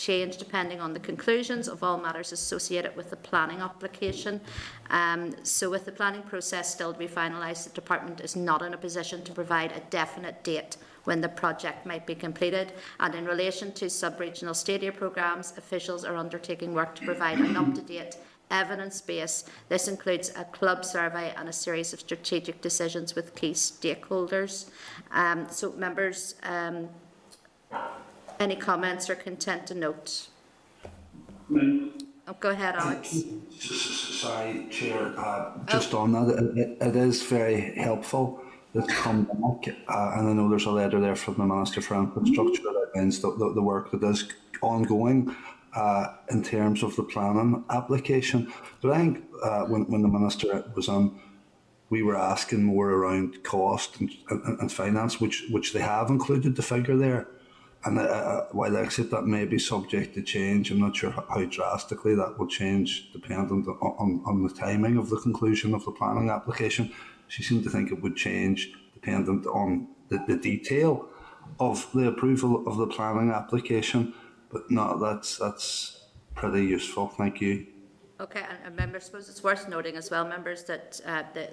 change depending on the conclusions of all matters associated with the planning application. So with the planning process still to be finalised, the Department is not in a position to provide a definite date when the project might be completed. And in relation to sub-regional stadia programmes, officials are undertaking work to provide an up-to-date evidence base. This includes a club survey and a series of strategic decisions with key stakeholders. So members, any comments or content to note? Oh, go ahead, Alex. Sorry, Chair. Just on that, it is very helpful that come back, and I know there's a letter there from the Minister for Infrastructure that outlines the work that is ongoing in terms of the planning application. But I think when the Minister was on, we were asking more around cost and finance, which they have included the figure there. And while I accept that may be subject to change, I'm not sure how drastically that will change dependent on the timing of the conclusion of the planning application. She seemed to think it would change dependent on the detail of the approval of the planning application. But no, that's pretty useful. Thank you. Okay, and members, I suppose it's worth noting as well, members, that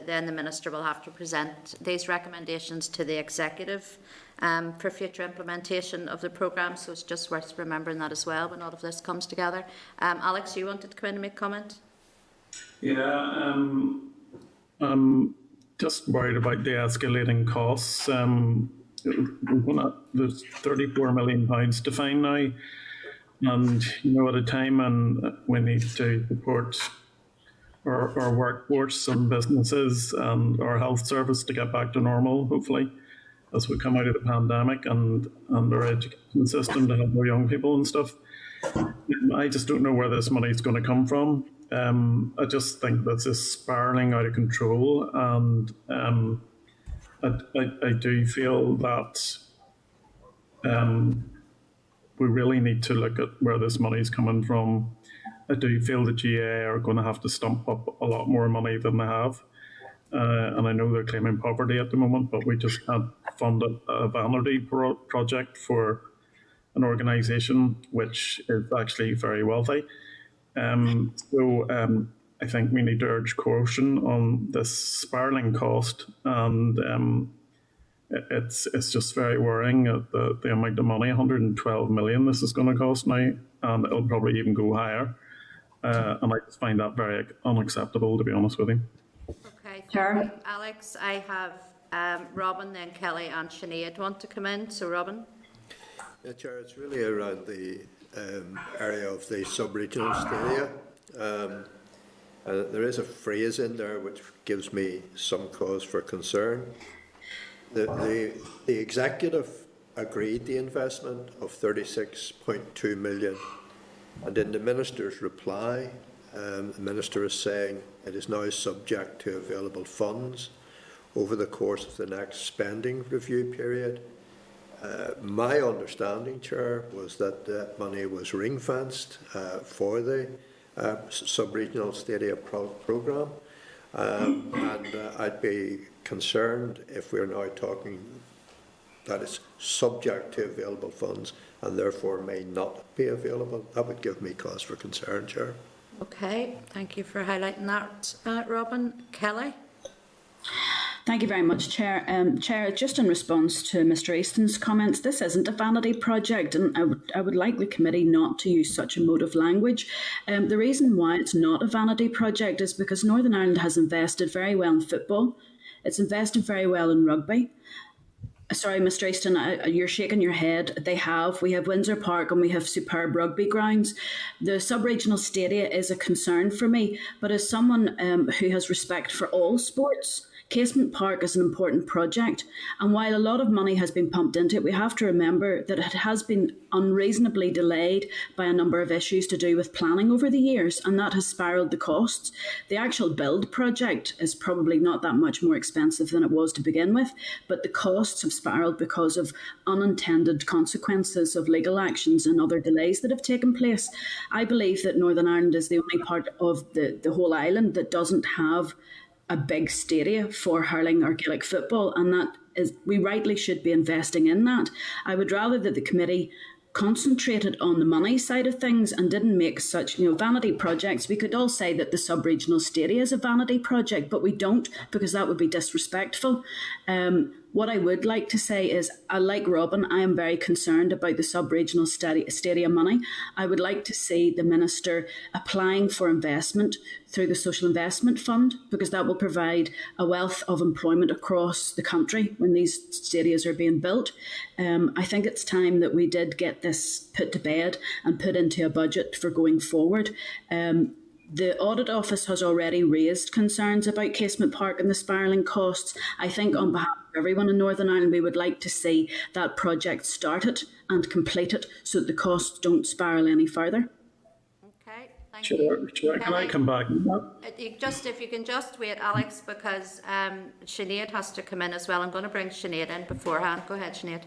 then the Minister will have to present these recommendations to the Executive for future implementation of the programme, so it's just worth remembering that as well when all of this comes together. Alex, you wanted to come in and make a comment? Yeah, just worried about the escalating costs. There's £34 million to find now. And, at a time when we need to support our workforce and businesses and our health service to get back to normal, hopefully, as we come out of the pandemic, and our education system to help our young people and stuff. I just don't know where this money is going to come from. I just think this is spiralling out of control, and I do feel that we really need to look at where this money is coming from. I do feel the GA are going to have to stump up a lot more money than they have. And I know they're claiming poverty at the moment, but we just can't fund a vanity project for an organisation which is actually very wealthy. So I think we need to urge caution on this spiralling cost, and it's just very worrying the amount of money, 112 million this is going to cost now, and it'll probably even go higher. And I just find that very unacceptable, to be honest with you. Okay, thank you, Alex. I have Robin, then Kelly and Sinead want to come in. So Robin. Yeah, Chair, it's really around the area of the sub-regional stadia. There is a phrase in there which gives me some cause for concern. The Executive agreed the investment of 36.2 million, and in the Minister's reply, the Minister is saying it is now subject to available funds over the course of the next spending review period. My understanding, Chair, was that that money was ring-fenced for the sub-regional stadia programme, and I'd be concerned if we're now talking that it's subject to available funds and therefore may not be available. That would give me cause for concern, Chair. Okay, thank you for highlighting that, Robin. Kelly? Thank you very much, Chair. Chair, just in response to Mr Easton's comments, this isn't a vanity project, and I would like the committee not to use such emotive language. The reason why it's not a vanity project is because Northern Ireland has invested very well in football. It's invested very well in rugby. Sorry, Mr Easton, you're shaking your head. We have Windsor Park and we have superb rugby grounds. The sub-regional stadia is a concern for me, but as someone who has respect for all sports, Casement Park is an important project, and while a lot of money has been pumped into it, we have to remember that it has been unreasonably delayed by a number of issues to do with planning over the years, and that has spiralled the costs. The actual build project is probably not that much more expensive than it was to begin with, but the costs have spiralled because of unintended consequences of legal actions and other delays that have taken place. I believe that Northern Ireland is the only part of the whole island that doesn't have a big stadia for hurling or Gaelic football, and that is, we rightly should be investing in that. I would rather that the committee concentrated on the money side of things and didn't make such, vanity projects. We could all say that the sub-regional stadia is a vanity project, but we don't, because that would be disrespectful. What I would like to say is, like Robin, I am very concerned about the sub-regional stadia money. I would like to see the Minister applying for investment through the Social Investment Fund, because that will provide a wealth of employment across the country when these stadias are being built. I think it's time that we did get this put to bed and put into a budget for going forward. The Audit Office has already raised concerns about Casement Park and the spiralling costs. I think on behalf of everyone in Northern Ireland, we would like to see that project started and completed so that the costs don't spiral any further. Okay, thank you. Sure. Can I come back? If you can just wait, Alex, because Sinead has to come in as well. I'm going to bring Sinead in beforehand. Go ahead, Sinead.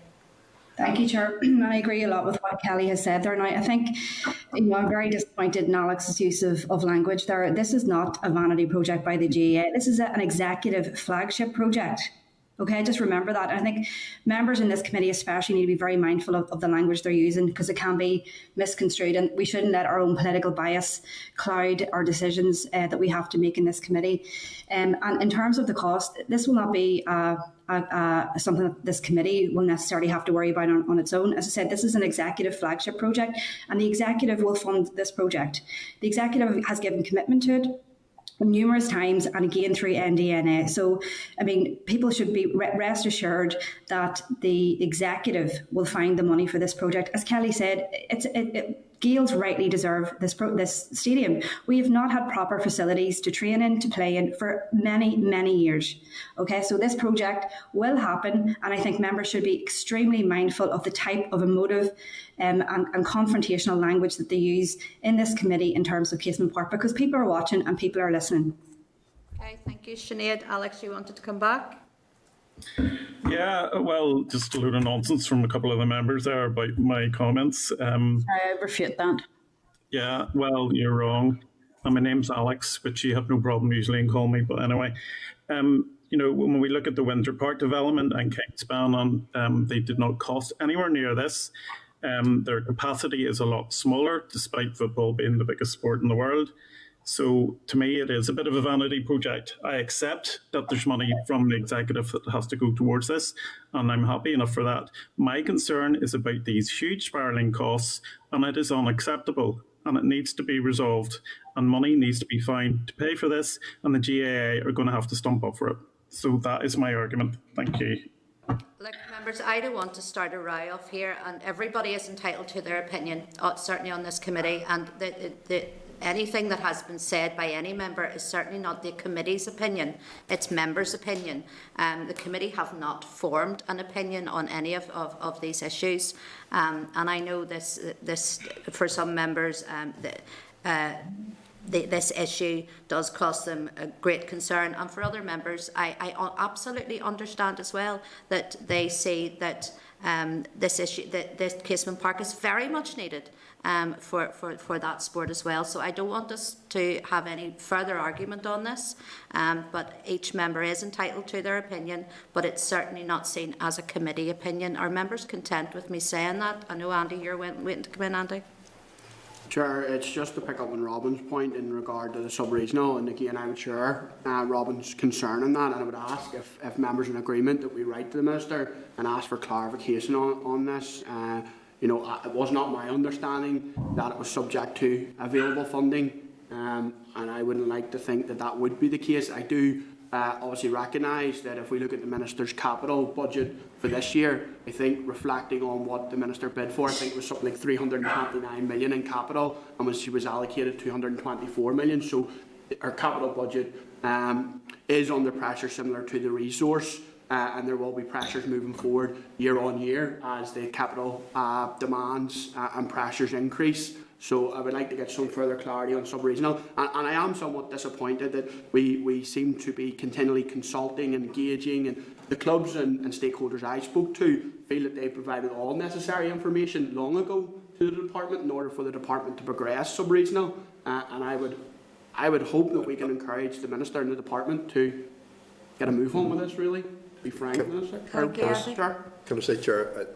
Thank you, Chair. I agree a lot with what Kelly has said there. Now, I think I'm very disappointed in Alex's use of language there. This is not a vanity project by the GAA. This is an executive flagship project. Okay, just remember that. And I think members in this committee especially need to be very mindful of the language they're using, because it can be misconstrued, and we shouldn't let our own political bias cloud our decisions that we have to make in this committee. And in terms of the cost, this will not be something that this committee will necessarily have to worry about on its own. As I said, this is an executive flagship project, and the executive will fund this project. The executive has given commitment to it numerous times, and again through NDNA. So, I mean, people should be rest assured that the executive will find the money for this project. As Kelly said, Gaels rightly deserve this stadium. We have not had proper facilities to train in, to play in for many, many years. Okay, so this project will happen, and I think members should be extremely mindful of the type of emotive and confrontational language that they use in this committee in terms of Casement Park, because people are watching and people are listening. Okay, thank you, Sinead. Alex, you wanted to come back? Yeah, well, just a load of nonsense from a couple of the members there about my comments. I refute that. Yeah, well, you're wrong. And my name's Alex, which you have no problem usually in calling me. But anyway, when we look at the Windsor Park development and Kingspan, they did not cost anywhere near this. Their capacity is a lot smaller, despite football being the biggest sport in the world. So to me, it is a bit of a vanity project. I accept that there's money from the executive that has to go towards this, and I'm happy enough for that. My concern is about these huge spiralling costs, and it is unacceptable, and it needs to be resolved, and money needs to be found to pay for this, and the GAA are going to have to stump up for it. So that is my argument. Thank you. Look, members, I don't want to start a row off here, and everybody is entitled to their opinion, certainly on this committee, and anything that has been said by any member is certainly not the committee's opinion, it's members' opinion. The committee have not formed an opinion on any of these issues, and I know this for some members, this issue does cause them a great concern, and for other members, I absolutely understand as well that they see that this issue, that this Casement Park is very much needed for that sport as well. So I don't want us to have any further argument on this, but each member is entitled to their opinion, but it's certainly not seen as a committee opinion. Are members content with me saying that? I know, Andy, you're waiting to come in, Andy. Chair, it's just to pick up on Robin's point in regard to the sub-regional, and again I would share Robin's concern on that, and I would ask if members are in agreement that we write to the Minister and ask for clarification on this. It was not my understanding that it was subject to available funding, and I wouldn't like to think that that would be the case. I do obviously recognise that if we look at the Minister's capital budget for this year, I think reflecting on what the Minister bid for, I think it was something like 329 million in capital, and when she was allocated 224 million. So our capital budget is under pressure similar to the resource, and there will be pressures moving forward year on year as the capital demands and pressures increase. So I would like to get some further clarity on sub-regional, and I am somewhat disappointed that we seem to be continually consulting and engaging, and the clubs and stakeholders I spoke to feel that they provided all necessary information long ago to the department in order for the department to progress sub-regional, and I would hope that we can encourage the Minister and the department to get a move on with this, really, be frank with us. Thank you, Andy. Can I say, Chair,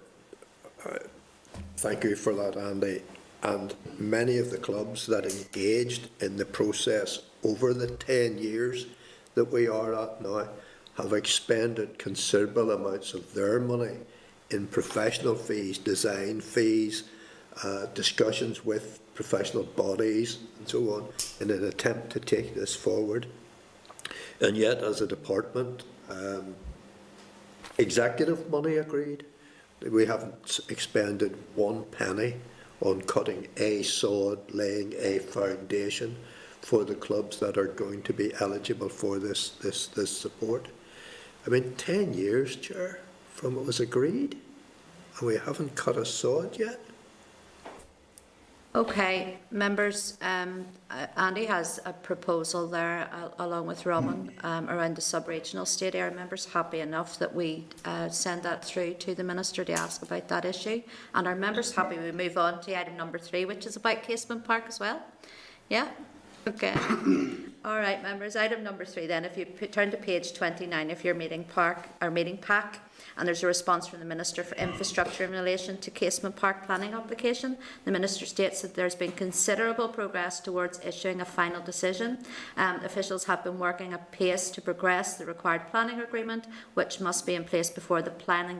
Thank you for that, Andy. And many of the clubs that engaged in the process over the 10 years that we are at now have expended considerable amounts of their money in professional fees, design fees, discussions with professional bodies and so on in an attempt to take this forward. And yet, as a department, executive money agreed. We haven't expended one penny on cutting a sod, laying a foundation for the clubs that are going to be eligible for this support. I mean, 10 years, Chair, from it was agreed, and we haven't cut a sod yet. Okay, members, Andy has a proposal there along with Robin around the sub-regional state area. Members happy enough that we send that through to the Minister to ask about that issue. And are members happy we move on to item number 3, which is about Casement Park as well? Yeah? Okay. All right, members, item number 3 then. If you turn to page 29 of your meeting pack, and there's a response from the Minister for Infrastructure in relation to Casement Park planning application. The Minister states that there's been considerable progress towards issuing a final decision. Officials have been working at pace to progress the required planning agreement, which must be in place before the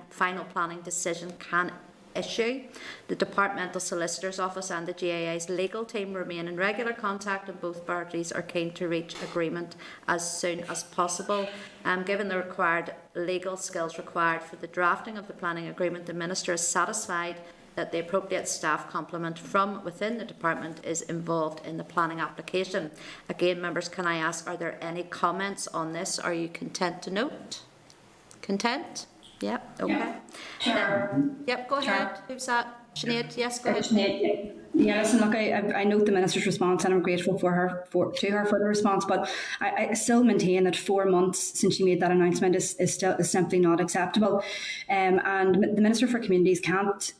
final planning decision can issue. The Departmental Solicitor's Office and the GAA's legal team remain in regular contact, and both parties are keen to reach agreement as soon as possible. Given the required legal skills required for the drafting of the planning agreement, the Minister is satisfied that the appropriate staff complement from within the department is involved in the planning application. Again, members, can I ask, are there any comments on this? Are you content to note? Content? Yep, okay. Chair. Yep, go ahead. Who's that? Sinead, yes, go ahead. Sinead, yeah, listen, look, I note the Minister's response and I'm grateful to her for the response, but I still maintain that 4 months since she made that announcement is simply not acceptable. And the Minister for Communities can't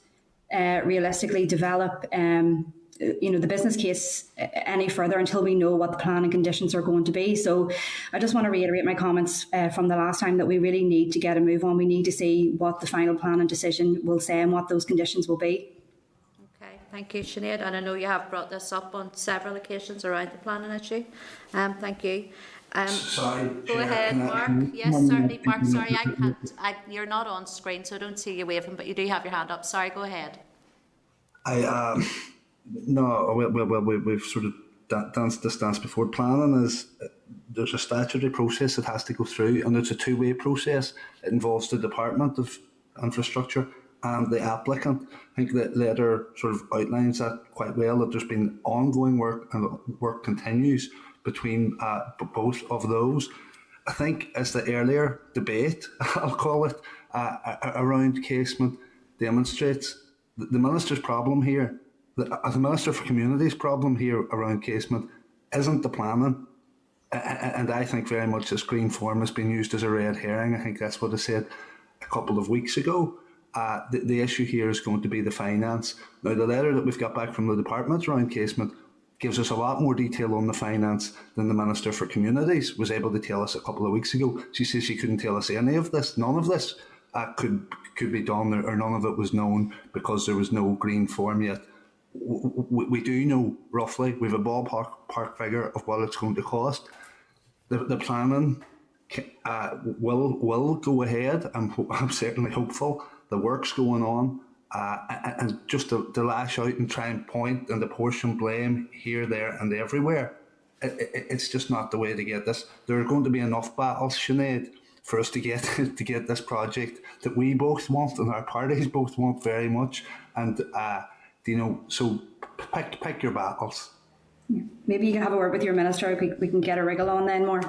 realistically develop the business case any further until we know what the plan and conditions are going to be. So I just want to reiterate my comments from the last time that we really need to get a move on. We need to see what the final plan and decision will say and what those conditions will be. Okay, thank you, Sinead. And I know you have brought this up on several occasions around the planning issue. Thank you. Sorry, go Chair, ahead, Mark. Yes, certainly, Mark. Sorry, I can't. You're not on screen, so I don't see you waving, but you do have your hand up. Sorry, go ahead. No, we've sort of danced this dance before. Planning is, there's a statutory process that has to go through, and it's a two-way process. It involves the Department of Infrastructure and the applicant. I think that letter sort of outlines that quite well, that there's been ongoing work and work continues between both of those. I think as the earlier debate, I'll call it, around Casement demonstrates, the Minister's problem here, the Minister for Communities' problem here around Casement isn't the planning, and I think very much this green form has been used as a red herring. I think that's what I said a couple of weeks ago. The issue here is going to be the finance. Now, the letter that we've got back from the department around Casement gives us a lot more detail on the finance than the Minister for Communities was able to tell us a couple of weeks ago. She says she couldn't tell us any of this. None of this could be done, or none of it was known because there was no green form yet. We do know roughly, we have a ballpark figure of what it's going to cost. The planning will go ahead. I'm certainly hopeful. The work's going on, and just to lash out and try and point and apportion blame here, there and everywhere, it's just not the way to get this. There are going to be enough battles, Sinead, for us to get this project that we both want and our parties both want very much. And so pick your battles. Yeah. Maybe you can have a word with your minister. We can get a wriggle on then more.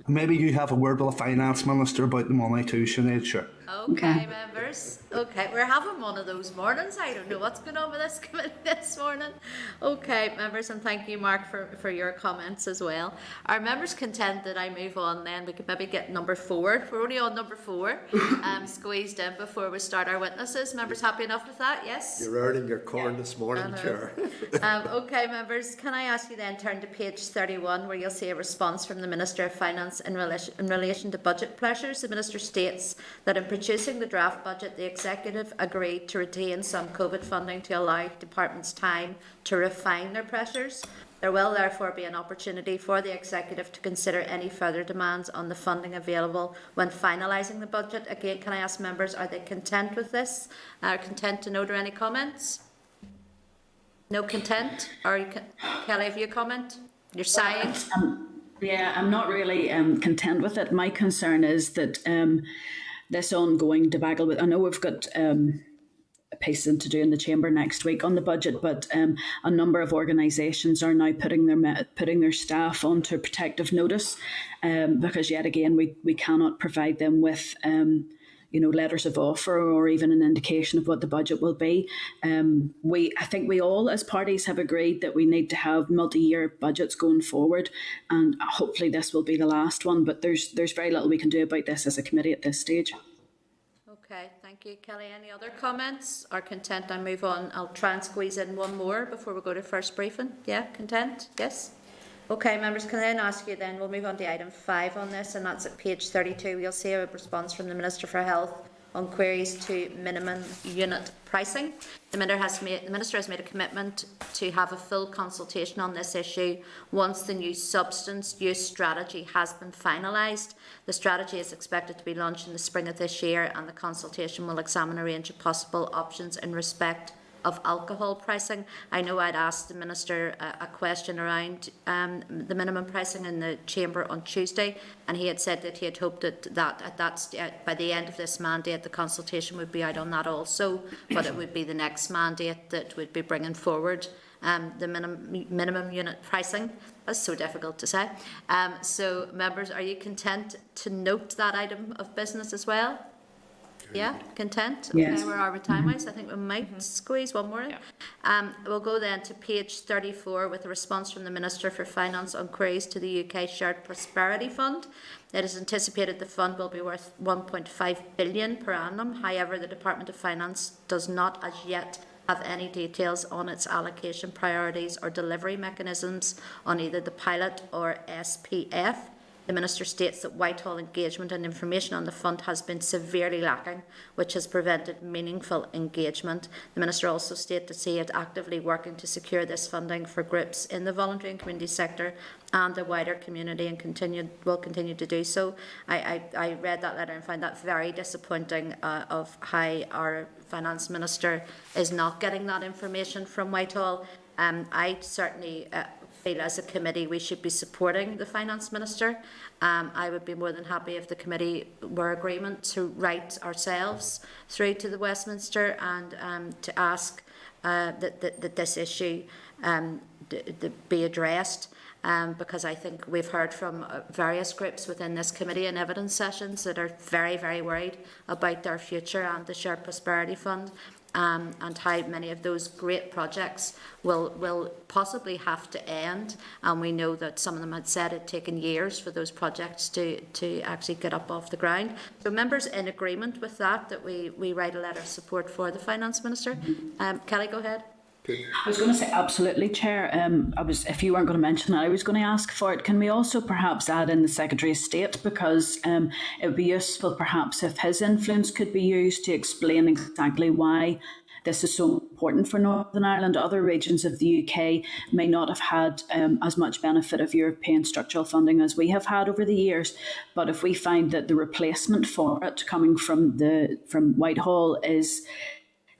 Maybe you have a word with the finance minister about the money too, Sinead, sure. Okay, members. Okay, we're having one of those mornings. I don't know what's going on with this committee this morning. Okay, members, and thank you, Mark, for your comments as well. Are members content that I move on then? We could maybe get number 4. We're only on number 4, squeezed in before we start our witnesses. Members happy enough with that? Yes? You're earning your corn this morning, Chair. Okay, members, can I ask you then turn to page 31, where you'll see a response from the Minister of Finance in relation to budget pressures. The Minister states that in producing the draft budget, the Executive agreed to retain some COVID funding to allow departments time to refine their pressures. There will therefore be an opportunity for the Executive to consider any further demands on the funding available when finalising the budget. Again, can I ask members, are they content with this? Are content to note or any comments? No content? Or Kelly, have you a comment? You're sighing? Yeah, I'm not really content with it. My concern is that this ongoing debacle with, I know we've got a piece to do in the chamber next week on the budget, but a number of organisations are now putting their staff onto protective notice because yet again we cannot provide them with letters of offer or even an indication of what the budget will be. I think we all as parties have agreed that we need to have multi-year budgets going forward, and hopefully this will be the last one, but there's very little we can do about this as a committee at this stage. Okay, thank you, Kelly. Any other comments or content? I move on. I'll try and squeeze in one more before we go to first briefing. Yeah, content? Yes? Okay, members, can I then ask you then, we'll move on to item 5 on this, and that's at page 32. You'll see a response from the Minister for Health on queries to minimum unit pricing. The Minister has made a commitment to have a full consultation on this issue once the new substance use strategy has been finalised. The strategy is expected to be launched in the spring of this year, and the consultation will examine a range of possible options in respect of alcohol pricing. I know I'd asked the Minister a question around the minimum pricing in the Chamber on Tuesday, and he had said that he had hoped that by the end of this mandate the consultation would be out on that also, but it would be the next mandate that would be bringing forward the minimum unit pricing. That's so difficult to say. So members, are you content to note that item of business as well? Yeah, content? Okay, yes. Where are we time-wise? I think we might squeeze one more in. We'll go then to page 34 with a response from the Minister for Finance on queries to the UK Shared Prosperity Fund. It is anticipated the fund will be worth 1.5 billion per annum. However, the Department of Finance does not as yet have any details on its allocation priorities or delivery mechanisms on either the pilot or SPF. The Minister states that Whitehall engagement and information on the fund has been severely lacking, which has prevented meaningful engagement. The Minister also stated that he is actively working to secure this funding for groups in the voluntary and community sector and the wider community, and will continue to do so. I read that letter and found that very disappointing of how our Finance Minister is not getting that information from Whitehall. I certainly feel as a committee we should be supporting the Finance Minister. I would be more than happy if the committee were agreement to write ourselves through to the Westminster and to ask that this issue be addressed. Because I think we've heard from various groups within this committee in evidence sessions that are very, very worried about their future and the Shared Prosperity Fund. And how many of those great projects will possibly have to end, and we know that some of them had said it taken years for those projects to actually get up off the ground. So members in agreement with that we write a letter of support for the Finance Minister. Kelly, go ahead. I was going to say absolutely, Chair. If you weren't going to mention that, I was going to ask for it. Can we also perhaps add in the Secretary of State, because it would be useful perhaps if his influence could be used to explain exactly why this is so important for Northern Ireland. Other regions of the UK may not have had as much benefit of European structural funding as we have had over the years. But if we find that the replacement for it coming from Whitehall is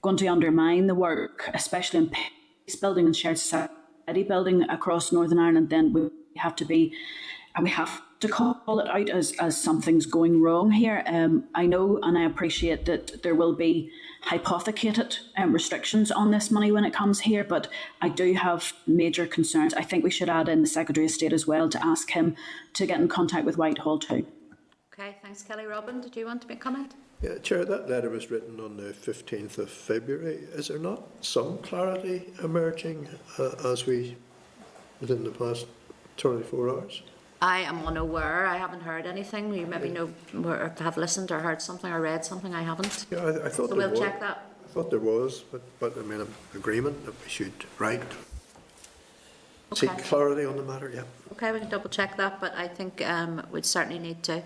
going to undermine the work, especially in peace building and shared society building across Northern Ireland, then we have to call it out as something's going wrong here. I know and I appreciate that there will be hypothecated restrictions on this money when it comes here, but I do have major concerns. I think we should add in the Secretary of State as well to ask him to get in contact with Whitehall too. Okay, thanks, Kelly. Robin, did you want to make a comment? Yeah, Chair, that letter was written on the 15th of February. Is there not some clarity emerging within the past 24 hours? I am unaware. I haven't heard anything. You maybe know or have listened or heard something or read something. I haven't. Yeah, I thought so there we'll was. Check that. I thought there was, but I mean, agreement that we should write. Okay. Seek clarity on the matter, yeah. Okay, we can double check that, but I think we'd certainly need to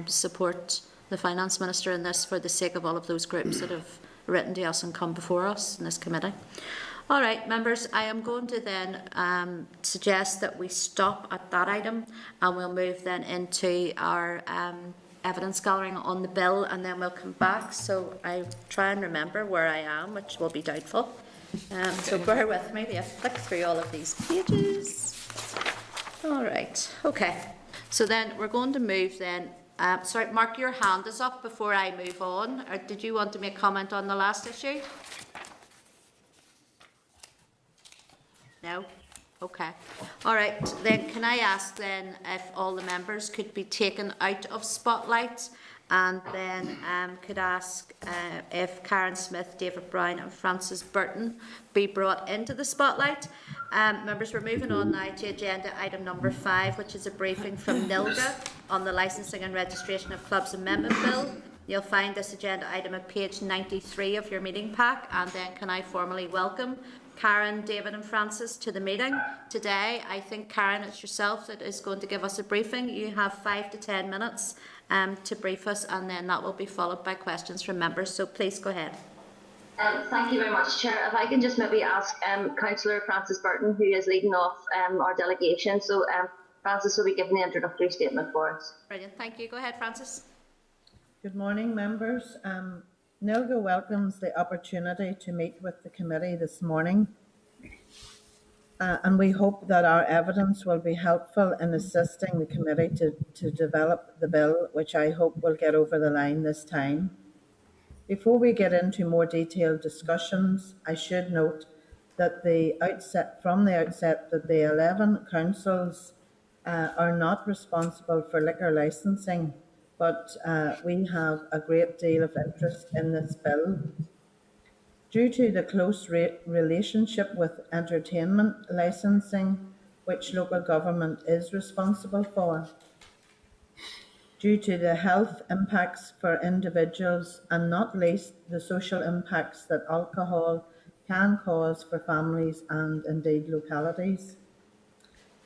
support the Finance Minister in this for the sake of all of those groups that have written to us and come before us in this committee. All right, members, I am going to then suggest that we stop at that item and we'll move then into our evidence gathering on the bill, and then we'll come back. So I try and remember where I am, which will be doubtful. So bear with me, I flick through all of these pages. All right, okay. So then we're going to move then. Sorry, Mark, your hand is up before I move on. Or did you want to make comment on the last issue? No? Okay. All right, then can I ask then if all the members could be taken out of Spotlight, and then could ask if Karen Smyth, David Brown and Francis Burton be brought into the Spotlight. Members, we're moving on now to agenda item number 5, which is a briefing from NILGA on the Licensing and Registration of Clubs Amendment Bill. You'll find this agenda item at page 93 of your meeting pack, and then can I formally welcome Karen, David and Francis to the meeting today. I think, Karen, it's yourself that is going to give us a briefing. You have 5 to 10 minutes to brief us, and then that will be followed by questions from members. So please go ahead. Thank you very much, Chair. If I can just maybe ask Councillor Francis Burton, who is leading off our delegation. So Francis will be giving the introductory statement for us. Brilliant. Thank you. Go ahead, Francis. Good morning, members. NILGA welcomes the opportunity to meet with the committee this morning, and we hope that our evidence will be helpful in assisting the committee to develop the bill, which I hope will get over the line this time. Before we get into more detailed discussions, I should note that from the outset that the 11 councils are not responsible for liquor licensing, but we have a great deal of interest in this bill. Due to the close relationship with entertainment licensing, which local government is responsible for, due to the health impacts for individuals and not least the social impacts that alcohol can cause for families and indeed localities.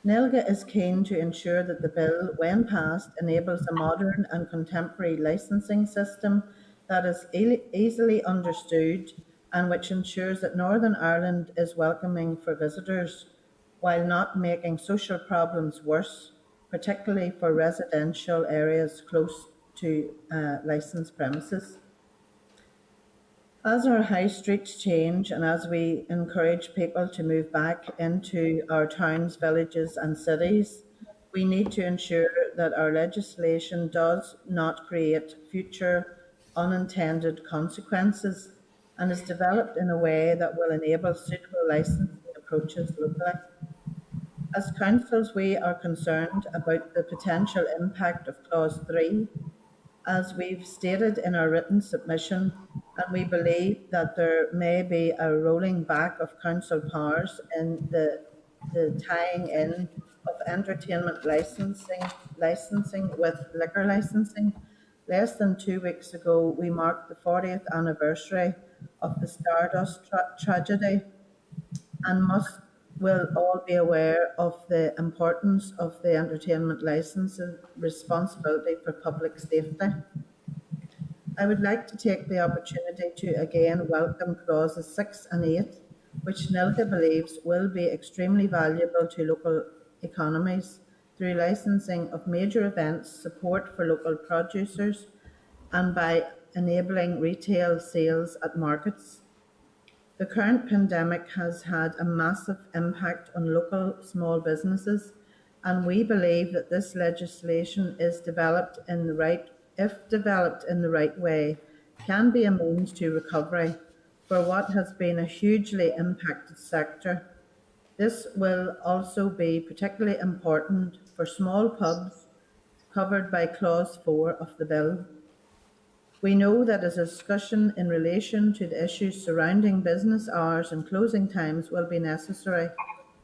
NILGA is keen to ensure that the bill, when passed, enables a modern and contemporary licensing system that is easily understood and which ensures that Northern Ireland is welcoming for visitors while not making social problems worse, particularly for residential areas close to licensed premises. As our high streets change and as we encourage people to move back into our towns, villages and cities, we need to ensure that our legislation does not create future unintended consequences and is developed in a way that will enable suitable licensing approaches locally. As councils, we are concerned about the potential impact of Clause 3, as we've stated in our written submission, and we believe that there may be a rolling back of council powers in the tying in of entertainment licensing with liquor licensing. Less than 2 weeks ago, we marked the 40th anniversary of the Stardust tragedy, and will all be aware of the importance of the entertainment licensing responsibility for public safety. I would like to take the opportunity to again welcome clauses 6 and 8, which NILGA believes will be extremely valuable to local economies through licensing of major events, support for local producers, and by enabling retail sales at markets. The current pandemic has had a massive impact on local small businesses, and we believe that this legislation is if developed in the right way, can be a means to recovery for what has been a hugely impacted sector. This will also be particularly important for small pubs covered by Clause 4 of the bill. We know that a discussion in relation to the issues surrounding business hours and closing times will be necessary,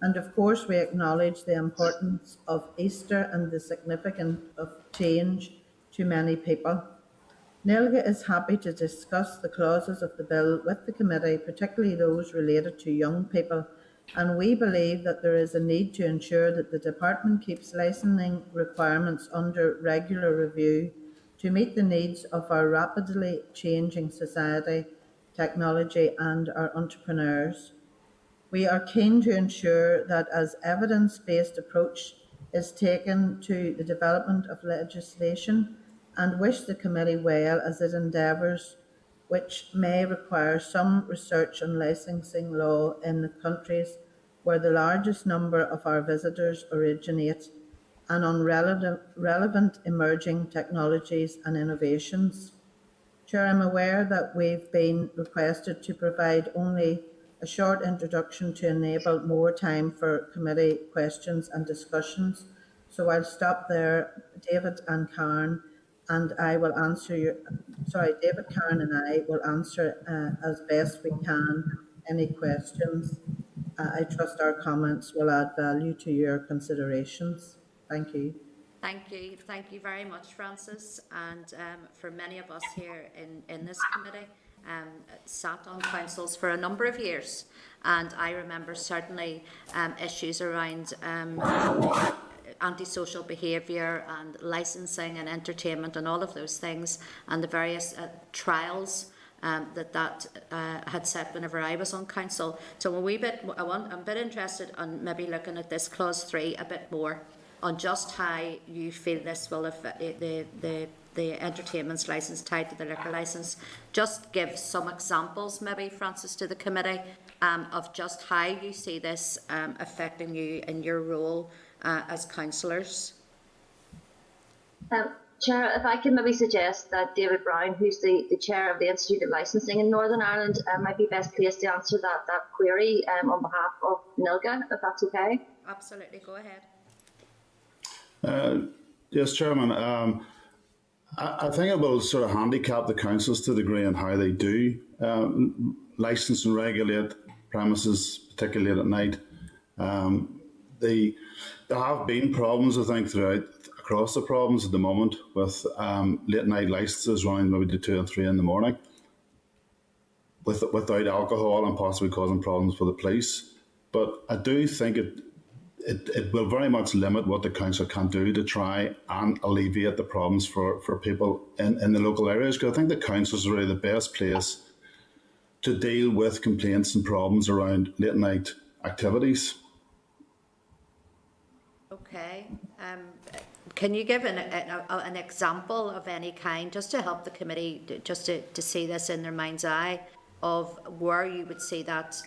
and of course we acknowledge the importance of Easter and the significance of change to many people. NILGA is happy to discuss the clauses of the bill with the committee, particularly those related to young people, and we believe that there is a need to ensure that the department keeps licensing requirements under regular review to meet the needs of our rapidly changing society, technology and our entrepreneurs. We are keen to ensure that as evidence-based approach is taken to the development of legislation and wish the committee well as it endeavours, which may require some research on licensing law in the countries where the largest number of our visitors originate and on relevant emerging technologies and innovations. Chair, I'm aware that we've been requested to provide only a short introduction to enable more time for committee questions and discussions. So I'll stop there. David, Karen and I will answer as best we can any questions. I trust our comments will add value to your considerations. Thank you. Thank you very much, Francis. And for many of us here in this committee, sat on councils for a number of years, and I remember certainly issues around antisocial behaviour and licensing and entertainment and all of those things, and the various trials that had set whenever I was on council. So I'm a bit interested on maybe looking at this clause 3 a bit more, on just how you feel this will affect the entertainment's licence tied to the liquor licence. Just give some examples, maybe, Francis, to the committee of just how you see this affecting you in your role as councillors. Chair, if I can maybe suggest that David Brown, who's the chair of the Institute of Licensing in Northern Ireland, might be best placed to answer that query on behalf of NILGA, if that's okay. Absolutely, go ahead. Yes, Chairman. I think it will sort of handicap the councils to the degree in how they do licence and regulate premises, particularly late at night. There have been problems, I think, across the province at the moment with late night licences running maybe to 2 and 3 in the morning without alcohol and possibly causing problems for the police. But I do think it will very much limit what the council can do to try and alleviate the problems for people in the local areas. Because I think the councils are really the best place to deal with complaints and problems around late night activities. Okay. Can you give an example of any kind, just to help the committee, just to see this in their mind's eye, of where you would see that,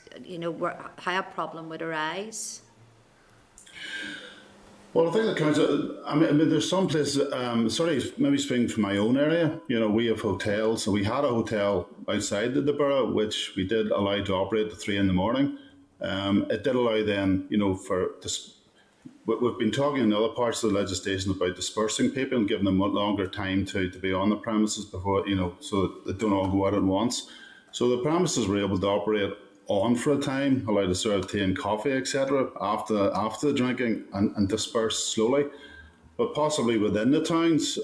how a problem would arise? Well, I think the council, I mean there's some places, maybe speaking from my own area, we have hotels. So we had a hotel outside the borough, which we did allow to operate at 3 in the morning. It did allow then, for this. We've been talking in other parts of the legislation about dispersing people and giving them a longer time to be on the premises before, so that they don't all go out at once. So the premises were able to operate on for a time, allowed to serve tea and coffee, etc. after the drinking and disperse slowly. But possibly within the towns,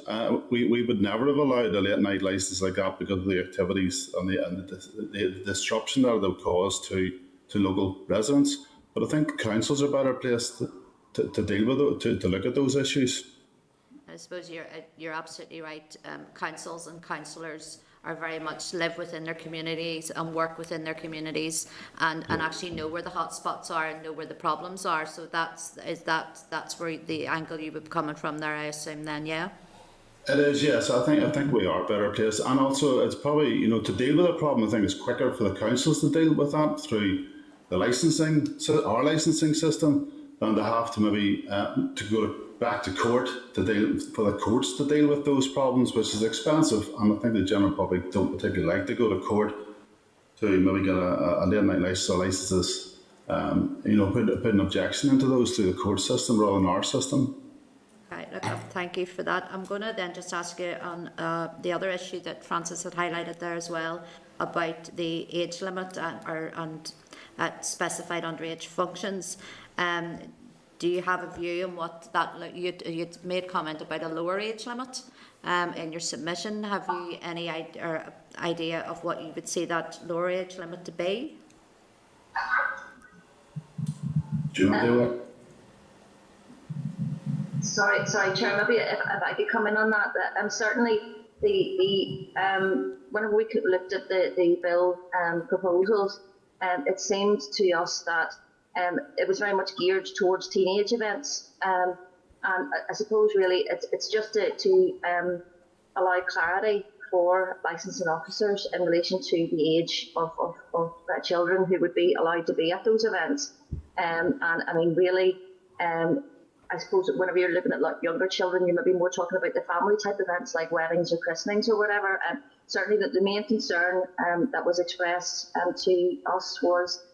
we would never have allowed a late night licence like that because of the activities and the disruption that it would cause to local residents. But I think councils are better placed to deal with it, to look at those issues. I suppose you're absolutely right. Councils and councillors are very much live within their communities and work within their communities and actually know where the hot spots are and know where the problems are. So that's where the angle you would be coming from there, I assume then, yeah? It is, yes. I think we are better placed. And also it's probably, to deal with a problem, I think it's quicker for the councils to deal with that through the our licensing system than to have to maybe to go back to court for the courts to deal with those problems, which is expensive. And I think the general public don't particularly like to go to court to maybe get a late night license or licenses, put an objection into those through the court system rather than our system. Right, look, thank you for that. I'm going to then just ask you on the other issue that Francis had highlighted there as well, about the age limit and specified underage functions. Do you have a view on what that, you'd made comment about a lower age limit in your submission. Have you any idea of what you would see that lower age limit to be? Do you want to do it? Sorry, Chair, maybe if I could come in on that. Certainly, whenever we looked at the bill proposals, it seemed to us that it was very much geared towards teenage events. And I suppose really it's just to allow clarity for licensing officers in relation to the age of children who would be allowed to be at those events. And I mean, really, I suppose whenever you're looking at like younger children, you might be more talking about the family type events like weddings or christenings or whatever. And certainly the main concern that was expressed to us was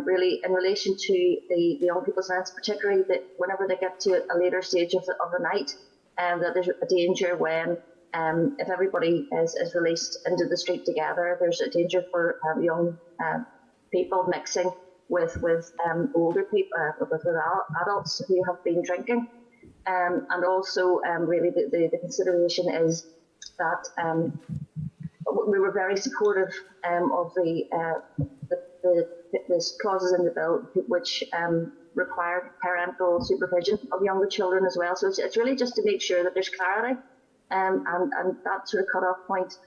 really in relation to the young people's events, particularly that whenever they get to a later stage of the night, that there's a danger when if everybody is released into the street together, there's a danger for young people mixing with older people, with adults who have been drinking. And also really the consideration is that we were very supportive of the clauses in the bill which required parental supervision of younger children as well. So it's really just to make sure that there's clarity and that sort of cut-off point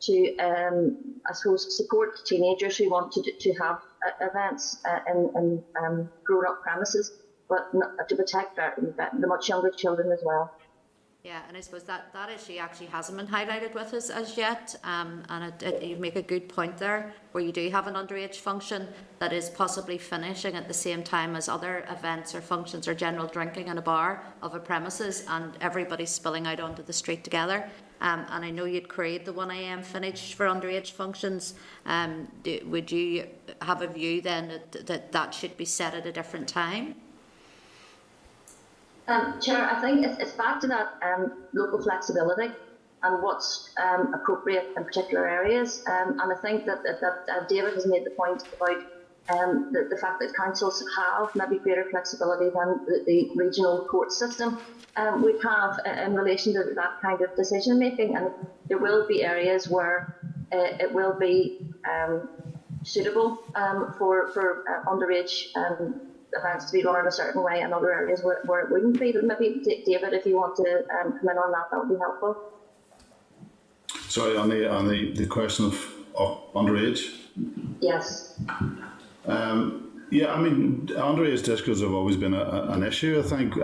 to, I suppose, support teenagers who want to have events in grown-up premises, but not, to protect the much younger children as well. Yeah, and I suppose that issue actually hasn't been highlighted with us as yet, and you make a good point there, where you do have an underage function that is possibly finishing at the same time as other events or functions or general drinking in a bar of a premises, and everybody's spilling out onto the street together. And I know you'd create the 1 a.m. finish for underage functions. Would you have a view then that should be set at a different time? Chair, I think it's back to that local flexibility and what's appropriate in particular areas. And I think that David has made the point about the fact that councils have maybe greater flexibility than the regional court system would have in relation to that kind of decision making. And there will be areas where it will be suitable for underage events to be run in a certain way, and other areas where it wouldn't be. But maybe, David, if you want to come in on that, that would be helpful. Sorry, on the question of underage? Yes. Yeah, I mean, underage discos have always been an issue, I think.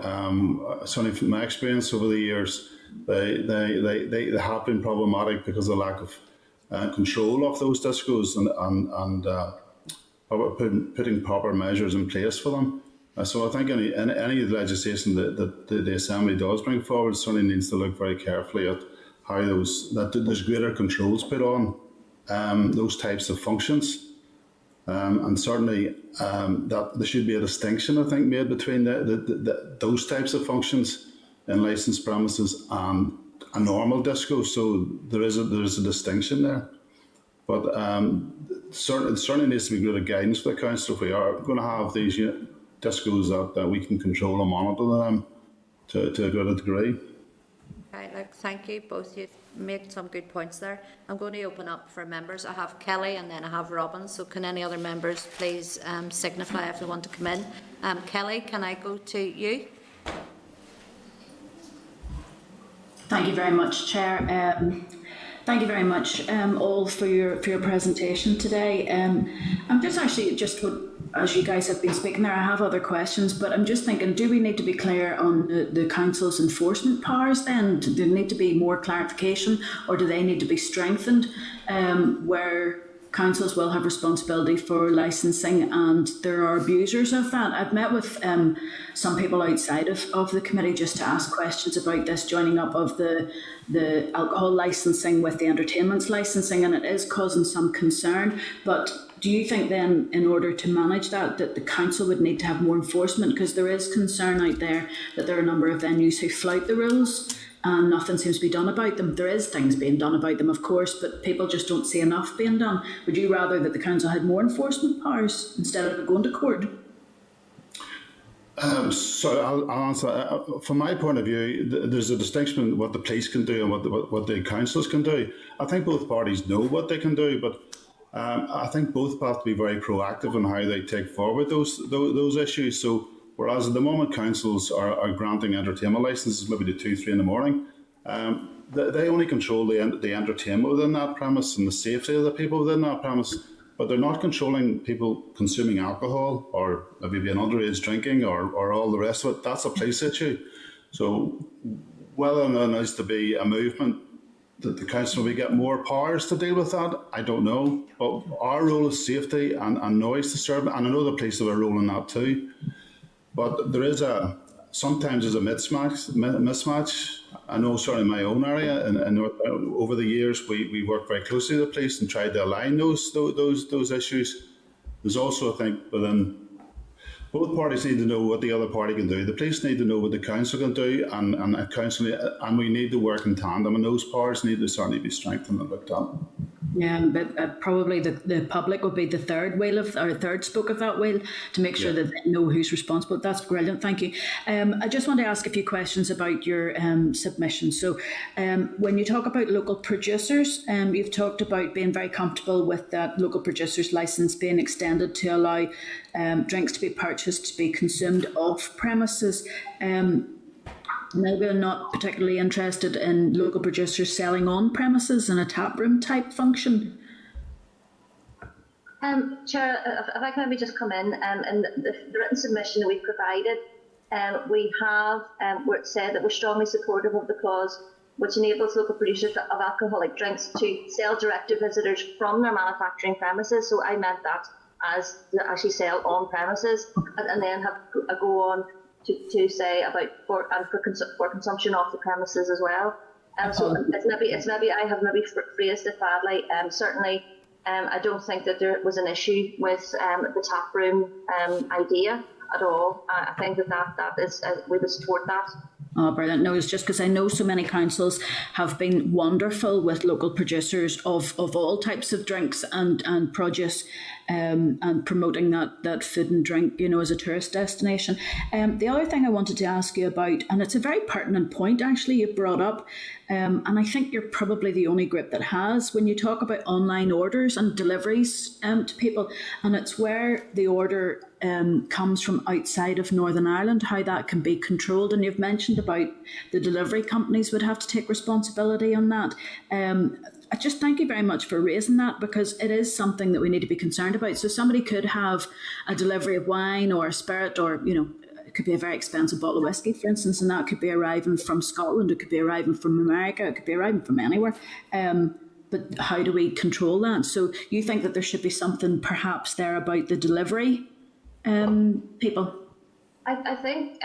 Certainly from my experience over the years, they have been problematic because of the lack of control of those discos and putting proper measures in place for them. So I think any legislation that the Assembly does bring forward certainly needs to look very carefully at how there's greater controls put on those types of functions. And certainly that there should be a distinction, I think, made between those types of functions in licensed premises and a normal disco. So there is a distinction there. But it certainly needs to be greater guidance for the council if we are going to have these discos that we can control and monitor them to a greater degree. Okay, thank you both. You've made some good points there. I'm going to open up for members. I have Kelly and then I have Robin. So can any other members please signify if they want to come in? Kelly, can I go to you? Thank you very much, Chair. Thank you very much all for your presentation today. I'm just as you guys have been speaking there, I have other questions, but I'm just thinking, do we need to be clear on the council's enforcement powers then? Do there need to be more clarification, or do they need to be strengthened where councils will have responsibility for licensing and there are abusers of that? I've met with some people outside of the committee just to ask questions about this joining up of the alcohol licensing with the entertainments licensing, and it is causing some concern. But do you think then, in order to manage that the council would need to have more enforcement? Because there is concern out there that there are a number of venues who flout the rules and nothing seems to be done about them. There is things being done about them, of course, but people just don't see enough being done. Would you rather that the council had more enforcement powers instead of it going to court? So I'll answer. From my point of view, there's a distinction between what the police can do and what the councils can do. I think both parties know what they can do, but I think both have to be very proactive in how they take forward those issues. So Whereas at the moment councils are granting entertainment licences maybe to 2, 3 in the morning. They only control the entertainment within that premise and the safety of the people within that premise, but they're not controlling people consuming alcohol or maybe an underage drinking or all the rest of it. That's a police issue. So whether there needs to be a movement that the council will get more powers to deal with that, I don't know. But our role is safety and noise disturbance, and I know the police have a role in that too. But there is sometimes there's a mismatch. I know certainly in my own area, and over the years we worked very closely with the police and tried to align those issues. There's also, I think, within both parties need to know what the other party can do. The police need to know what the council can do, and we need to work in tandem, and those powers need to certainly be strengthened and looked at. Yeah, but probably the public will be the third spoke of that wheel to make sure that they know who's responsible. That's brilliant, thank you. I just want to ask a few questions about your submission. So when you talk about local producers, you've talked about being very comfortable with that local producers licence being extended to allow drinks to be purchased to be consumed off premises. NILGA are not particularly interested in local producers selling on premises in a taproom type function. Chair, if I can maybe just come in, and the written submission that we provided, we have where it said that we're strongly supportive of the clause which enables local producers of alcoholic drinks to sell direct to visitors from their manufacturing premises. So I meant that as to actually sell on premises, and then have a go on to say about for consumption off the premises as well. So it's maybe I have maybe phrased it badly. Certainly, I don't think that there was an issue with the tap room idea at all. I think that is we would support that. Oh, brilliant. No, it's just because I know so many councils have been wonderful with local producers of all types of drinks and produce and promoting that food and drink, as a tourist destination. The other thing I wanted to ask you about, and it's a very pertinent point actually you brought up, and I think you're probably the only group that has, when you talk about online orders and deliveries to people, and it's where the order comes from outside of Northern Ireland, how that can be controlled. And you've mentioned about the delivery companies would have to take responsibility on that. I just thank you very much for raising that, because it is something that we need to be concerned about. So somebody could have a delivery of wine or a spirit, or, it could be a very expensive bottle of whiskey, for instance, and that could be arriving from Scotland, it could be arriving from America, it could be arriving from anywhere. But how do we control that? So you think that there should be something perhaps there about the delivery people? I think,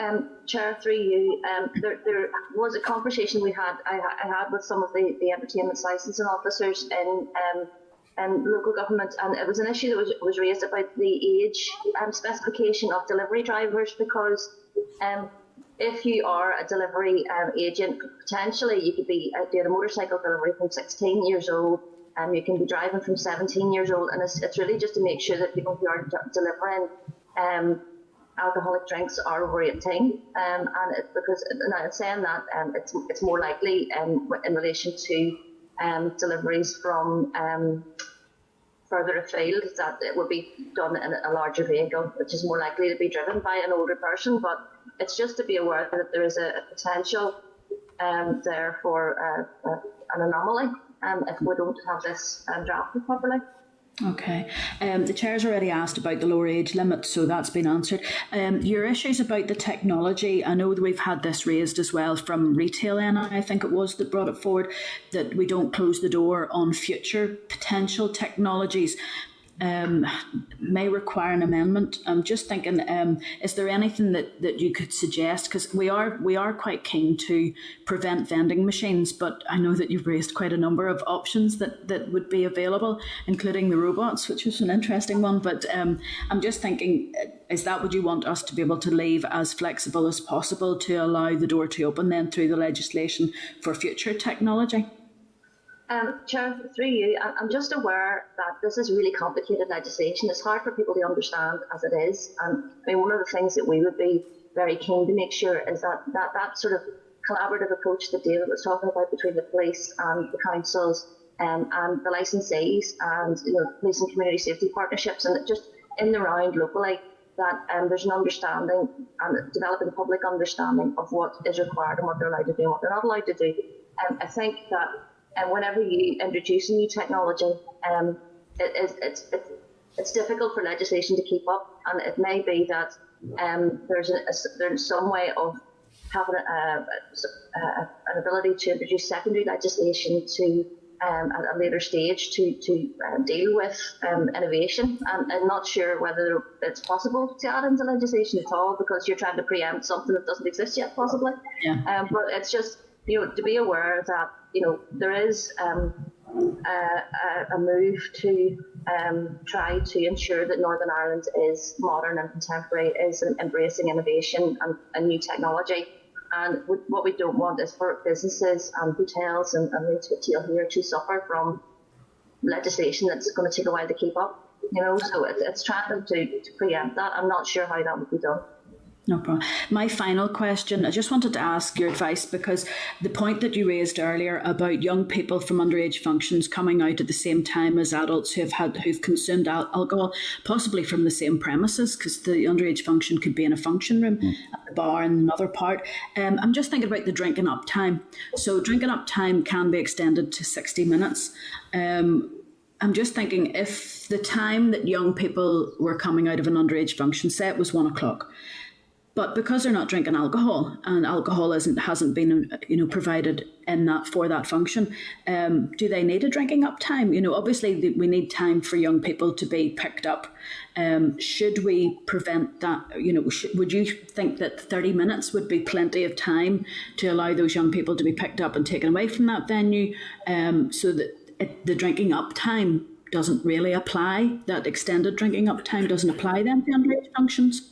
Chair, through you, there was a conversation I had with some of the entertainment licensing officers in local government, and it was an issue that was raised about the age specification of delivery drivers, because if you are a delivery agent, potentially you could be doing a motorcycle delivery from 16 years old, and you can be driving from 17 years old, and it's really just to make sure that people who are delivering alcoholic drinks are over 18, and because now saying that it's more likely in relation to deliveries from further afield that it would be done in a larger vehicle, which is more likely to be driven by an older person. But it's just to be aware that there is a potential there for an anomaly if we don't have this drafted properly. Okay. The chair's already asked about the lower age limit, so that's been answered. Your issues about the technology, I know that we've had this raised as well from Retail NI, I think it was, that brought it forward, that we don't close the door on future potential technologies. May require an amendment. I'm just thinking, is there anything that you could suggest? Because we are quite keen to prevent vending machines, but I know that you've raised quite a number of options that would be available, including the robots, which was an interesting one. But I'm just thinking, is that what you want us to be able to leave as flexible as possible to allow the door to open then through the legislation for future technology? Chair, through you, I'm just aware that this is really complicated legislation. It's hard for people to understand as it is. And I mean, one of the things that we would be very keen to make sure is that sort of collaborative approach that David was talking about between the police and the councils and the licensees and police and community safety partnerships, and just in the round locally, that there's an understanding and developing public understanding of what is required and what they're allowed to do and what they're not allowed to do. I think that whenever you introduce a new technology, it's difficult for legislation to keep up, and it may be that there's some way of having an ability to introduce secondary legislation to at a later stage to deal with innovation. And I'm not sure whether it's possible to add into legislation at all, because you're trying to preempt something that doesn't exist yet, possibly. Yeah. But it's just, to be aware that, there is a move to try to ensure that Northern Ireland is modern and contemporary, is embracing innovation and new technology. And what we don't want is for businesses and hotels and retail here to suffer from legislation that's going to take a while to keep up. So it's trying to preempt that. I'm not sure how that would be done. No problem. My final question, I just wanted to ask your advice, because the point that you raised earlier about young people from underage functions coming out at the same time as adults who've consumed alcohol, possibly from the same premises, because the underage function could be in a function room, at the bar in another part. I'm just thinking about the drinking up time. So drinking up time can be extended to 60 minutes. I'm just thinking, if the time that young people were coming out of an underage function, say it was 1 o'clock, but because they're not drinking alcohol, and alcohol hasn't been provided for that function, do they need a drinking up time? Obviously we need time for young people to be picked up. Should we prevent that? Would you think that 30 minutes would be plenty of time to allow those young people to be picked up and taken away from that venue, so that the drinking up time doesn't really apply? That extended drinking up time doesn't apply then to underage functions?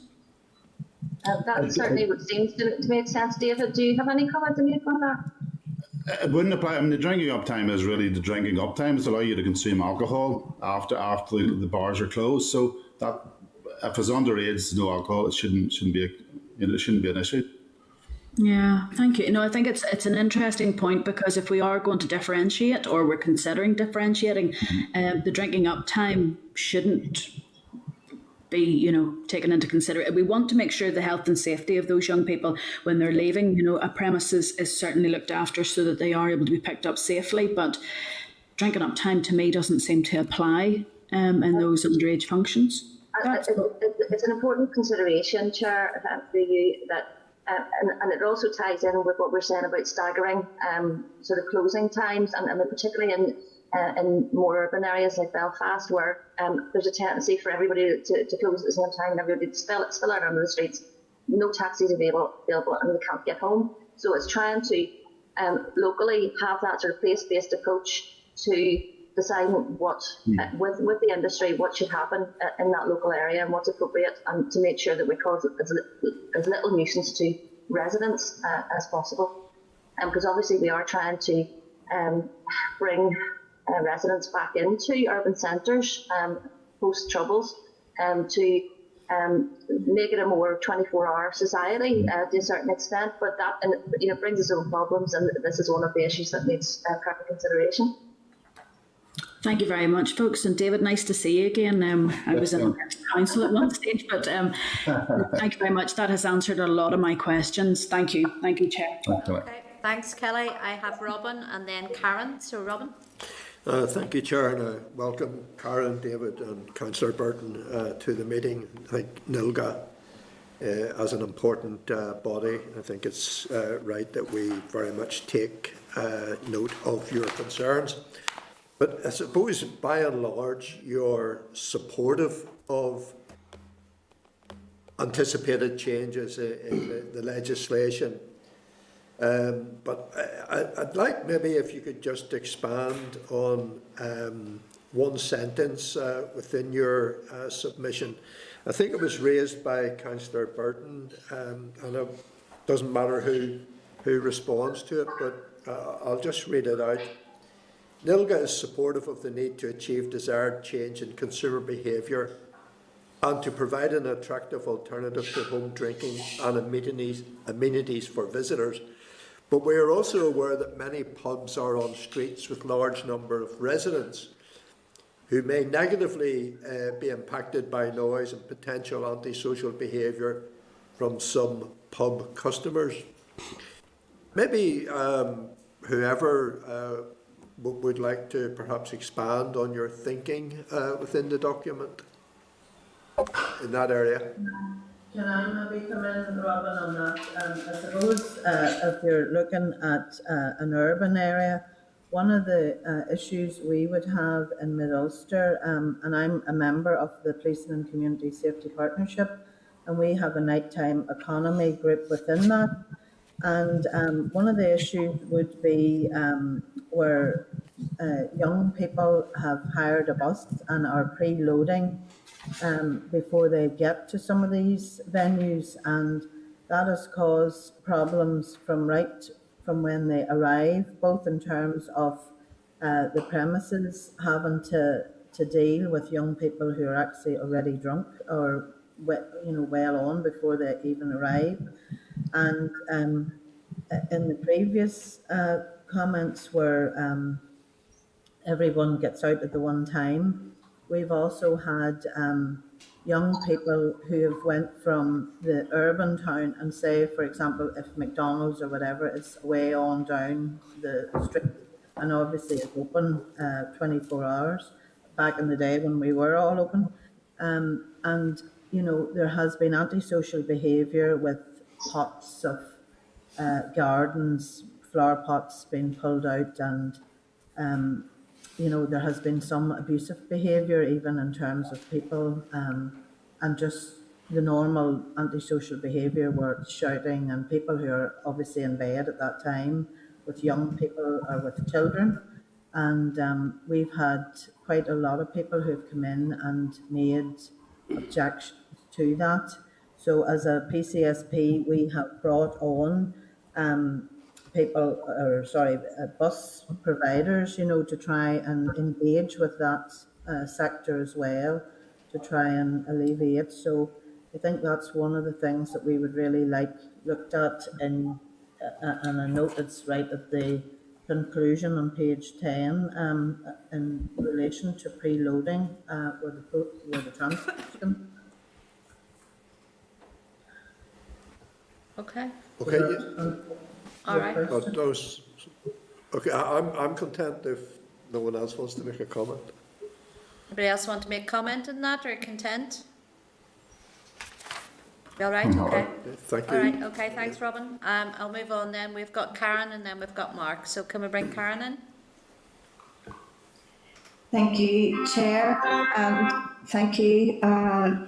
That certainly would seem to make sense. David, do you have any comment to make on that? It wouldn't apply. The drinking up time is really the drinking up time. It's allow you to consume alcohol after the bars are closed. So that if it's underage, no alcohol, it shouldn't be an issue. Yeah, thank you. I think it's an interesting point, because if we are going to differentiate, or we're considering differentiating, the drinking up time shouldn't be, taken into consideration. We want to make sure the health and safety of those young people when they're leaving, a premises is certainly looked after so that they are able to be picked up safely. But drinking up time to me doesn't seem to apply in those underage functions. It's an important consideration, Chair, for you, that and it also ties in with what we're saying about staggering sort of closing times, and particularly in more urban areas like Belfast, where there's a tendency for everybody to close at the same time, and everybody to spill out onto the streets. No taxis available, and they can't get home. So it's trying to locally have that sort of place-based approach to deciding what, with the industry, what should happen in that local area and what's appropriate, and to make sure that we cause as little nuisance to residents as possible. Because obviously we are trying to bring residents back into urban centres post-Troubles to make it a more 24-hour society to a certain extent, but that brings its own problems, and this is one of the issues that needs proper consideration. Thank you very much, folks. And David, nice to see you again. I was in council at one stage, but thank you very much. That has answered a lot of my questions. Thank you. Thank you, Chair. Okay, thanks, Kelly. I have Robin and then Karen. So, Robin. Thank you, Chair, and welcome Karen, David and Councillor Burton to the meeting. I think NILGA as an important body, I think it's right that we very much take note of your concerns. But I suppose, by and large, you're supportive of anticipated changes in the legislation. But I'd like maybe if you could just expand on one sentence within your submission. I think it was raised by Councillor Burton, and it doesn't matter who responds to it, but I'll just read it out. NILGA is supportive of the need to achieve desired change in consumer behaviour and to provide an attractive alternative to home drinking and amenities for visitors. But we are also aware that many pubs are on streets with large number of residents who may negatively be impacted by noise and potential antisocial behaviour from some pub customers. Maybe whoever would like to perhaps expand on your thinking within the document in that area. Can I maybe come in, Robin, on that? I suppose if you're looking at an urban area, one of the issues we would have in Mid-Ulster, and I'm a member of the Policing and Community Safety Partnership, and we have a nighttime economy group within that. And one of the issues would be where young people have hired a bus and are preloading before they get to some of these venues, and that has caused problems from when they arrive, both in terms of the premises having to deal with young people who are actually already drunk or well on before they even arrive. And in the previous comments where everyone gets out at the one time, we've also had young people who have went from the urban town and say, for example, if McDonald's or whatever is way on down the street and obviously it's open 24 hours, back in the day when we were all open, and there has been antisocial behaviour with pots of gardens, flower pots being pulled out, and there has been some abusive behaviour even in terms of people, and just the normal antisocial behaviour where it's shouting and people who are obviously in bed at that time with young people or with children. And we've had quite a lot of people who've come in and made objections to that. So as a PCSP, we have brought on bus providers, to try and engage with that sector as well, to try and alleviate. So I think that's one of the things that we would really like looked at and I note it's right at the conclusion on page 10 in relation to preloading where the transport. Okay. Okay. All right. Okay, I'm content if no one else wants to make a comment. Anybody else want to make a comment on that, or content? You all right? Okay. Thank you. All right. Okay. Thanks, Robin. I'll move on then. We've got Karen and then we've got Mark. So can we bring Karen in? Thank you, Chair, and thank you,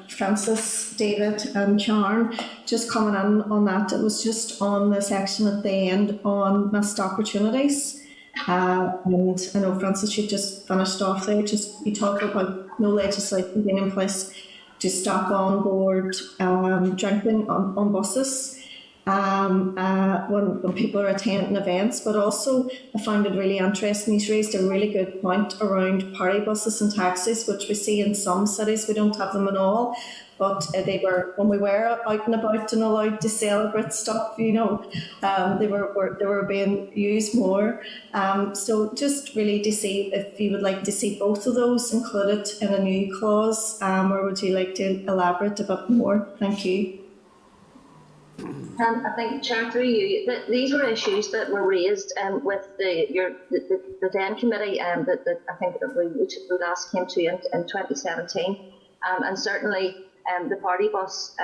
Francis, David and Sharon. Just coming in on that, it was just on the section at the end on missed opportunities. And I know, Francis, you just finished off there, you talked about no legislation being in place to stop on board drinking on buses when people are attending events, but also I found it really interesting. He's raised a really good point around party buses and taxis, which we see in some cities. We don't have them at all, but they were, when we were out and about and allowed to celebrate stuff, they were being used more. So just really to see if you would like to see both of those included in a new clause, or would you like to elaborate a bit more? Thank you. I think, Chair, through you, these were issues that were raised with the DEN committee that I think that we last came to in 2017, and certainly the party bus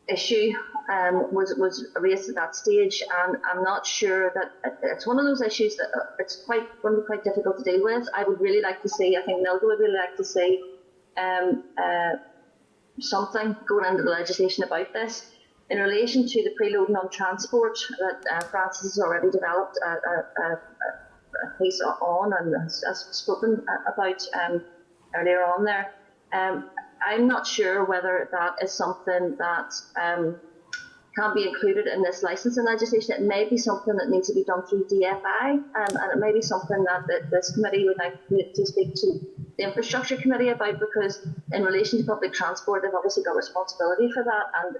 issue was raised at that stage, and I'm not sure that it's one of those issues that it's going to be quite difficult to deal with. I would really like to see, I think NILGA would really like to see something going into the legislation about this. In relation to the preloading on transport that Francis has already developed a piece on and has spoken about earlier on there, I'm not sure whether that is something that can be included in this licensing legislation. It may be something that needs to be done through DFI, and it may be something that this committee would like to speak to the infrastructure committee about, because in relation to public transport, they've obviously got responsibility for that, and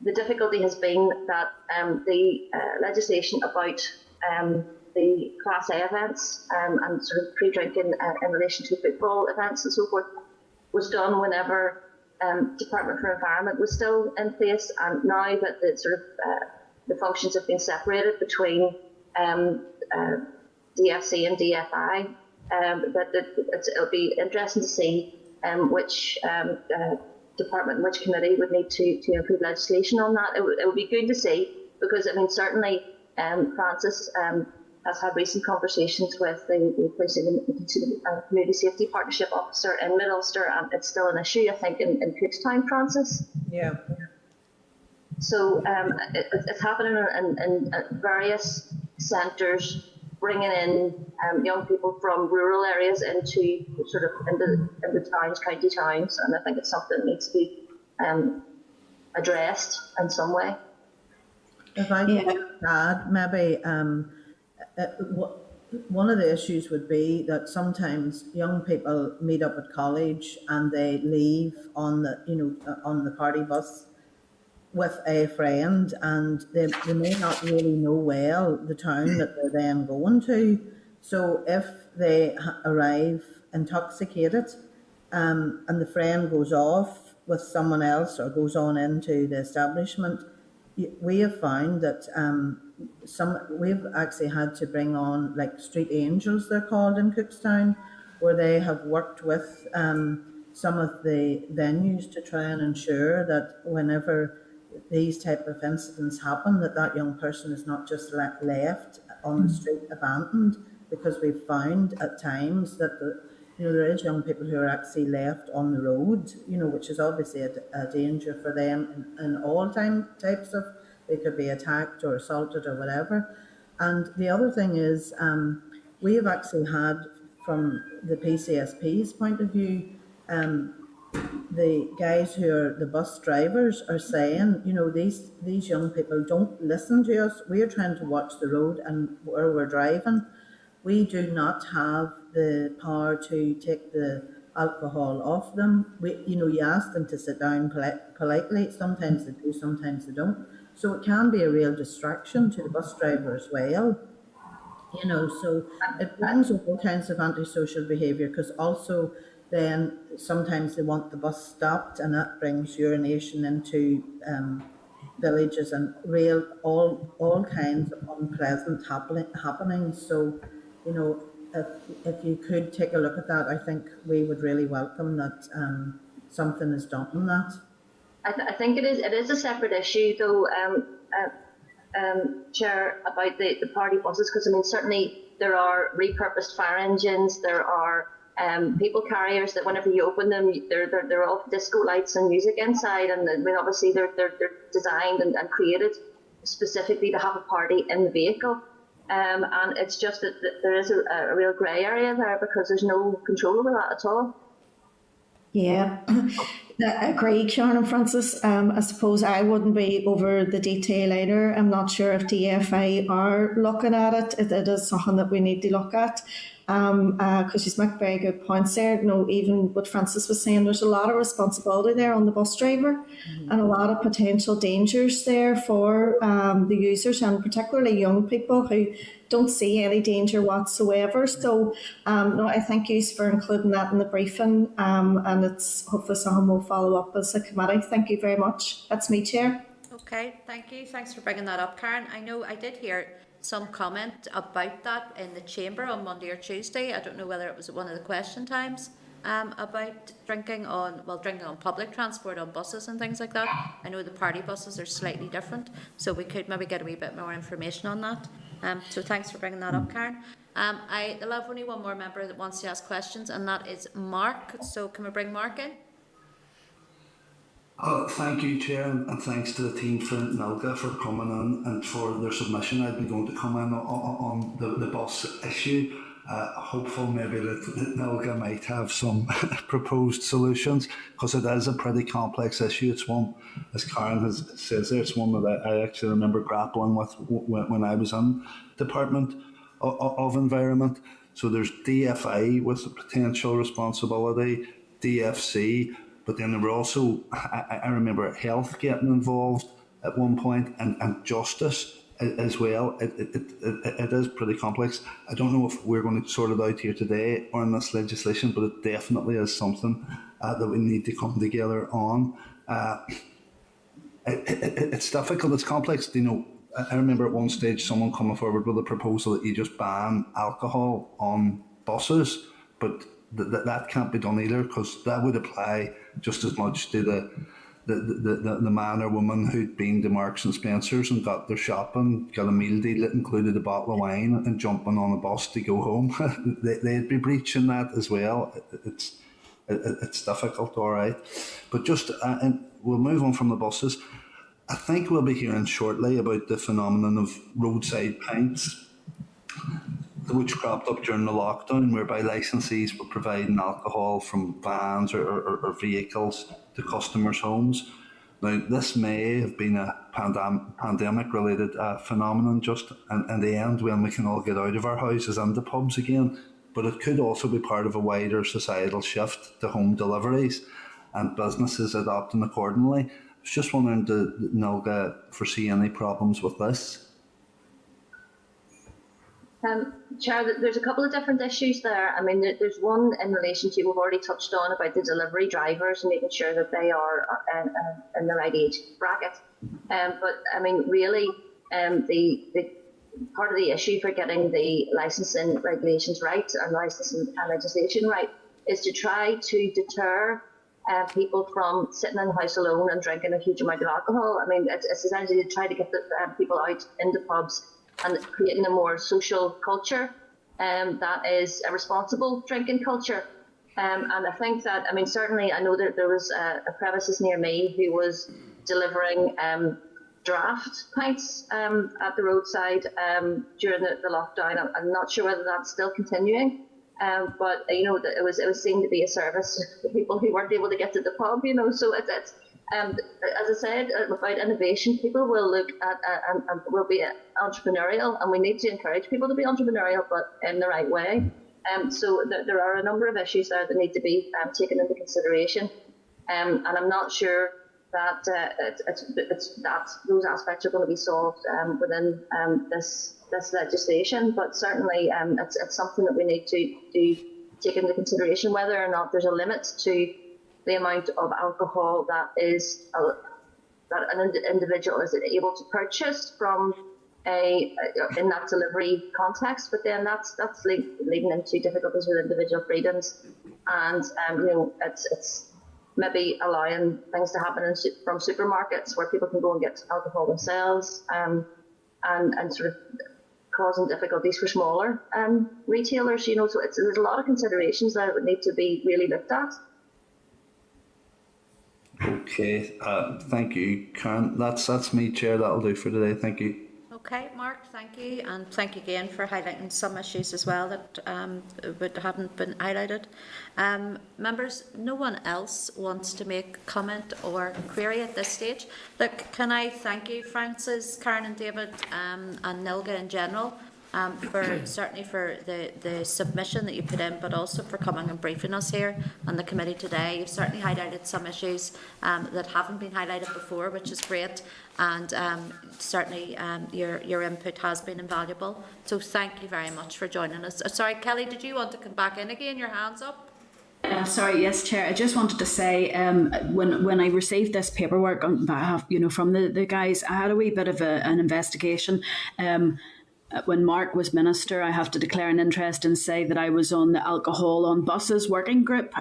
the difficulty has been that the legislation about the Class A events and sort of pre-drinking in relation to football events and so forth was done whenever Department for Environment was still in place, and now that the sort of the functions have been separated between DFC and DFI, it'll be interesting to see which department, which committee would need to include legislation on that. It would be good to see, because I mean certainly Francis has had recent conversations with the Community Safety Partnership Officer in Mid Ulster, and it's still an issue, I think, in Cookstown, Francis. Yeah. So it's happening in various centres, bringing in young people from rural areas into towns, county towns, and I think it's something that needs to be addressed in some way. If I could add, maybe one of the issues would be that sometimes young people meet up at college and they leave on the party bus with a friend, and they may not really know well the town that they're then going to. So if they arrive intoxicated and the friend goes off with someone else or goes on into the establishment, we have found that we've actually had to bring on, like, street angels, they're called in Cookstown, where they have worked with some of the venues to try and ensure that whenever these type of incidents happen, that young person is not just left on the street abandoned, because we've found at times that there is young people who are actually left on the road, which is obviously a danger for them in all types of, they could be attacked or assaulted or whatever. And the other thing is, we have actually had, from the PCSP's point of view, the guys who are the bus drivers are saying, these young people don't listen to us. We're trying to watch the road and where we're driving. We do not have the power to take the alcohol off them. You ask them to sit down politely. Sometimes they do, sometimes they don't. So it can be a real distraction to the bus driver as well. So it brings up all kinds of antisocial behaviour, because also then sometimes they want the bus stopped, and that brings urination into villages and all kinds of unpleasant happenings. So, if you could take a look at that, I think we would really welcome that something is done on that. I think it is a separate issue, though, Chair, about the party buses, because I mean certainly there are repurposed fire engines, there are people carriers that whenever you open them, they're all disco lights and music inside, and I mean obviously they're designed and created specifically to have a party in the vehicle, and it's just that there is a real grey area there, because there's no control over that at all. Yeah, I agree, Sharon and Francis. I suppose I wouldn't be over the detail either. I'm not sure if DFI are looking at it. It is something that we need to look at, because she's making very good points there. Even what Francis was saying, there's a lot of responsibility there on the bus driver, and a lot of potential dangers there for the users, and particularly young people who don't see any danger whatsoever. So I thank you for including that in the briefing, and it's hopefully something we'll follow up as a committee. Thank you very much. That's me, Chair. Okay, thank you. Thanks for bringing that up, Karen. I know I did hear some comment about that in the chamber on Monday or Tuesday. I don't know whether it was at one of the question times about drinking on public transport, on buses and things like that. I know the party buses are slightly different, so we could maybe get a wee bit more information on that. So thanks for bringing that up, Karen. I'll have only one more member that wants to ask questions, and that is Mark. So can we bring Mark in? Thank you, Chair, and thanks to the team from NILGA for coming in and for their submission. I'd be going to come in on the bus issue. Hopeful maybe that NILGA might have some proposed solutions, because it is a pretty complex issue. It's one, as Karen says there, it's one that I actually remember grappling with when I was in Department of Environment. So there's DFI with the potential responsibility, DFC, but then there were also, I remember health getting involved at one point, and justice as well. It is pretty complex. I don't know if we're going to sort it out here today or in this legislation, but it definitely is something that we need to come together on. It's difficult, it's complex. You know, I remember at one stage someone coming forward with a proposal that you just ban alcohol on buses, but that can't be done either, because that would apply just as much to the man or woman who'd been to Marks and Spencer's and got their shopping, got a meal deal that included a bottle of wine, and jumping on a bus to go home. They'd be breaching that as well. It's difficult, all right. But just, and we'll move on from the buses. I think we'll be hearing shortly about the phenomenon of roadside pints, which cropped up during the lockdown, whereby licensees were providing alcohol from vans or vehicles to customers' homes. Now, this may have been a pandemic-related phenomenon just in the end, when we can all get out of our houses and the pubs again, but it could also be part of a wider societal shift to home deliveries and businesses adopting accordingly. I was just wondering, did NILGA foresee any problems with this? Chair, there's a couple of different issues there. I mean, there's one in relation to, we've already touched on, about the delivery drivers and making sure that they are in the right age bracket. But I mean, really, the part of the issue for getting the licensing regulations right and licensing legislation right is to try to deter people from sitting in the house alone and drinking a huge amount of alcohol. I mean, it's essentially to try to get the people out into pubs and creating a more social culture that is a responsible drinking culture. And I think that, I mean, certainly I know that there was a premises near me who was delivering draft pints at the roadside during the lockdown. I'm not sure whether that's still continuing, but you know, it was seen to be a service to people who weren't able to get to the pub. You know, so it's as I said about innovation, people will look at and will be entrepreneurial, and we need to encourage people to be entrepreneurial, but in the right way. So there are a number of issues there that need to be taken into consideration, and I'm not sure that that those aspects are going to be solved within this legislation. But certainly, it's something that we need to take into consideration, whether or not there's a limit to the amount of alcohol that an individual is able to purchase from in that delivery context. But then that's leading into difficulties with individual freedoms, and you know, it's maybe allowing things to happen from supermarkets where people can go and get alcohol themselves, and sort of causing difficulties for smaller retailers. You know, so there's a lot of considerations that would need to be really looked at. Okay, thank you, Karen. That's me, Chair. That'll do for today. Thank you. Okay, Mark, thank you, and thank you again for highlighting some issues as well that haven't been highlighted. Members, no one else wants to make comment or query at this stage. Look, can I thank you, Francis, Karen and David, and NILGA in general, certainly for the submission that you put in, but also for coming and briefing us here on the committee today. You've certainly highlighted some issues that haven't been highlighted before, which is great, and certainly your input has been invaluable. So thank you very much for joining us. Sorry, Kelly, did you want to come back in again? Your hand's up. Sorry, yes, Chair. I just wanted to say, when I received this paperwork on behalf, from the guys, I had a wee bit of an investigation. When Mark was Minister, I have to declare an interest and say that I was on the Alcohol on Buses working group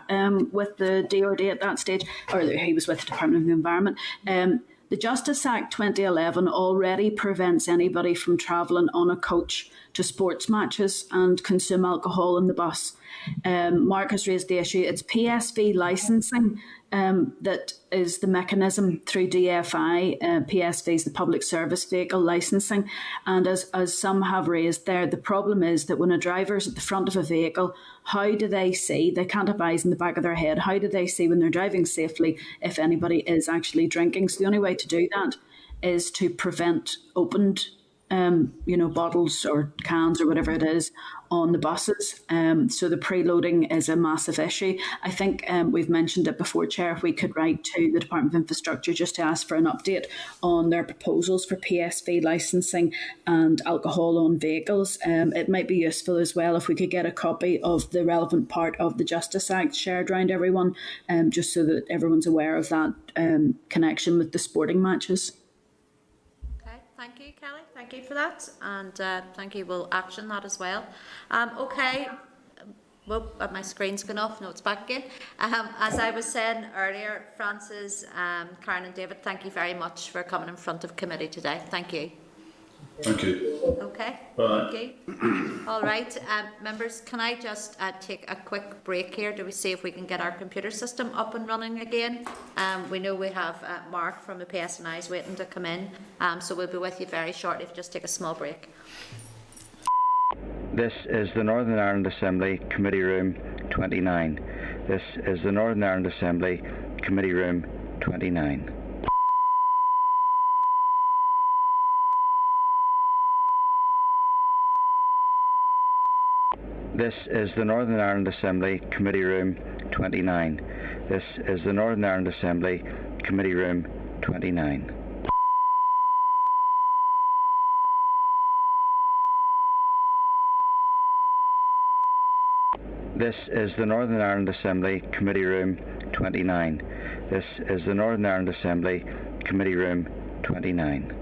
with the DRD at that stage, or he was with the Department of the Environment. The Justice Act 2011 already prevents anybody from travelling on a coach to sports matches and consume alcohol in the bus. Mark has raised the issue. It's PSV licensing that is the mechanism through DFI. PSV is the Public Service Vehicle Licensing. And as some have raised there, the problem is that when a driver is at the front of a vehicle, how do they see? They can't have eyes in the back of their head. How do they see when they're driving safely if anybody is actually drinking? So the only way to do that is to prevent opened bottles or cans or whatever it is on the buses. So the preloading is a massive issue. I think we've mentioned it before, Chair, if we could write to the Department of Infrastructure just to ask for an update on their proposals for PSV licensing and alcohol on vehicles. It might be useful as well if we could get a copy of the relevant part of the Justice Act shared around everyone, just so that everyone's aware of that connection with the sporting matches. Okay, thank you, Kelly. Thank you for that, and thank you. We'll action that as well. Okay. Well, my screen's gone off. No, it's back again. As I was saying earlier, Francis, Karen and David, thank you very much for coming in front of committee today. Thank you. Thank you. Okay. Bye. Thank you. All right, members, can I just take a quick break here? Do we see if we can get our computer system up and running again? We know we have Mark from the PSNI is waiting to come in, so we'll be with you very shortly. If you just take a small break. This is the Northern Ireland Assembly Committee Room 29. This is the Northern Ireland Assembly Committee Room 29. This is the Northern Ireland Assembly Committee Room 29. This is the Northern Ireland Assembly Committee Room 29. This is the Northern Ireland Assembly Committee Room 29. This is the Northern Ireland Assembly Committee Room 29.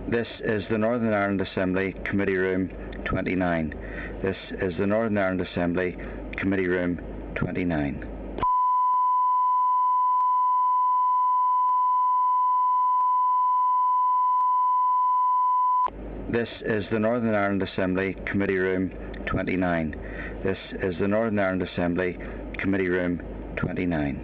This is the Northern Ireland Assembly Committee Room 29. This is the Northern Ireland Assembly Committee Room 29. This is the Northern Ireland Assembly Committee Room 29.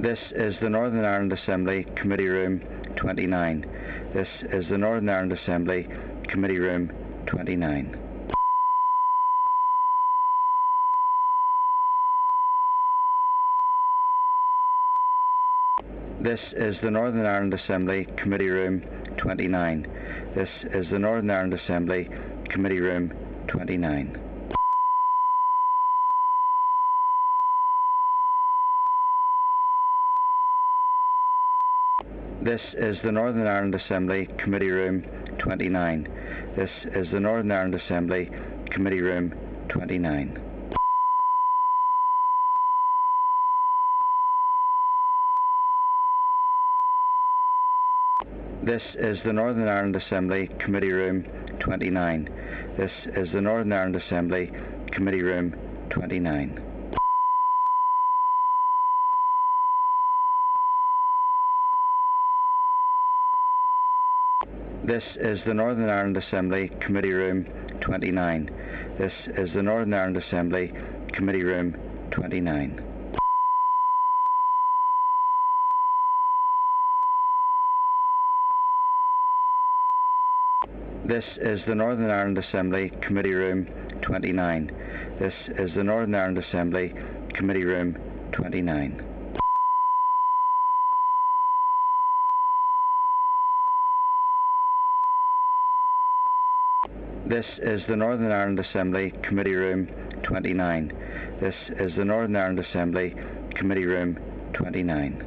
This is the Northern Ireland Assembly Committee Room 29. This is the Northern Ireland Assembly Committee Room 29. This is the Northern Ireland Assembly Committee Room 29. This is the Northern Ireland Assembly Committee Room 29. This is the Northern Ireland Assembly Committee Room 29. This is the Northern Ireland Assembly Committee Room 29. This is the Northern Ireland Assembly Committee Room 29. This is the Northern Ireland Assembly Committee Room 29. This is the Northern Ireland Assembly Committee Room 29. This is the Northern Ireland Assembly Committee Room 29. This is the Northern Ireland Assembly Committee Room 29. This is the Northern Ireland Assembly Committee Room 29. This is the Northern Ireland Assembly Committee Room 29. This is the Northern Ireland Assembly Committee Room 29.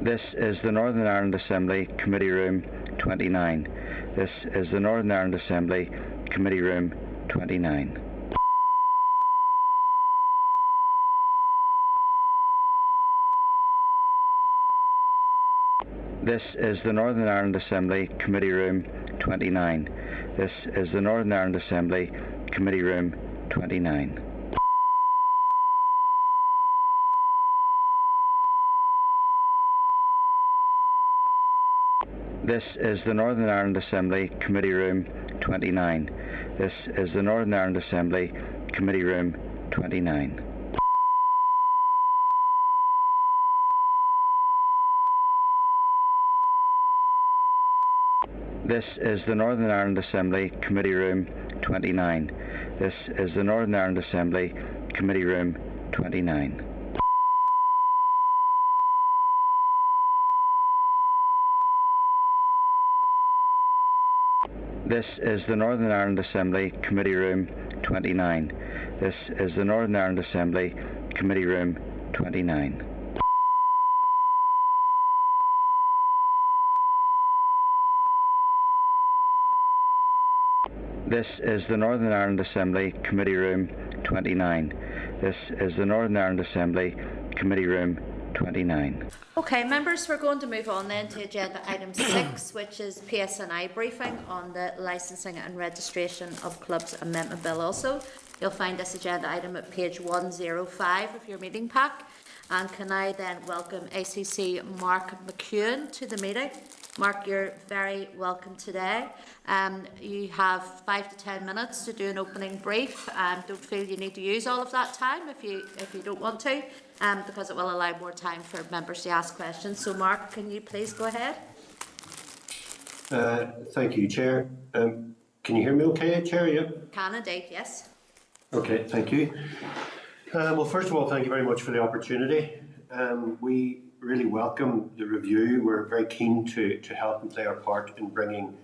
This is the Northern Ireland Assembly Committee Room 29. This is the Northern Ireland Assembly Committee Room 29. This is the Northern Ireland Assembly Committee Room 29. This is the Northern Ireland Assembly Committee Room 29. This is the Northern Ireland Assembly Committee Room 29. This is the Northern Ireland Assembly Committee Room 29. This is the Northern Ireland Assembly Committee Room 29. This is the Northern Ireland Assembly Committee Room 29. This is the Northern Ireland Assembly Committee Room 29. This is the Northern Ireland Assembly Committee Room 29. This is the Northern Ireland Assembly Committee Room 29. This is the Northern Ireland Assembly Committee Room 29. This is the Northern Ireland Assembly Committee Room 29. Okay, members, we're going to move on then to agenda item 6, which is PSNI briefing on the licensing and registration of clubs amendment bill. Also, you'll find this agenda item at page 105 of your meeting pack. And can I then welcome ACC Mark McEwan to the meeting. Mark, you're very welcome today. You have 5 to 10 minutes to do an opening brief. Don't feel you need to use all of that time if you don't want to, because it will allow more time for members to ask questions. So, Mark, can you please go ahead? Thank you, Chair. Can you hear me okay, Chair? Yeah? Can indeed, yes. Okay, thank you. Well, first of all, thank you very much for the opportunity. We really welcome the review. We're very keen to help and play our part in bringing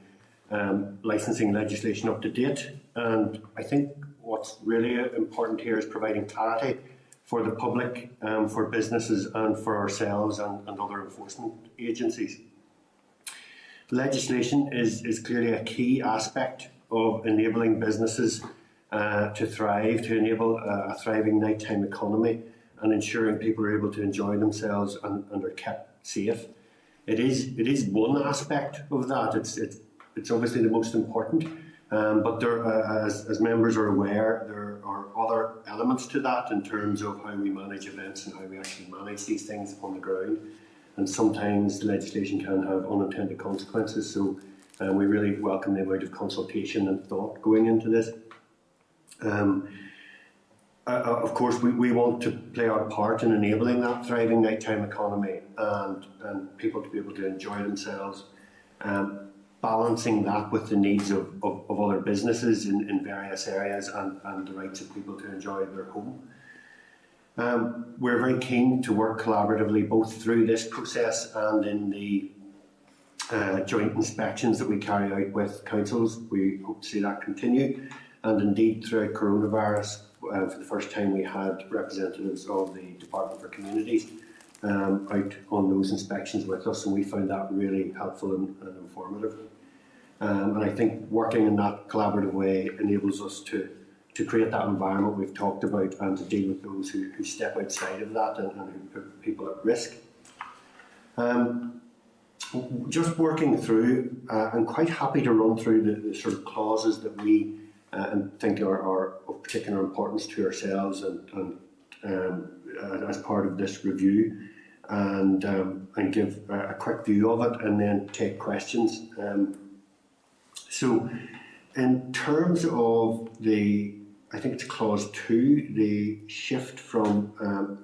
licensing legislation up to date. And I think what's really important here is providing clarity for the public, for businesses and for ourselves and other enforcement agencies. Legislation is clearly a key aspect of enabling businesses to thrive, to enable a thriving nighttime economy and ensuring people are able to enjoy themselves and are kept safe. It is one aspect of that. It's obviously the most important, but there, as members are aware, there are other elements to that in terms of how we manage events and how we actually manage these things on the ground. And sometimes legislation can have unintended consequences. So we really welcome the amount of consultation and thought going into this. Of course, we want to play our part in enabling that thriving nighttime economy and people to be able to enjoy themselves, balancing that with the needs of other businesses in various areas and the rights of people to enjoy their home. We're very keen to work collaboratively both through this process and in the joint inspections that we carry out with councils. We hope to see that continue. And indeed, throughout coronavirus, for the first time we had representatives of the Department for Communities out on those inspections with us, and we found that really helpful and informative. And I think working in that collaborative way enables us to create that environment we've talked about and to deal with those who step outside of that and who put people at risk. Just working through, I'm quite happy to run through the sort of clauses that we think are of particular importance to ourselves and as part of this review, and give a quick view of it and then take questions. So in terms of I think it's clause 2, the shift from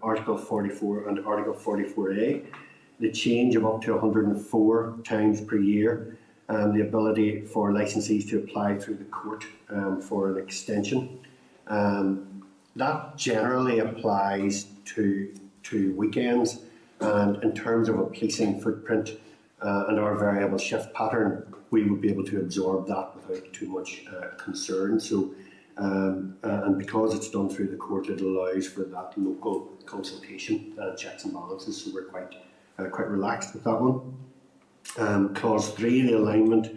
Article 44 and Article 44A, the change of up to 104 times per year, and the ability for licensees to apply through the court for an extension. That generally applies to weekends, and in terms of a policing footprint and our variable shift pattern, we would be able to absorb that without too much concern. So, and because it's done through the court, it allows for that local consultation, checks and balances, so we're quite relaxed with that one. Clause 3, the alignment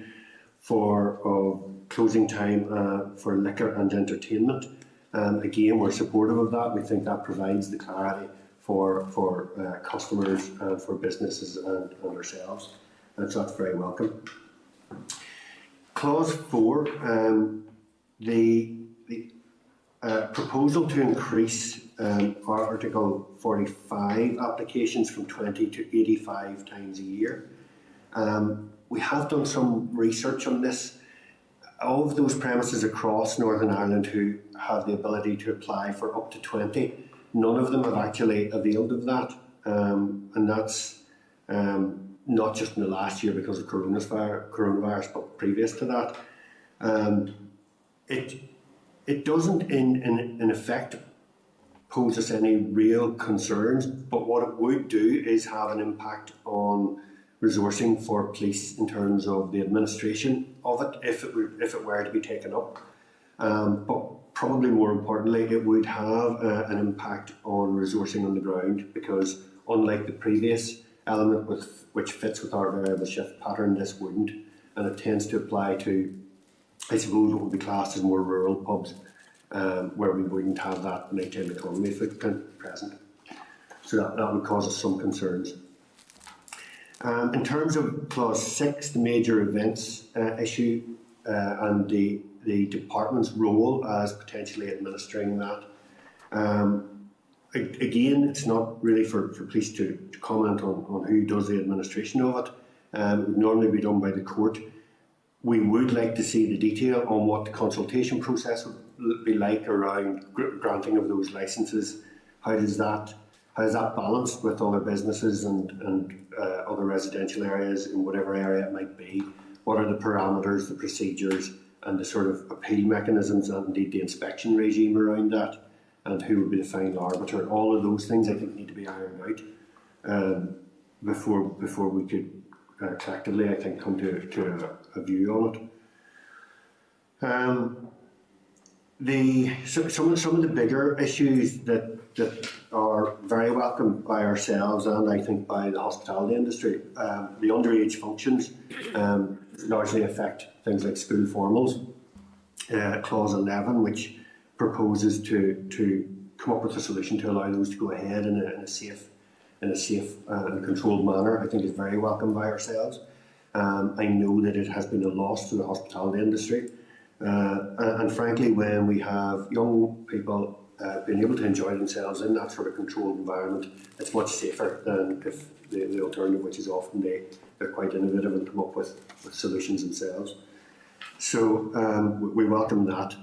for closing time for liquor and entertainment. Again, we're supportive of that. We think that provides the clarity for customers, for businesses and ourselves. And so that's very welcome. Clause 4, the proposal to increase Article 45 applications from 20 to 85 times a year. We have done some research on this. Of those premises across Northern Ireland who have the ability to apply for up to 20, none of them have actually availed of that. And that's not just in the last year because of coronavirus, but previous to that. It doesn't in effect pose us any real concerns, but what it would do is have an impact on resourcing for police in terms of the administration of it, if it were to be taken up. But probably more importantly, it would have an impact on resourcing on the ground, because unlike the previous element which fits with our variable shift pattern, this wouldn't, and it tends to apply to, I suppose, what would be classed as more rural pubs, where we wouldn't have that nighttime economy footprint present. So that would cause us some concerns. In terms of clause 6, the major events issue and the department's role as potentially administering that. Again, it's not really for police to comment on who does the administration of it. It would normally be done by the court. We would like to see the detail on what the consultation process would be like around granting of those licences. How is that balanced with other businesses and other residential areas in whatever area it might be? What are the parameters, the procedures, and the sort of appeal mechanisms, and indeed the inspection regime around that, and who would be the final arbiter? All of those things I think need to be ironed out before we could collectively, I think, come to a view on it. Some of the bigger issues that are very welcomed by ourselves and I think by the hospitality industry, the underage functions largely affect things like school formals. Clause 11, which proposes to come up with a solution to allow those to go ahead in a safe and controlled manner, I think is very welcome by ourselves. I know that it has been a loss to the hospitality industry. And frankly, when we have young people being able to enjoy themselves in that sort of controlled environment, it's much safer than if the alternative, which is often they're quite innovative and come up with solutions themselves. So we welcome that,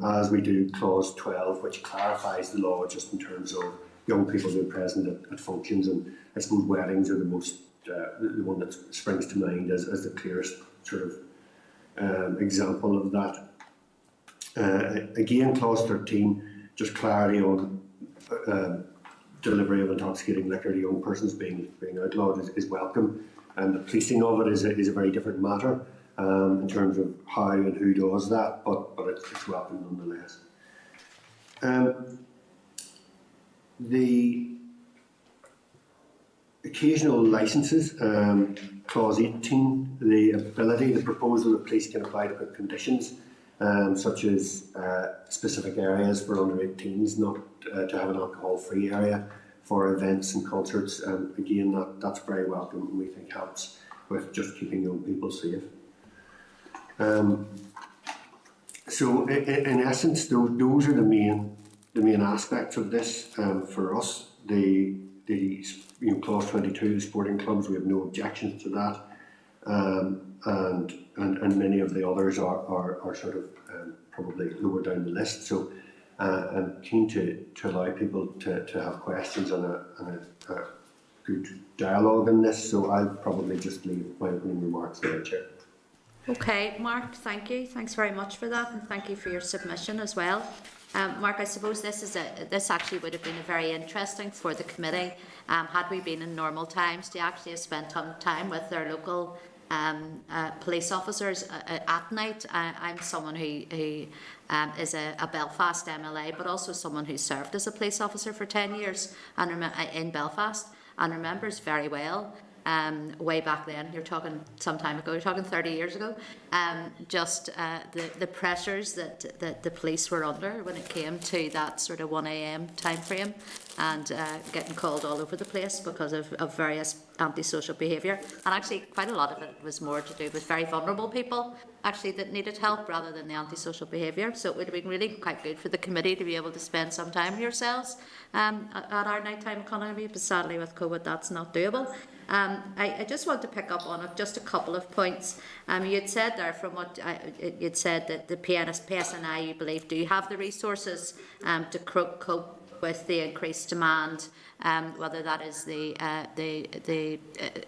as we do clause 12, which clarifies the law just in terms of young people being present at functions, and I suppose weddings are the one that springs to mind as the clearest sort of example of that. Again, clause 13, just clarity on delivery of intoxicating liquor to young persons being outlawed is welcome, and the policing of it is a very different matter in terms of how and who does that, but it's welcome nonetheless. The occasional licences, clause 18, the proposal that police can apply to put conditions, such as specific areas for under 18s, not to have an alcohol-free area for events and concerts. Again, that's very welcome, and we think helps with just keeping young people safe. So, in essence, those are the main aspects of this for us. The clause 22, the sporting clubs, we have no objections to that, and many of the others are sort of probably lower down the list. So I'm keen to allow people to have questions and a good dialogue on this. So I'll probably just leave my opening remarks there, Chair. Okay, Mark, thank you. Thanks very much for that, and thank you for your submission as well. Mark, I suppose this actually would have been very interesting for the committee had we been in normal times to actually have spent some time with their local police officers at night. I'm someone who is a Belfast MLA, but also someone who served as a police officer for 10 years in Belfast and remembers very well. Way back then, you're talking some time ago, you're talking 30 years ago, just the pressures that the police were under when it came to that sort of 1 a.m. time frame, and getting called all over the place because of various antisocial behaviour. And actually quite a lot of it was more to do with very vulnerable people actually that needed help rather than the antisocial behaviour. So it would have been really quite good for the committee to be able to spend some time yourselves at our nighttime economy, but sadly with COVID that's not doable. I just want to pick up on just a couple of points. You had said there from what you'd said that the PSNI, you believe, do have the resources to cope with the increased demand, whether that is the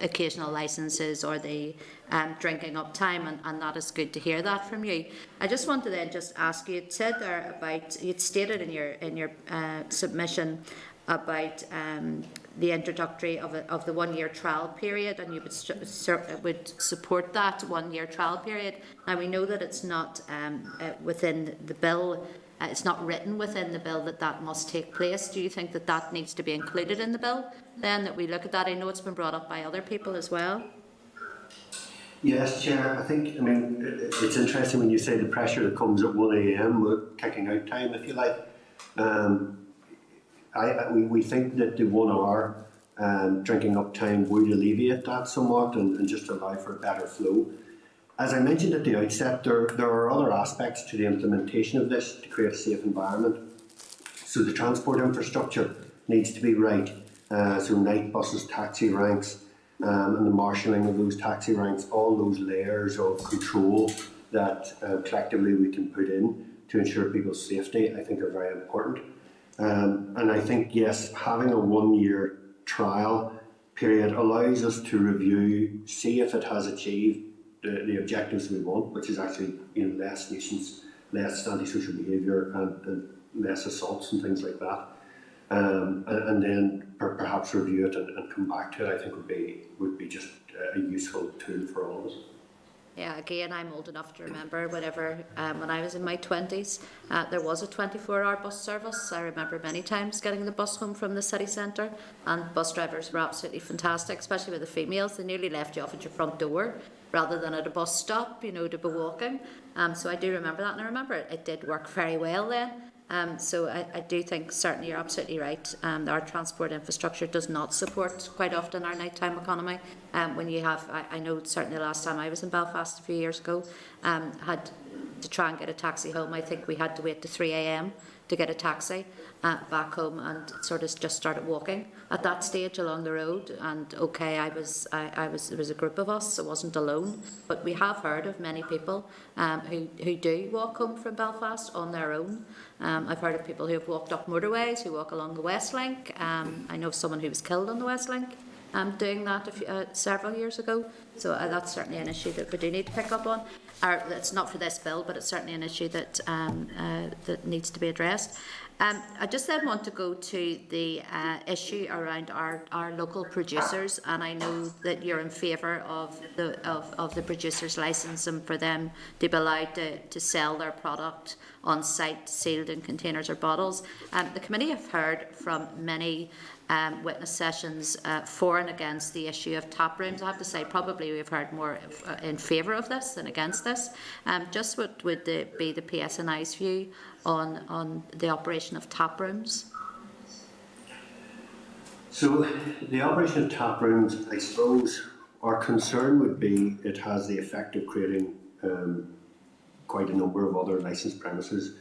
occasional licences or the drinking up time, and that is good to hear that from you. I just want to then just ask you, you'd said there about, you'd stated in your submission about the introductory of the 1 year trial period, and you would support that 1 year trial period. Now we know that it's not within the bill. It's not written within the bill that must take place. Do you think that needs to be included in the bill then, that we look at that? I know it's been brought up by other people as well. Yes, Chair. I mean, it's interesting when you say the pressure that comes at 1 a.m. with kicking out time, if you like. We think that the 1 hour drinking up time would alleviate that somewhat and just allow for a better flow. As I mentioned at the outset, there are other aspects to the implementation of this to create a safe environment. So the transport infrastructure needs to be right. So night buses, taxi ranks, and the marshalling of those taxi ranks, all those layers of control that collectively we can put in to ensure people's safety, I think are very important. And I think, yes, having a 1 year trial period allows us to review, see if it has achieved the objectives we want, which is actually less nuisance, less antisocial behaviour, and less assaults and things like that. And then perhaps review it and come back to it. I think would be just a useful tool for all of us. Yeah, again, I'm old enough to remember whenever, when I was in my 20s, there was a 24-hour bus service. I remember many times getting the bus home from the city centre, and bus drivers were absolutely fantastic, especially with the females. They nearly left you off at your front door rather than at a bus stop, to be walking. So I do remember that, and I remember it did work very well then. So I do think certainly you're absolutely right. Our transport infrastructure does not support quite often our nighttime economy. When you have, I know certainly the last time I was in Belfast a few years ago, had to try and get a taxi home. I think we had to wait to 3 a.m. to get a taxi back home, and sort of just started walking at that stage along the road. And okay, it was a group of us, so I wasn't alone, but we have heard of many people who do walk home from Belfast on their own. I've heard of people who have walked up motorways, who walk along the West Link. I know of someone who was killed on the West Link doing that several years ago. So that's certainly an issue that we do need to pick up on. It's not for this bill, but it's certainly an issue that that needs to be addressed. I just then want to go to the issue around our local producers, and I know that you're in favour of the producers' licence and for them to be allowed to sell their product on site, sealed in containers or bottles. The committee have heard from many witness sessions for and against the issue of tap rooms. I have to say, probably we've heard more in favour of this than against this. Just what would be the PSNI's view on the operation of tap rooms? So the operation of tap rooms, I suppose, our concern would be it has the effect of creating quite a number of other licensed premises,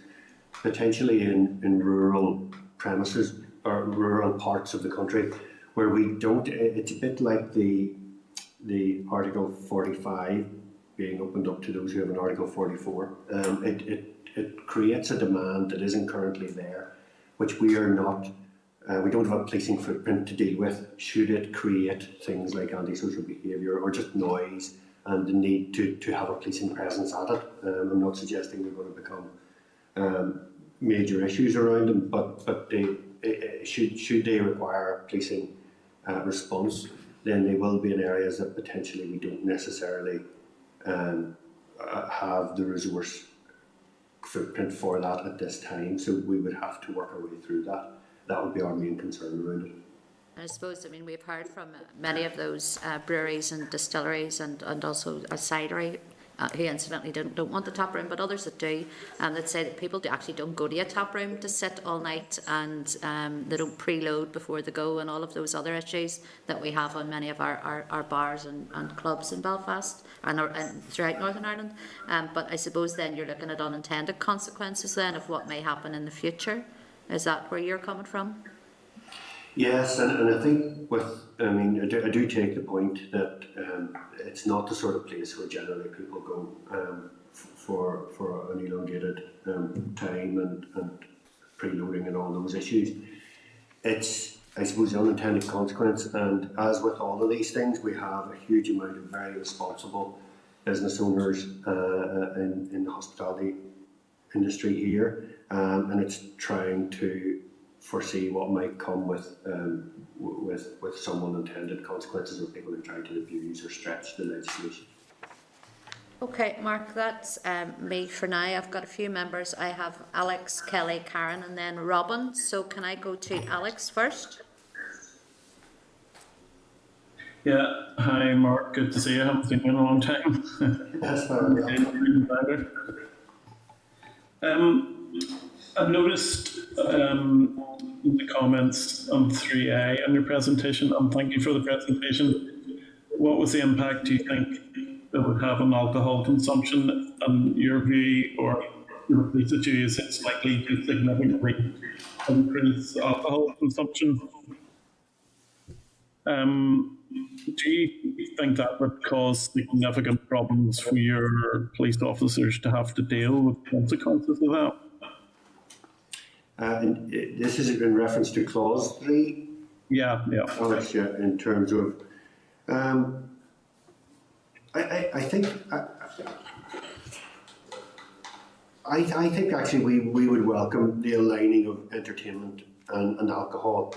potentially in rural premises or rural parts of the country where we don't. It's a bit like the Article 45 being opened up to those who have an Article 44. It creates a demand that isn't currently there, which we are not. We don't have a policing footprint to deal with. Should it create things like antisocial behaviour or just noise and the need to have a policing presence at it? I'm not suggesting we're going to become major issues around them, but should they require a policing response, then they will be in areas that potentially we don't necessarily have the resource footprint for that at this time. So we would have to work our way through that. That would be our main concern around it. I suppose, we've heard from many of those breweries and distilleries and also a cidery who incidentally don't want the tap room, but others that do, and that say that people actually don't go to a tap room to sit all night, and they don't preload before they go, and all of those other issues that we have on many of our bars and clubs in Belfast and throughout Northern Ireland. But I suppose then you're looking at unintended consequences then of what may happen in the future. Is that where you're coming from? Yes, and I think I do take the point that it's not the sort of place where generally people go for an elongated time and preloading and all those issues. it's, I suppose, unintended consequence. And as with all of these things, we have a huge amount of very responsible business owners in the hospitality industry here, and it's trying to foresee what might come with some unintended consequences of people who try to abuse or stretch the legislation. Okay, Mark, that's me for now. I've got a few members. I have Alex, Kelly, Karen, and then Robin. So can I go to Alex first? Yeah, hi Mark, good to see you. I haven't seen you in a long time. Yes, I've noticed the comments on 3A on your presentation, and thank you for the presentation. What was the impact, do you think, that would have on alcohol consumption, and your view, or your police view, is it's likely to significantly increase alcohol consumption? Do you think that would cause significant problems for your police officers to have to deal with consequences of that? And this is in reference to clause 3. Yeah. Alex, yeah, in terms of, I think actually we would welcome the aligning of entertainment and alcohol.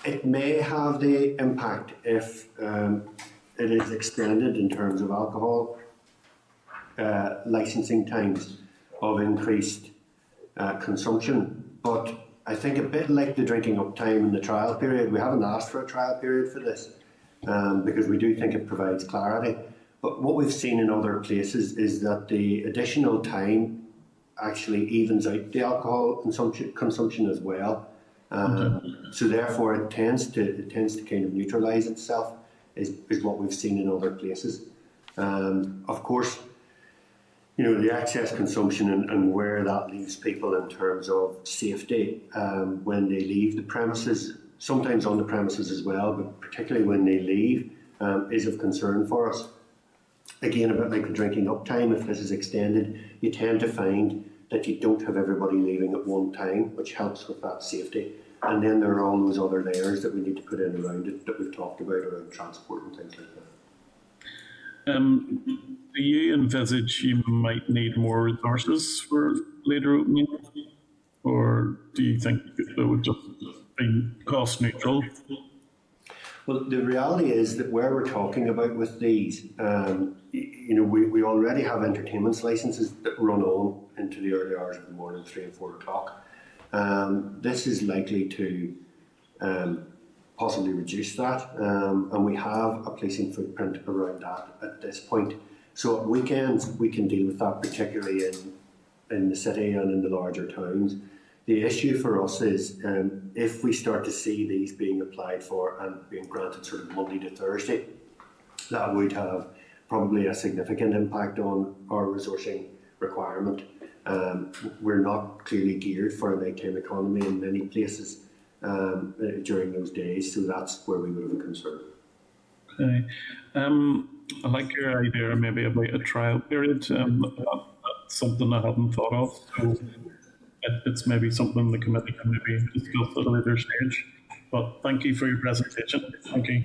It may have the impact if it is extended in terms of alcohol licensing times of increased consumption, but I think a bit like the drinking up time in the trial period, we haven't asked for a trial period for this because we do think it provides clarity. But what we've seen in other places is that the additional time actually evens out the alcohol consumption as well. So therefore, it tends to kind of neutralise itself, is what we've seen in other places. Of course, the excess consumption and where that leaves people in terms of safety when they leave the premises, sometimes on the premises as well, but particularly when they leave, is of concern for us. Again, a bit like the drinking up time, if this is extended, you tend to find that you don't have everybody leaving at one time, which helps with that safety. And then there are all those other layers that we need to put in around it that we've talked about around transport and things like that. Do you envisage you might need more resources for later opening, or do you think it would just be cost neutral? Well, the reality is that where we're talking about with these, we already have entertainment licenses that run on into the early hours of the morning, 3 and 4 o'clock. This is likely to possibly reduce that, and we have a policing footprint around that at this point. So at weekends we can deal with that, particularly in the city and in the larger towns. The issue for us is if we start to see these being applied for and being granted sort of Monday to Thursday, that would have probably a significant impact on our resourcing requirement. We're not clearly geared for a nighttime economy in many places during those days, so that's where we would have a concern. Okay. I like your idea maybe about a trial period. That's something I hadn't thought of. So it's maybe something the committee can maybe discuss at a later stage. But thank you for your presentation. Thank you.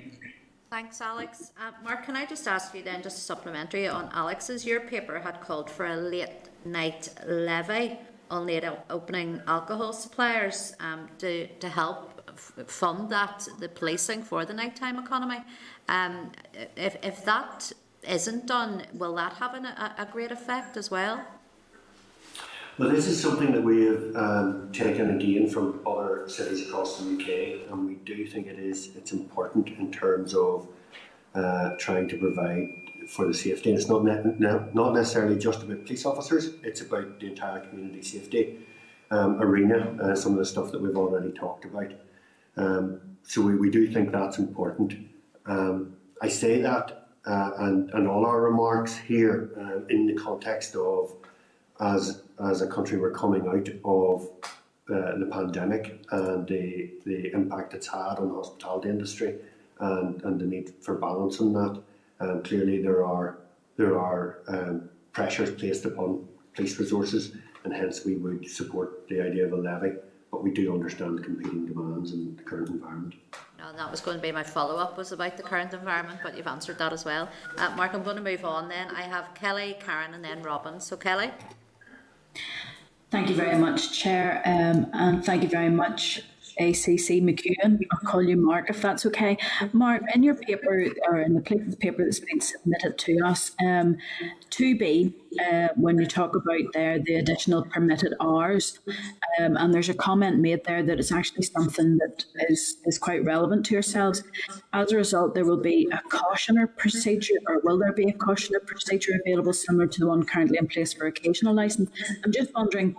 Thanks, Alex. Mark, can I just ask you then, just a supplementary on Alex's? Your paper had called for a late night levy on late opening alcohol suppliers to help fund the policing for the nighttime economy. If that isn't done, will that have a great effect as well? Well, this is something that we have taken again from other cities across the UK, and we do think it's important in terms of trying to provide for the safety. And it's not necessarily just about police officers; it's about the entire community safety arena. Some of the stuff that we've already talked about. So we do think that's important. I say that and all our remarks here in the context of as a country we're coming out of the pandemic and the impact it's had on the hospitality industry and the need for balance on that. Clearly there are pressures placed upon police resources, and hence we would support the idea of a levy. But but we do understand the competing demands in the current environment. No, and that was going to be my follow-up, was about the current environment, but you've answered that as well. Mark, I'm going to move on then. I have Kelly, Karen and then Robin. So Kelly. Thank you very much, Chair, and thank you very much, ACC McEwan. I'll call you Mark if that's okay. Mark, in your paper, or in the place of the paper that's been submitted to us, 2B, when you talk about there the additional permitted hours, and there's a comment made there that it's actually something that is quite relevant to yourselves. As a result, there will be a cautionary procedure, or will there be a cautionary procedure available similar to the one currently in place for occasional licence? I'm just wondering,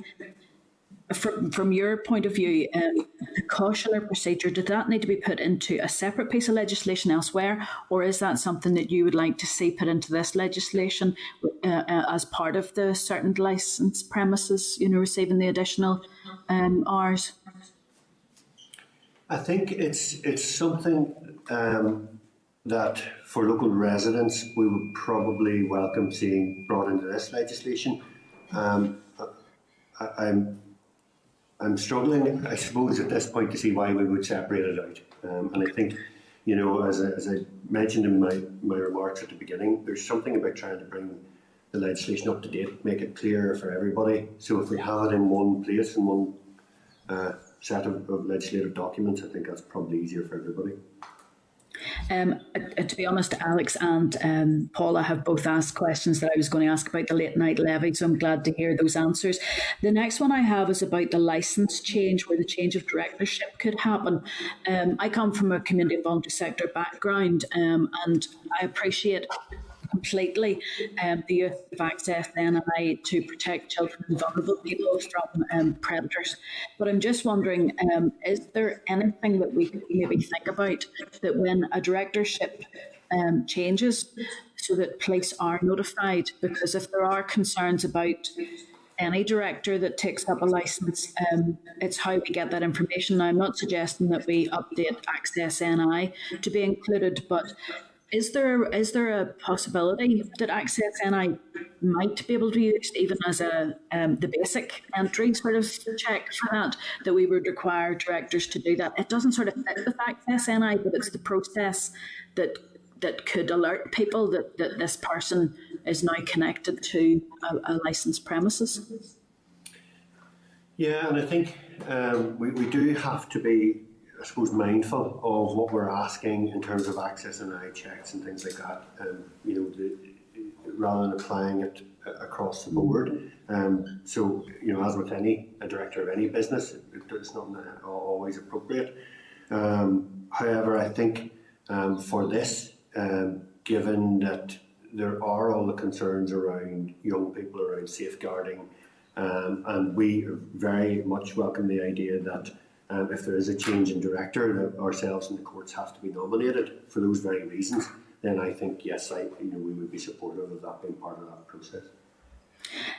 from your point of view, the cautionary procedure, did that need to be put into a separate piece of legislation elsewhere, or is that something that you would like to see put into this legislation as part of the certain licensed premises, receiving the additional hours? I think it's something that for local residents we would probably welcome seeing brought into this legislation. I'm struggling, I suppose, at this point to see why we would separate it out. And I think, as I mentioned in my remarks at the beginning, there's something about trying to bring the legislation up to date, make it clearer for everybody. So if we have it in one place, in one set of legislative documents, I think that's probably easier for everybody. To be honest, Alex and Paula have both asked questions that I was going to ask about the late night levy, so I'm glad to hear those answers. The next one I have is about the licence change, where the change of directorship could happen. I come from a community and voluntary sector background, and I appreciate completely the use of access NI to protect children and vulnerable people from predators. But I'm just wondering, is there anything that we could maybe think about that when a directorship changes, so that police are notified? Because if there are concerns about any director that takes up a licence, it's how we get that information. Now, I'm not suggesting that we update access NI to be included, but is there a possibility that Access NI might be able to use even as the basic entry sort of check for that we would require directors to do that? It doesn't sort of fit with Access NI, but it's the process that could alert people that this person is now connected to a licensed premises. Yeah, and I think we do have to be, I suppose, mindful of what we're asking in terms of access and eye checks and things like that, rather than applying it across the board. So, as with a director of any business, it's not always appropriate. However, I think for this, given that there are all the concerns around young people, around safeguarding, and we very much welcome the idea that if there is a change in director, that ourselves and the courts have to be nominated for those very reasons, then I think, yes, we would be supportive of that being part of that process.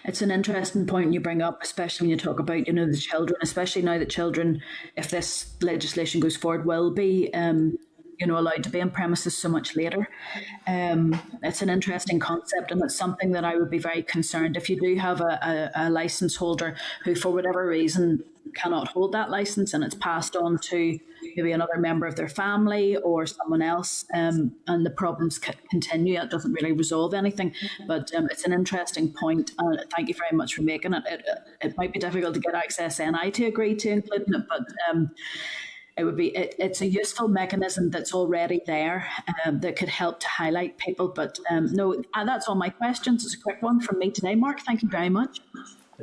It's an interesting point you bring up, especially when you talk about, the children, especially now that children, if this legislation goes forward, will be allowed to be on premises so much later. It's an interesting concept, and it's something that I would be very concerned if you do have a licence holder who, for whatever reason, cannot hold that licence and it's passed on to maybe another member of their family or someone else, and the problems continue. It doesn't really resolve anything, but it's an interesting point. Thank you very much for making it. It might be difficult to get Access NI to agree to including it, but it's a useful mechanism that's already there that could help to highlight people. But no, that's all my questions. It's a quick one from me today. Mark, thank you very much.